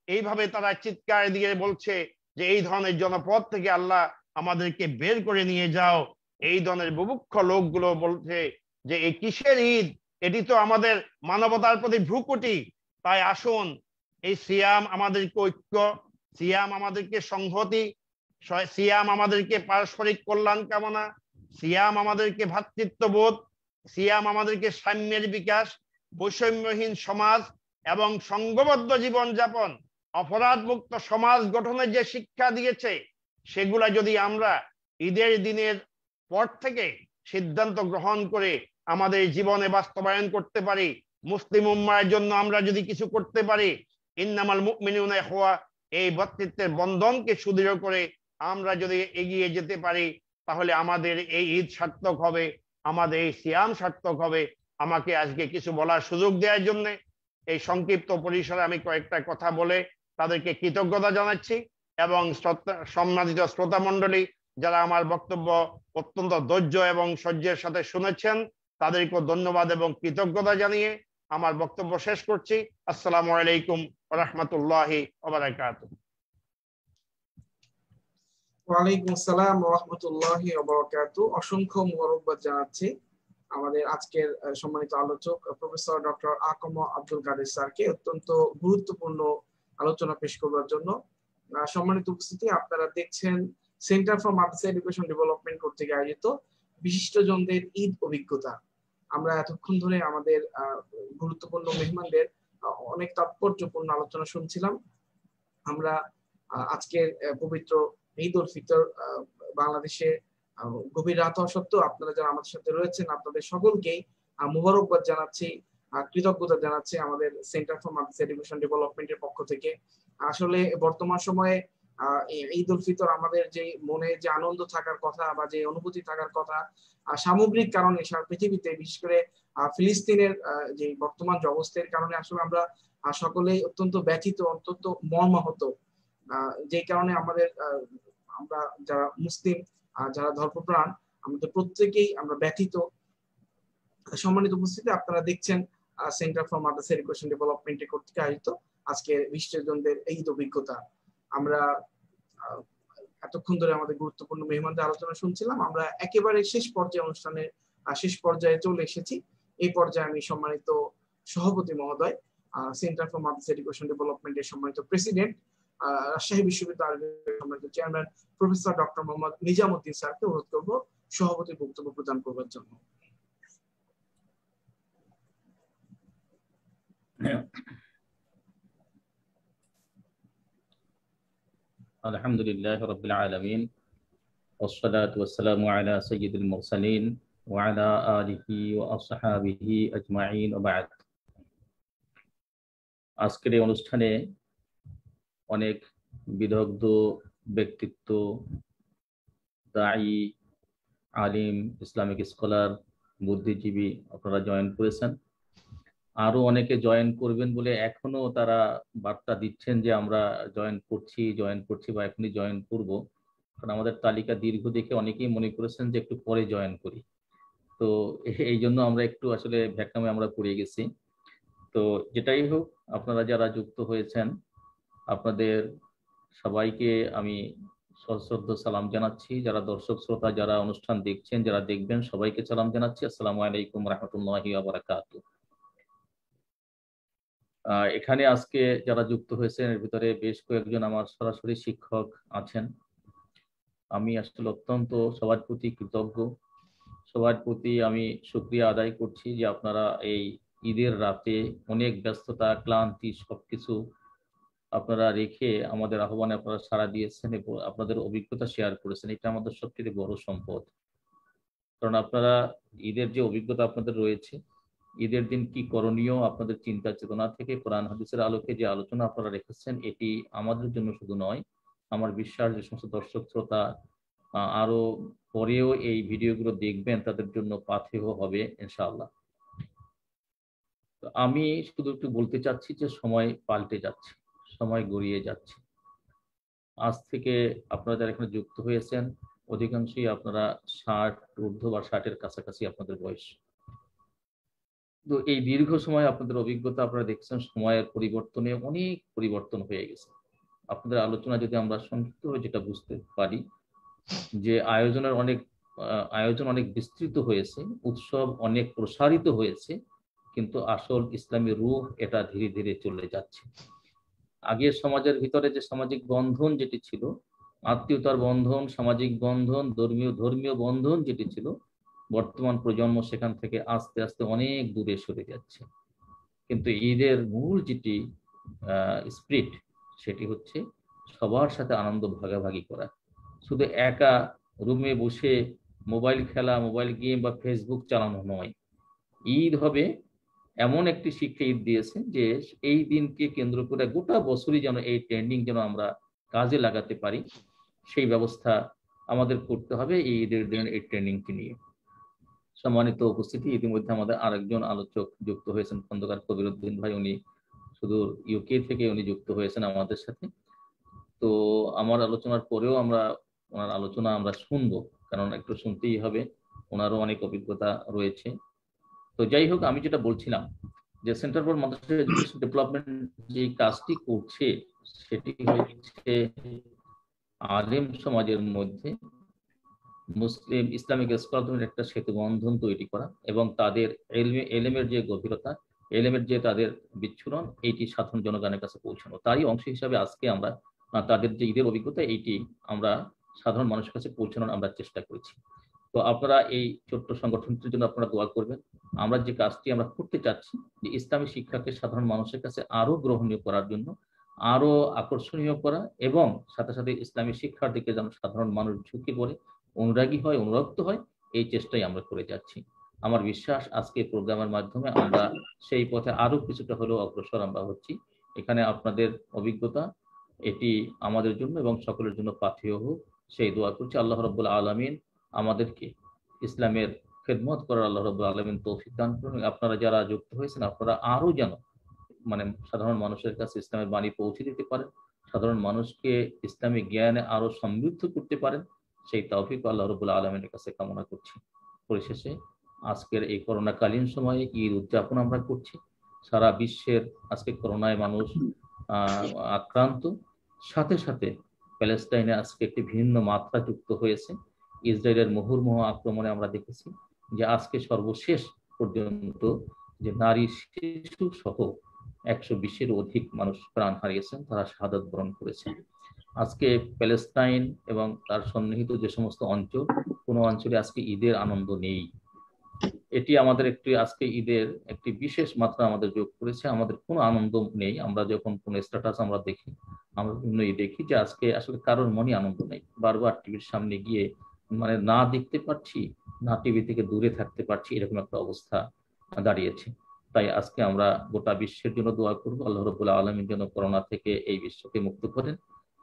এইভাবে তারা চিৎকার দিয়ে বলছে যে এই ধরনের জনপদ থেকে আল্লাহ আমাদেরকে বের করে নিয়ে যাও। এই ধরনের বুভুক্ষ লোকগুলো বলছে যে এই কিসের ঈদ, এটি তো আমাদের মানবতার প্রতি ভ্রুকুটি। তাই আসুন, এই সিয়াম আমাদেরকে ঐক্য, সিয়াম আমাদেরকে সংহতি, সিয়াম আমাদেরকে পারস্পরিক কল্যাণ কামনা, সিয়াম আমাদেরকে ভ্রাতৃত্ববোধ, সিয়াম আমাদেরকে সাম্যের বিকাশ, বৈষম্যহীন সমাজ এবং সংঘবদ্ধ জীবন যাপন, অপরাধ মুক্ত সমাজ গঠনের যে শিক্ষা দিয়েছে, সেগুলা যদি আমরা ঈদের দিনের পর থেকে সিদ্ধান্ত গ্রহণ করে আমাদের জীবনে বাস্তবায়ন করতে পারি, মুসলিম উম্মার জন্য আমরা যদি কিছু করতে পারি, ইন্নামাল মুমিনুনা ইখওয়া, এই ভ্রাতৃত্বের বন্ধনকে সুদৃঢ় করে আমরা যদি এগিয়ে যেতে পারি, তাহলে আমাদের এই ঈদ সার্থক হবে, আমাদের এই সিয়াম সার্থক হবে। আমাকে আজকে কিছু বলার সুযোগ দেওয়ার জন্য এই সংক্ষিপ্ত পরিসরে আমি কয়েকটা কথা বলে তাদেরকে কৃতজ্ঞতা জানাচ্ছি, এবং সম্মানিত শ্রোতা মণ্ডলী যারা আমার বক্তব্য অত্যন্ত ধৈর্য এবং সহ্যের সাথে শুনেছেন, তাদেরকে ধন্যবাদ এবং কৃতজ্ঞতা জানিয়ে আমার বক্তব্য শেষ করছি। আসসালামু আলাইকুম ওয়া রাহমাতুল্লাহি ওয়া বারাকাতুহু। ওয়ালাইকুম আসসালাম ওয়া রাহমাতুল্লাহি ওয়া বারাকাতুহু। অসংখ্য মোবারকবাদ জানাচ্ছি আমাদের আজকের সম্মানিত আলোচক প্রফেসর ডক্টর আকম আব্দুল কাদের স্যারকে অত্যন্ত গুরুত্বপূর্ণ আলোচনা পেশ করবার জন্য। সম্মানিত উপস্থিতি, আপনারা দেখছেন centre for Madrasa education development কর্তৃক আয়োজিত বিশিষ্টজনদের ঈদ অভিজ্ঞতা। আমরা এতক্ষণ ধরে আমাদের গুরুত্বপূর্ণ মেহমানদের অনেক তাৎপর্যপূর্ণ আলোচনা শুনছিলাম। আমরা আজকের পবিত্র ঈদ উল ফিতর বাংলাদেশে গভীর রাত হওয়া সত্ত্বেও আপনারা যারা আমাদের সাথে রয়েছেন, আপনাদের সকলকেই মুবারকবাদ জানাচ্ছি, কৃতজ্ঞতা জানাচ্ছি আমাদের সেন্টার ফর মাদ্রাসা এডুকেশন ডেভেলপমেন্টের পক্ষ থেকে। আসলে বর্তমান সময়ে ঈদ উল ফিতর আমাদের যে মনে যে আনন্দ থাকার কথা বা যে অনুভূতি থাকার কথা, সামগ্রিক কারণে সারা পৃথিবীতে বিশেষ করে ফিলিস্তিনের যে বর্তমান যে অবস্থার কারণে আসলে আমরা সকলেই অত্যন্ত ব্যথিত, অত্যন্ত মর্মাহত। যে কারণে আমাদের আমরা যারা মুসলিম, যারা ধর্মপ্রাণ, আমাদের প্রত্যেকেই আমরা ব্যথিত। সম্মানিত উপস্থিতি, আপনারা দেখছেন সেন্টার ফর মাদ্রাসা এডুকেশন ডেভেলপমেন্টের কর্তৃক আয়োজিত আজকে বিশিষ্টজনদের ঈদ অভিজ্ঞতা। আমরা এতক্ষণ ধরে আমাদের গুরুত্বপূর্ণ মেহমানদের আলোচনা শুনছিলাম। আমরা একেবারে শেষ পর্যায়ে অনুষ্ঠানের শেষ পর্যায়ে চলে এসেছি। এই পর্যায়ে আমি সম্মানিত সভাপতি মহোদয়, সেন্টার ফর মাদ্রাসা এডুকেশন ডেভেলপমেন্টের সম্মানিত প্রেসিডেন্ট, রাজশাহী বিশ্ববিদ্যালয়ের সম্মানিত chairman professor doctor Mohammad Nizamuddin স্যারকে অনুরোধ করব সভাপতি বক্তব্য প্রদান করবার জন্য। আলহামদুলিল্লাহ রাব্বিল আলামিন ওয়াসসালাতু ওয়াসসালামু আলা সাইয়্যিদিল মুরসালিন ওয়া আলা আলিহি ওয়া আসহাবিহি আজমাইন ওয়া বা'দ। আজকের এই অনুষ্ঠানে অনেক বিদগ্ধ ব্যক্তিত্ব, দায়ী, আলিম, ইসলামিক স্কলার, বুদ্ধিজীবী আপনারা জয়েন করেছেন। আরো অনেকে জয়েন করবেন বলে এখনো তারা বার্তা দিচ্ছেন যে আমরা জয়েন করছি বা এখনই জয়েন করব। কারণ আমাদের তালিকা দীর্ঘ দেখে অনেকেই মনে করেছেন যে একটু পরে জয়েন করি, তো এই জন্য আমরা একটু আসলে ভ্যাকামে আমরা পড়ে গেছি। তো যেটাই হোক, আপনারা যারা যুক্ত হয়েছেন আপনাদের সবাইকে আমি সশ্রদ্ধ সালাম জানাচ্ছি। যারা দর্শক শ্রোতা যারা অনুষ্ঠান দেখছেন, যারা দেখবেন, সবাইকে সালাম জানাচ্ছি। আসসালামু আলাইকুম রাহমাতুল্লাহি ওয়া বারাকাতুহু। এখানে আজকে যারা যুক্ত হয়েছেন এর ভিতরে বেশ কয়েকজন আমার সরাসরি শিক্ষক আছেন। আমি আসলে অত্যন্ত সবার প্রতি কৃতজ্ঞ, সবার প্রতি আমি শুকরিয়া আদায় করছি যে আপনারা এই ঈদের রাতে অনেক ব্যস্ততা, ক্লান্তি সবকিছু আপনারা রেখে আমাদের আহ্বানে আপনারা সাড়া দিয়েছেন এবং আপনাদের অভিজ্ঞতা শেয়ার করেছেন। এটা আমাদের সবচেয়ে বড় সম্পদ। কারণ আপনারা ঈদের যে অভিজ্ঞতা আপনাদের রয়েছে, ঈদের দিন কি করণীয়, আপনাদের চিন্তা চেতনা থেকে কোরআন হাদিসের আলোকে যে আলোচনা আপনারা রেখেছেন, এটি আমাদের জন্য শুধু নয়, আমার বিশ্বাস যে সমস্ত দর্শক শ্রোতা আরো পরেও এই ভিডিওগুলো দেখবেন তাদের জন্য পাথেয় হবে ইনশাআল্লাহ। আমি শুধু একটু বলতে চাচ্ছি যে সময় পাল্টে যাচ্ছে, সময় গড়িয়ে যাচ্ছে। আজ থেকে আপনারা যারা এখানে যুক্ত হয়েছেন অধিকাংশই আপনারা 60 ঊর্ধ্ব বা 60-এর কাছাকাছি আপনাদের বয়স। তো এই দীর্ঘ সময় আপনাদের অভিজ্ঞতা আপনারা দেখছেন সময়ের পরিবর্তনে অনেক পরিবর্তন হয়ে গেছে। আপনাদের আলোচনা যদি আমরা সংক্ষিপ্তভাবে যেটা বুঝতে পারি যে আয়োজন অনেক বিস্তৃত হয়েছে, উৎসব অনেক প্রসারিত হয়েছে, কিন্তু আসল ইসলামী রূহ এটা ধীরে ধীরে চলে যাচ্ছে। আগে সমাজের ভিতরে যে সামাজিক বন্ধন যেটি ছিল, আত্মীয়তার বন্ধন, সামাজিক বন্ধন, ধর্মীয় বন্ধন যেটি ছিল, বর্তমান প্রজন্ম সেখান থেকে আস্তে আস্তে অনেক দূরে সরে যাচ্ছে। কিন্তু ঈদের মূল যেটি স্পিরিট, সেটি হচ্ছে সবার সাথে আনন্দ ভাগাভাগি করা। শুধু একা রুমে বসে মোবাইল খেলা, মোবাইল গেম বা ফেসবুক চালানো নয়। ঈদ হবে এমন একটি শিক্ষা ঈদ দিয়েছে যে এই দিনকে কেন্দ্র করে গোটা বছরই যেন এই ট্রেন্ডিং যেন আমরা কাজে লাগাতে পারি, সেই ব্যবস্থা আমাদের করতে হবে এই ঈদের দিনের এই ট্রেনিংকে নিয়ে। সম্মানিত উপস্থিতি, ইতিমধ্যে আমাদের আরেকজন আলোচক যুক্ত হয়েছেন, খন্দকার কবিরউদ্দিন ভাই। উনি সুদূর ইউকে থেকে উনি যুক্ত হয়েছেন আমাদের সাথে। তো আমার আলোচনার পরেও ওনার আলোচনা আমরা শুনবো, কারণ একটু শুনতেই হবে, ওনারও অনেক অভিজ্ঞতা রয়েছে। তো যাই হোক, আমি যেটা বলছিলাম যে centre for Madrasa education development যে কাজটি করছে সেটি হচ্ছে আলেম সমাজের মধ্যে মুসলিম ইসলামিক স্কলারদের একটা সেতু বন্ধন তৈরি করা এবং তাদের এলেমের যে গভীরতা, এলেমের যে তাদের বিচ্ছুরণ, এইটি সাধারণ জনগণের কাছে পৌঁছানো। তারই অংশ হিসাবে আজকে আমরা তাদের যে ঈদের অভিজ্ঞতা, এইটি আমরা সাধারণ মানুষের কাছে পৌঁছানোর আমরা চেষ্টা করেছি। তো আপনারা এই ছোট্ট সংগঠনটির জন্য আপনারা দোয়া করবেন। আমরা যে কাজটি আমরা করতে চাচ্ছি যে ইসলামী শিক্ষাকে সাধারণ মানুষের কাছে আরো গ্রহণীয় করার জন্য, আরো আকর্ষণীয় করা এবং সাথে সাথে ইসলামী শিক্ষার দিকে যেন সাধারণ মানুষ ঝুঁকে পড়ে, অনুরাগী হয়, অনুরক্ত হয়, এই চেষ্টাই আমরা করে যাচ্ছি। আমার বিশ্বাস আজকে প্রোগ্রামের মাধ্যমে আমরা সেই পথে আরো কিছুটা হলেও অগ্রসর আমরা হচ্ছি। এখানে আপনাদের অভিজ্ঞতা এটি আমাদের জন্য এবং সকলের জন্য পাথেয় হোক, সেই দোয়া করছি। আল্লাহ রাব্বুল আলামিন আমাদেরকে ইসলামের খেদমত করার আল্লাহ রাব্বুল আলামিন তৌফিক দান করুন। আপনারা যারা যুক্ত হয়েছেন আপনারা আরো যেন সাধারণ মানুষের কাছে ইসলামের বাণী পৌঁছে দিতে পারেন, সাধারণ মানুষকে ইসলামিক জ্ঞানে আরো সমৃদ্ধ করতে পারেন, সেই তৌফিক আল্লাহ রাব্বুল আলামিনের কাছে কামনা করছি। পরিশেষে আজকের এই করোনাকালীন সময়ে ঈদ উদযাপন আমরা করছি। সারা বিশ্বের আজকে করোনায় মানুষ আক্রান্ত, সাথে সাথে প্যালেস্টাইনে আজকে একটি ভিন্ন মাত্রা যুক্ত হয়েছে। ইসরায়েলের মুহুর্মুহ আক্রমণে আমরা দেখেছি যে আজকে সর্বশেষ পর্যন্ত যে নারী শিশু সহ 120-এরও অধিক মানুষ প্রাণ হারিয়েছেন, তারা শাহাদাত বরণ করেছেন। আজকে প্যালেস্টাইন এবং তার সন্নিহিত যে সমস্ত অঞ্চল, কোনো অঞ্চলে আজকে ঈদের আনন্দ নেই। এটি আমাদের আজকে ঈদের একটি বিশেষ মাত্রা আমাদের যোগ করেছে। আমাদের কোনো আনন্দ নেই। আমরা যখন কোনো স্ট্যাটাস আমরা দেখি, আমরা দেখি যে আজকে আসলে কারোর মনে আনন্দ নেই। বারবার টিভির সামনে গিয়ে না দেখতে পাচ্ছি, না টিভি থেকে দূরে থাকতে পারছি, এরকম একটা অবস্থা দাঁড়িয়েছে। তাই আজকে আমরা গোটা বিশ্বের জন্য দোয়া করব, আল্লাহ রাব্বুল আলামিন যেন করোনা থেকে এই বিশ্বকে মুক্ত করেন।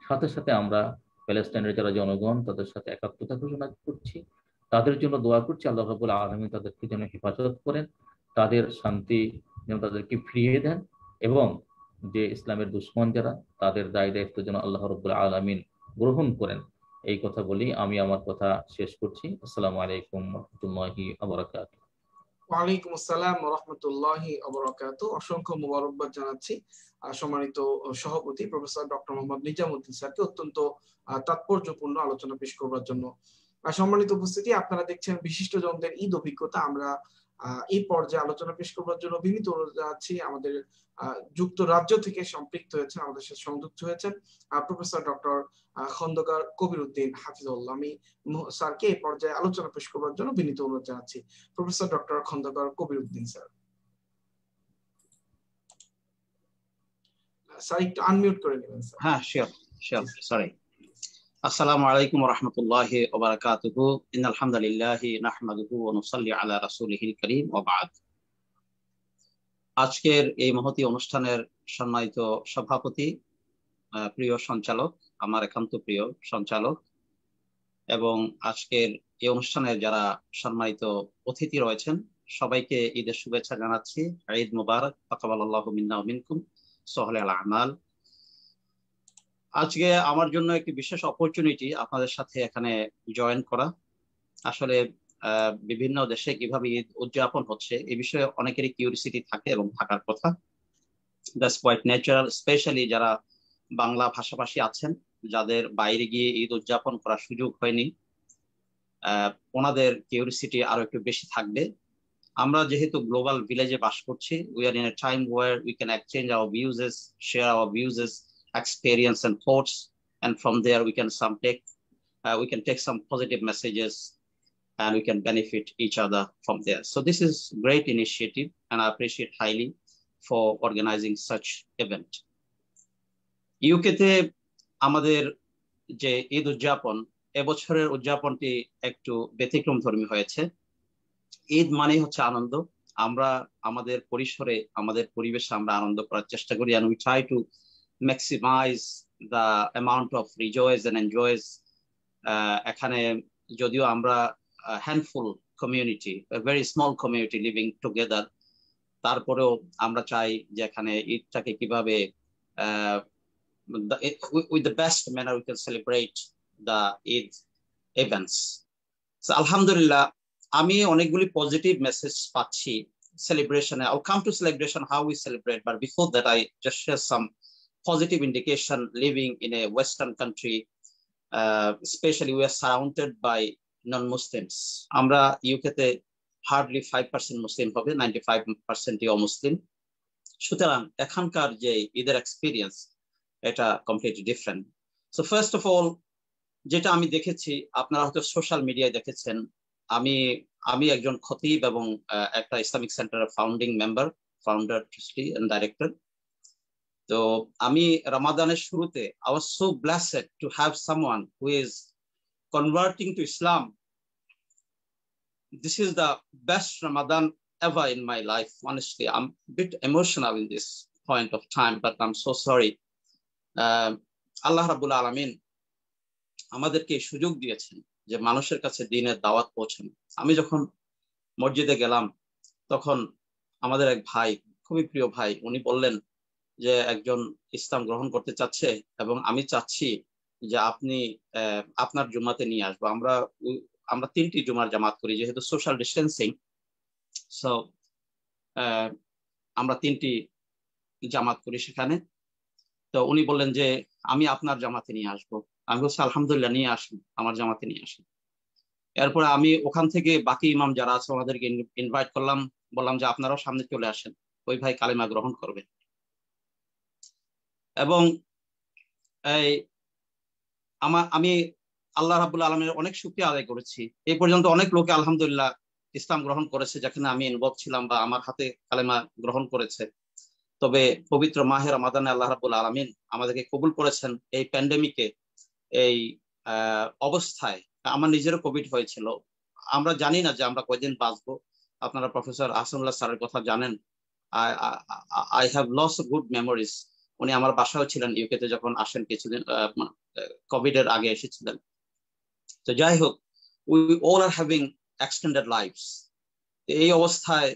সাথে সাথে আমরা প্যালেস্টাইনের যারা জনগণ, তাদের সাথে একাত্মতা ঘোষণা করছি, তাদের জন্য দোয়া করছি আল্লাহ রাব্বুল আলামিন তাদেরকে যেন হেফাজত করেন, তাদের শান্তি যেন তাদেরকে ফিরিয়ে দেন এবং যে ইসলামের দুশ্মন যারা, তাদের দায় দায়িত্ব যেন আল্লাহ রাব্বুল আলামিন গ্রহণ করেন। এই কথা বলি আমি আমার কথা শেষ করছি। আসসালামু আলাইকুম ওয়া রাহমাতুল্লাহি ওয়া বারাকাতুহু। ওয়ালাইকুম আসসালাম ওয়া রাহমাতুল্লাহি ওয়া বারাকাতুহু। অসংখ্য মোবারকবাদ জানাচ্ছি সম্মানিত সভাপতি প্রফেসর ডক্টর মোহাম্মদ নিজামুদ্দিন স্যারকে অত্যন্ত তাৎপর্যপূর্ণ আলোচনা পেশ করবার জন্য। সম্মানিত উপস্থিতি, আপনারা দেখছেন বিশিষ্ট জনদের ঈদ অভিজ্ঞতা। আমরা এই পর্যায়ে আলোচনা পেশ করবার জন্য বিনীত অনুরোধ জানাচ্ছি আমাদের যুক্তরাজ্য থেকে সম্পৃক্ত হয়েছেন, আমাদের সাথে সংযুক্ত হয়েছেন প্রফেসর ডক্টর খন্দকার কবির উদ্দিন হাফিজুল্লাহ। আমি স্যারকে এই পর্যায়ে আলোচনা পেশ করবার জন্য বিনীত অনুরোধ জানাচ্ছি। প্রফেসর ডক্টর খন্দকার কবির উদ্দিন স্যার। স্যার একটু আনমিউট করে নেবেন স্যার। হ্যাঁ, শিওর সরি। আসসালামু আলাইকুম ওয়া রাহমাতুল্লাহি ওয়া বারাকাতুহু। ইন্নাল হামদালিল্লাহি নাহমাদুহু ওয়া নুসাল্লি আলা রাসূলিহিল কারীম ওয়া বা'দ। আজকের এই মহতী অনুষ্ঠানের সম্মানিত সভাপতি, প্রিয় সঞ্চালক, আমার একান্ত প্রিয় সঞ্চালক, এবং আজকের এই অনুষ্ঠানের যারা সম্মানিত অতিথি রয়েছেন, সবাইকে ঈদের শুভেচ্ছা জানাচ্ছি। ঈদ মুবারক, তাকাব্বালাল্লাহু মিন্না ওয়া মিনকুম সালিহাল আমাল। আজকে আমার জন্য একটি বিশেষ অপরচুনিটি আপনাদের সাথে এখানে জয়েন করা। আসলে বিভিন্ন দেশে কিভাবে ঈদ উদযাপন হচ্ছে এই বিষয়ে অনেকেরই কিউরিসিটি থাকে এবং থাকার কথা। দ্যাটস কোয়াইট ন্যাচারাল, স্পেশালি যারা বাংলা ভাষাভাষী আছেন, যাদের বাইরে গিয়ে ঈদ উদযাপন করার সুযোগ হয়নি, ওনাদের কিউরিসিটি আরো একটু বেশি থাকবে। আমরা যেহেতু গ্লোবাল ভিলেজে বাস করছি, we are in a time where we can exchange our views, share our views, experience and thoughts, and from there we can take some positive messages and we can benefit each other from there. So this is great initiative and I appreciate highly for organizing such event. UK তে আমাদের যে ঈদ উদযাপন, এবছরের উদযাপনটি একটু ব্যতিক্রম ধর্মী হয়েছে। ঈদ মানে হচ্ছে আনন্দ। আমরা আমাদের পরিসরে, আমাদের পরিবেশে আমরা আনন্দ করার চেষ্টা করি, and we try to maximize the amount of rejoice and enjoys. এখানে যদিও আমরা handful community, a very small community living together, তারপরেও আমরা চাই যে এখানে ঈদটাকে কিভাবে with the best manner we can celebrate the Eid events. So alhamdulillah, আমি অনেকগুলি পজিটিভ মেসেজ পাচ্ছি celebration. I'll come to celebration, how we celebrate, but before that I just share some positive indication. Living in a Western country, especially we are surrounded by non-Muslims. Amra UK te hardly 5% Muslim hobe, 95% অমুসলিম। সুতরাং এখানকার যে ঈদের experience এটা completely different. So first of all যেটা আমি দেখেছি, আপনারা হয়তো সোশ্যাল মিডিয়ায় দেখেছেন, আমি একজন খতিব এবং একটা ইসলামিক সেন্টারের founding member, founder, trustee and director. তো আমি রমাদানের শুরুতে I was so blessed to have someone who is converting to Islam. This is the best Ramadan ever in my life. Honestly, I'm a bit emotional in this point of time, but I'm so sorry. আল্লাহ রাব্বুল আলামিন আমাদেরকে সুযোগ দিয়েছেন যে মানুষের কাছে দ্বীনের দাওয়াত পৌঁছানো। আমি যখন মসজিদে গেলাম, তখন আমাদের এক ভাই, খুবই প্রিয় ভাই, উনি বললেন যে একজন ইসলাম গ্রহণ করতে চাচ্ছে এবং আমি চাচ্ছি যে আপনি আপনার জুমাতে নিয়ে আসবো। আমরা 3টি জুমার জামাত করি, যেহেতু সোশ্যাল ডিস্টেন্সিং, সো আমরা 3টি জামাত করি সেখানে। তো উনি বললেন যে আমি আপনার জামাতে নিয়ে আসবো। আমি বলছি আলহামদুলিল্লাহ, নিয়ে আসুন, আমার জামাতে নিয়ে আসুন। এরপরে আমি ওখান থেকে বাকি ইমাম যারা আছে ওনাদেরকে ইনভাইট করলাম, বললাম যে আপনারাও সামনে চলে আসেন, ওই ভাই কালেমা গ্রহণ করবেন। এবং আমি আল্লাহ রাব্বুল আলামিনের অনেক শুকরিয়া আদায় করেছি। এই পর্যন্ত অনেক লোকে আলহামদুলিল্লাহ ইসলাম গ্রহণ করেছে, যেখানে আমি ইনভলভ ছিলাম বা আমার হাতে কালেমা গ্রহণ করেছে। তবে পবিত্র মাহে রমাদানে আল্লাহ রাব্বুল আলামিন আমাদেরকে কবুল করেছেন। এই প্যান্ডেমিকে, এই অবস্থায়, আমার নিজেরও কোভিড হয়েছিল, আমরা জানি না যে আমরা কয়দিন বাঁচবো। আপনারা প্রফেসর আহসানুল্লাহ স্যারের কথা জানেন। I have lots of good memories. উনি আমার বাসায় ছিলেন ইউকেতে যখন আসেন, কিছুদিন কোভিড এর আগে এসেছিলেন। তো যাই হোক, we all are having extended lives. এই অবস্থায়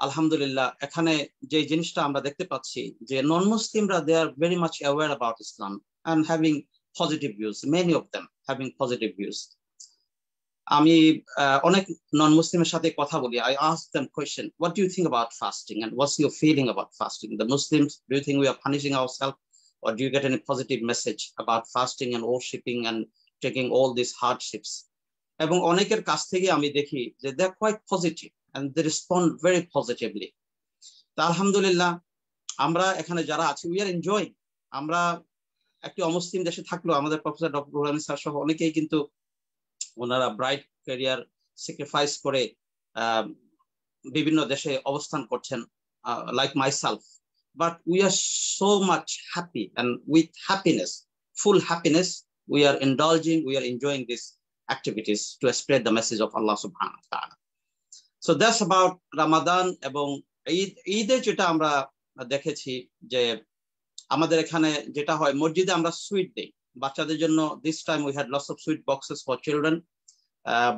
আলহামদুলিল্লাহ এখানে যে জিনিসটা আমরা দেখতে পাচ্ছি যে নন মুসলিমরা they are very much aware about Islam and having positive views, many of them. having positive views. আমি অনেক নন মুসলিমের সাথে কথা বলি. I ask them question, what do you think about fasting and what's your feeling about fasting? The Muslims, do you think we are punishing ourselves, or do you get any positive message about fasting and worshipping and taking all these hardships? এবং অনেকের কাছ থেকে আমি দেখি যে they are quite positive and they respond very positively. তা আলহামদুলিল্লাহ আমরা এখানে যারা আছি we are enjoying. আমরা একটি অমুসলিম দেশে থাকলেও আমাদের professor doctor Ruhul Amin sir সহ অনেকেই কিন্তু ওনারা ব্রাইট ক্যারিয়ার স্যাক্রিফাইস করে বিভিন্ন দেশে অবস্থান করছেন, like myself, but we are so much happy and with happiness, full happiness, we are indulging, we are enjoying this activities to spread the message of Allah সুবহানাহু ওয়া তাআলা। So that's about Ramadan. এবং ঈদে যেটা আমরা দেখেছি যে আমাদের এখানে যেটা হয়, মসজিদে আমরা সুইট দেই বাচ্চাদের জন্য। This time we had lots of sweet boxes for children.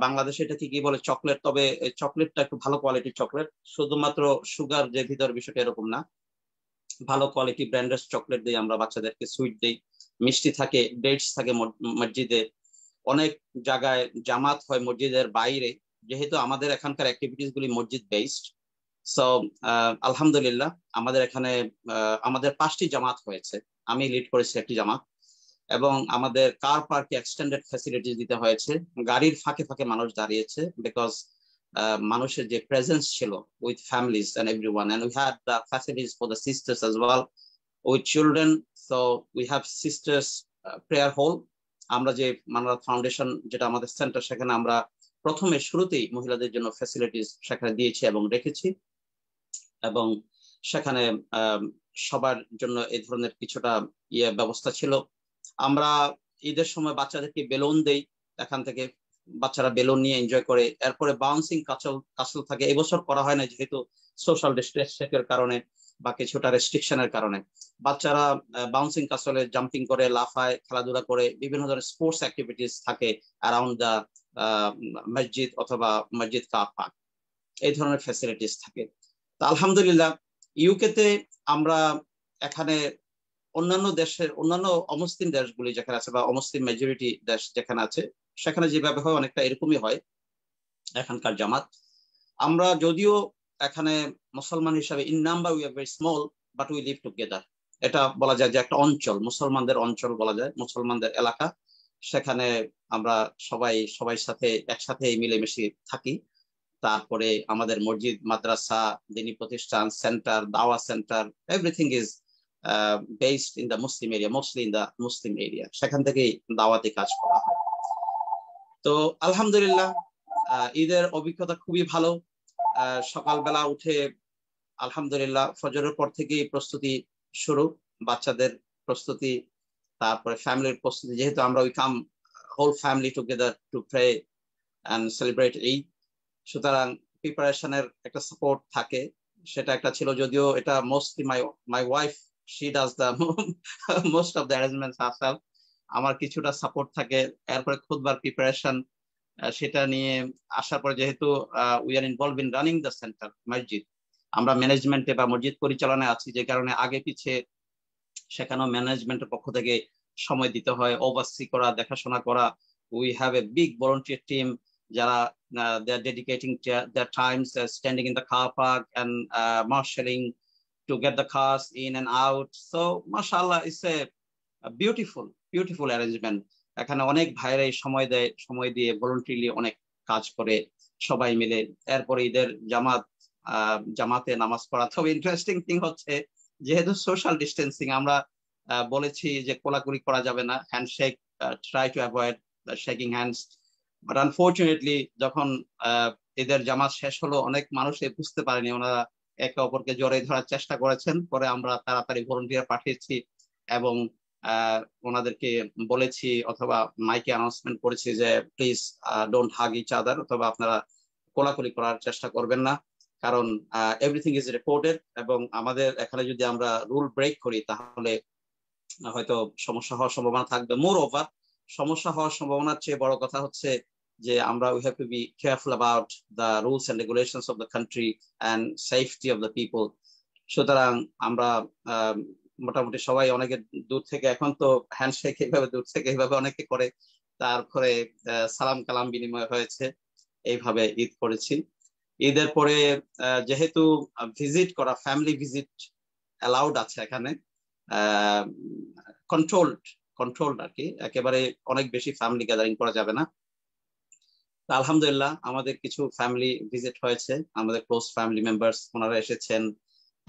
বাংলাদেশে এটাকে কি বলে, চকলেট, তবে চকলেটটা একটু ভালো কোয়ালিটির চকলেট, শুধুমাত্র সুগার যে ভিতর বিষয়টা এরকম না, ভালো কোয়ালিটি ব্র্যান্ডেড চকলেট দিয়ে আমরা বাচ্চাদেরকে সুইট দিই। মিষ্টি থাকে, ডেটস থাকে মসজিদে। অনেক জায়গায় জামাত হয় মসজিদের বাইরে, যেহেতু আমাদের এখানকার অ্যাক্টিভিটিস গুলি মসজিদ বেসড। সো আলহামদুলিল্লাহ আমাদের এখানে আমাদের 5টি জামাত হয়েছে, আমি লিড করেছি একটি জামাত। এবং আমাদের কার পার্কে এক্সটেন্ডেড ফ্যাসিলিটিস দিতে হয়েছে, গাড়ির ফাঁকে ফাঁকে মানুষ দাঁড়িয়েছে, বিকজ মানুষের যে প্রেজেন্স ছিল with families and everyone, and we had the facilities for the sisters as well with children. So we have sisters prayer hall. আমরা যে মানরাত ফাউন্ডেশন যেটা আমাদের সেন্টার, সেখানে আমরা প্রথমে শুরুতেই মহিলাদের জন্য ফ্যাসিলিটিস সেখানে দিয়েছি এবং রেখেছি, এবং সেখানে সবার জন্য এই ধরনের কিছুটা ব্যবস্থা ছিল। আমরা ঈদের সময় বাচ্চাদেরকে বেলুন দেই, এখান থেকে বাচ্চারা বেলুন নিয়ে এনজয় করে। এরপরে বাউন্সিং কাসল থাকে, এবছর করা হয় না যেহেতু সোশ্যাল ডিস্টেন্সের কারণে বা কিছুটা রেস্ট্রিকশনের কারণে। বাচ্চারা বাউন্সিং কাসলে জাম্পিং করে, লাফায়, খেলাধুলা করে, বিভিন্ন ধরনের স্পোর্টস অ্যাক্টিভিটিস থাকে অ্যারাউন্ড দ্য মসজিদ অথবা মসজিদ কার পার্ক, এই ধরনের ফ্যাসিলিটিস থাকে। তা আলহামদুলিল্লাহ ইউকেতে আমরা এখানে অন্যান্য দেশের, অন্যান্য অমুসলিম দেশগুলি যেখানে আছে বা অমুসলিম মেজরিটি দেশ যেখানে আছে, সেখানে যেভাবে হয় অনেকটা এরকমই হয় এখানকার জামাত। আমরা যদিও এখানে মুসলমান হিসাবে in number we are very small, but we live together. এটা বলা যায় যে একটা অঞ্চল, মুসলমানদের অঞ্চল বলা যায়, মুসলমানদের এলাকা। সেখানে আমরা সবাই সাথে একসাথে মিলেমিশে থাকি। তারপরে আমাদের মসজিদ, মাদ্রাসা, দ্বীনি প্রতিষ্ঠান, সেন্টার, দাওয়া centre, everything is based in the Muslim area, mostly in the Muslim area. সেখান থেকেই দাওয়াতি কাজ করা হয়। তো আলহামদুলিল্লাহ ঈদের অভিজ্ঞতা খুবই ভালো। সকালবেলা উঠে আলহামদুলিল্লাহ ফজরের পর থেকেই প্রস্তুতি শুরু, বাচ্চাদের প্রস্তুতি, তারপরে ফ্যামিলির প্রস্তুতি, যেহেতু আমরা we come whole family together to pray and celebrate Eid, সুতরাং প্রিপারেশনের একটা সাপোর্ট থাকে। সেটা একটা ছিল, যদিও এটা mostly my wife, she does the most of the arrangements herself. আমার কিছুটা সাপোর্ট থাকে। এরপরে খুতবার প্রিপারেশন, সেটা নিয়ে আসার পরে যেহেতু we are involve in running the centre মসজিদ, আমরা ম্যানেজমেন্টে বা মসজিদ পরিচালনায় আছি, যে কারণে আগে পিছিয়ে সেখানেও ম্যানেজমেন্টের পক্ষ থেকে সময় দিতে হয়, ওভারসি করা, দেখাশোনা করা। We have a big volunteer team যারা they are dedicating their times standing in the car park and marshalling to get the cars in and out. So mashallah, it's a beautiful arrangement. এখানে অনেক ভাইরাই সময় দিয়ে voluntarily অনেক কাজ করে সবাই মিলে। এরপরে ঈদের জামাতে নামাজ পড়া। তবে ইন্টারেস্টিং থিং হচ্ছে, যেহেতু সোশ্যাল ডিস্টেন্সিং, আমরা বলেছি যে কোলাকুলি করা যাবে না, handshake, try to avoid shaking hands. But unfortunately যখন ঈদের জামাত শেষ হলো, অনেক মানুষ বুঝতে পারেনি, ওনারা একে অপরকে জড়িয়ে ধরার চেষ্টা করেছেন। পরে আমরা তাড়াতাড়ি ভলান্টিয়ার পাঠিয়েছি এবং ওনাদেরকে বলেছি অথবা মাইকে অ্যানাউন্সমেন্ট করেছি যে please don't hug each other, অথবা আপনারা কোলাকুলি করার চেষ্টা করবেন না, কারণ এভরিথিং ইজ রেকর্ডেড। এবং আমাদের এখানে যদি আমরা রুল ব্রেক করি তাহলে হয়তো সমস্যা হওয়ার সম্ভাবনা থাকবে। মোর ওভার, সমস্যা হওয়ার সম্ভাবনার চেয়ে বড় কথা হচ্ছে যে আমরা we have to be careful about the rules and regulations of the country and safety of the people. সুতরাং আমরা মোটামুটি সবাই অনেকে দূর থেকে, এখন তো হ্যান্ডশেক এইভাবে দূর থেকে এইভাবে অনেকে করে, তারপরে সালাম কালাম বিনিময় হয়েছে, এইভাবে ঈদ করেছি। ঈদের পরে যেহেতু ভিজিট করা, ফ্যামিলি ভিজিট অ্যালাউড আছে এখানে, কন্ট্রোলড আর কি, একেবারে অনেক বেশি ফ্যামিলি গ্যাদারিং করা যাবে না। আলহামদুলিল্লাহ আমাদের কিছু ফ্যামিলি ভিজিট হয়েছে, আমাদের ক্লোজ ফ্যামিলি মেম্বার্স ওনারা এসেছেন।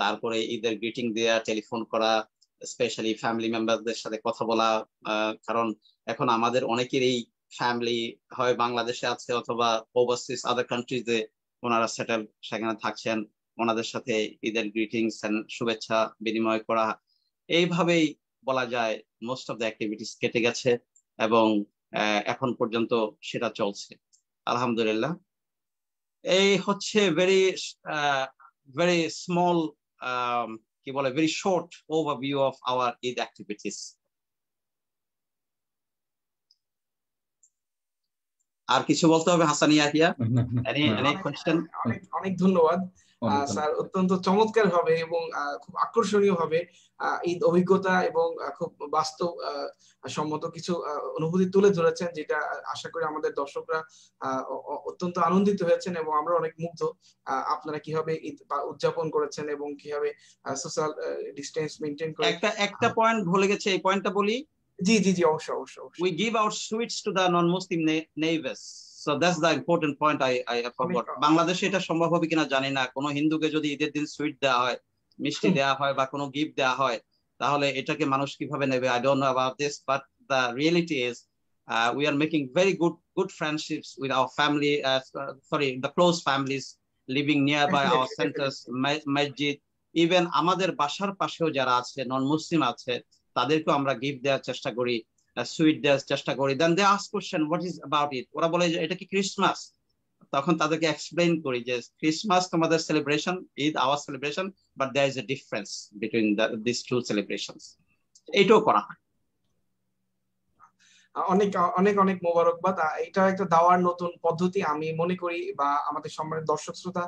তারপরে ঈদের গ্রিটিং দেওয়া, টেলিফোন করা, স্পেশালি ফ্যামিলি মেম্বারদের সাথে কথা বলা, কারণ এখন আমাদের অনেকেরই ফ্যামিলি হয় বাংলাদেশে আছে অথবা ওভারসিজ আদার কান্ট্রিজে ওনারা সেটেল, সেখানে থাকছেন। ওনাদের সাথে ঈদের গ্রিটিংস এন্ড শুভেচ্ছা বিনিময় করা, এইভাবেই বলা যায় মোস্ট অফ দ্য অ্যাক্টিভিটিস কেটে গেছে এবং এখন পর্যন্ত সেটা চলছে আলহামদুলিল্লাহ। এই হচ্ছে ভেরি স্মল কি বলে very short overview of our Eid activities. আর কিছু বলতে হবে হাসানিয়া হিয়া? অনেক ধন্যবাদ স্যার, অত্যন্ত চমৎকার ভাবে এবং খুব আকর্ষণীয় ভাবে ঈদ অভিজ্ঞতা এবং খুব বাস্তব সম্মত কিছু অনুভূতি তুলে ধরেছেন, যেটা আশা করি আমাদের দর্শকরা অত্যন্ত আনন্দিত হয়েছেন এবং আমরা অনেক মুগ্ধ আপনারা কিভাবে ঈদ উদযাপন করেছেন এবং কিভাবে সোশ্যাল ডিসটেন্স মেইনটেইন করে। একটা পয়েন্ট ভুলে গেছে, এই পয়েন্টটা বলি। জি অবশ্যই। We give our sweets to the non-Muslim neighbors. So that's the important point I forgot. বাংলাদেশে এটা সম্ভব হবে কিনা জানি না, কোনো হিন্দুকে যদি ঈদের দিন সুইট দেওয়া হয়, মিষ্টি দেওয়া হয় বা কোনো গিফট দেওয়া হয়, তাহলে এটাকে মানুষ কিভাবে নেবে? I don't know about this, but the reality is we are making very good friendships with our family, the close families living nearby our centers, masjid. Even আমাদের বাসার পাশেও যারা আছে নন-মুসলিম আছে, তাদেরকে আমরা গিফট দেওয়ার চেষ্টা করি, সুইট দেওয়ার চেষ্টা করি। Then they ask question what is about it. ওরা বলে যে এটা কি ক্রিসমাস? তখন তাদেরকে এক্সপ্লেইন করি যে ক্রিসমাস তোমাদের celebration, Eid our celebration, but there is a difference between this two celebrations. এইটাও করা হয়। অনেক মোবারকবাদ। এটা একটা দাওয়ার নতুন পদ্ধতি আমি মনে করি, বা আমাদের সম্মানিত দর্শক শ্রোতা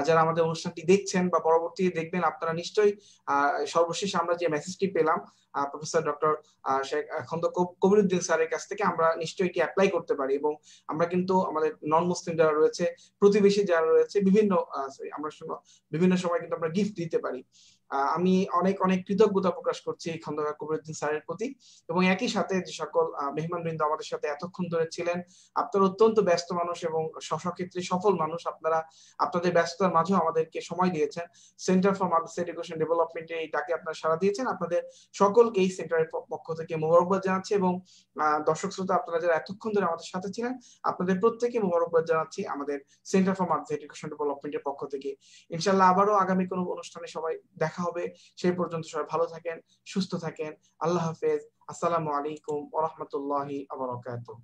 যারা আমাদের অনুষ্ঠানটি দেখছেন বা পরবর্তীতে দেখবেন, আপনারা নিশ্চয়ই সর্বশেষ আমরা যে মেসেজটি পেলাম প্রফেসর ডক্টর শেখ খন্দকার কবিরউদ্দিন স্যারের কাছ থেকে, আমরা নিশ্চয়ই এটি অ্যাপ্লাই করতে পারি এবং আমরা কিন্তু আমাদের নন মুসলিম যারা রয়েছে, প্রতিবেশী যারা রয়েছে, বিভিন্ন সময় কিন্তু আমরা গিফট দিতে পারি। আমি অনেক কৃতজ্ঞতা প্রকাশ করছি খন্দকার কবিরউদ্দিন স্যারের প্রতি এবং একই সাথে যে সকল মেহমানবৃন্দ আমাদের সাথে এতক্ষণ ধরে ছিলেন। আপনারা অত্যন্ত ব্যস্ত মানুষ এবং স্বক্ষেত্রে সফল মানুষ, আপনারা আপনাদের ব্যস্ততার মাঝেও আমাদেরকে সময় দিয়েছেন। সেন্টার ফর মাদ্রাসা এডুকেশন ডেভেলপমেন্টে এই ডাকে আপনারা সাড়া দিয়েছেন। আপনাদের সকলকে এই সেন্টারের পক্ষ থেকে মোবারকবাদ জানাচ্ছি এবং দর্শক শ্রোতা আপনারা যারা এতক্ষণ ধরে আমাদের সাথে ছিলেন, আপনাদের প্রত্যেককে মোবারকবাদ জানাচ্ছি আমাদের সেন্টার ফর মাদ্রাসা এডুকেশন ডেভেলপমেন্টের পক্ষ থেকে। ইনশাআল্লাহ আবারও আগামী কোনো অনুষ্ঠানে সবাই দেখা হবে। সেই পর্যন্ত সবাই ভালো থাকেন, সুস্থ থাকেন। আল্লাহ হাফেজ। আসসালামু আলাইকুম ওয়া রাহমাতুল্লাহি ওয়া বারাকাতুহু।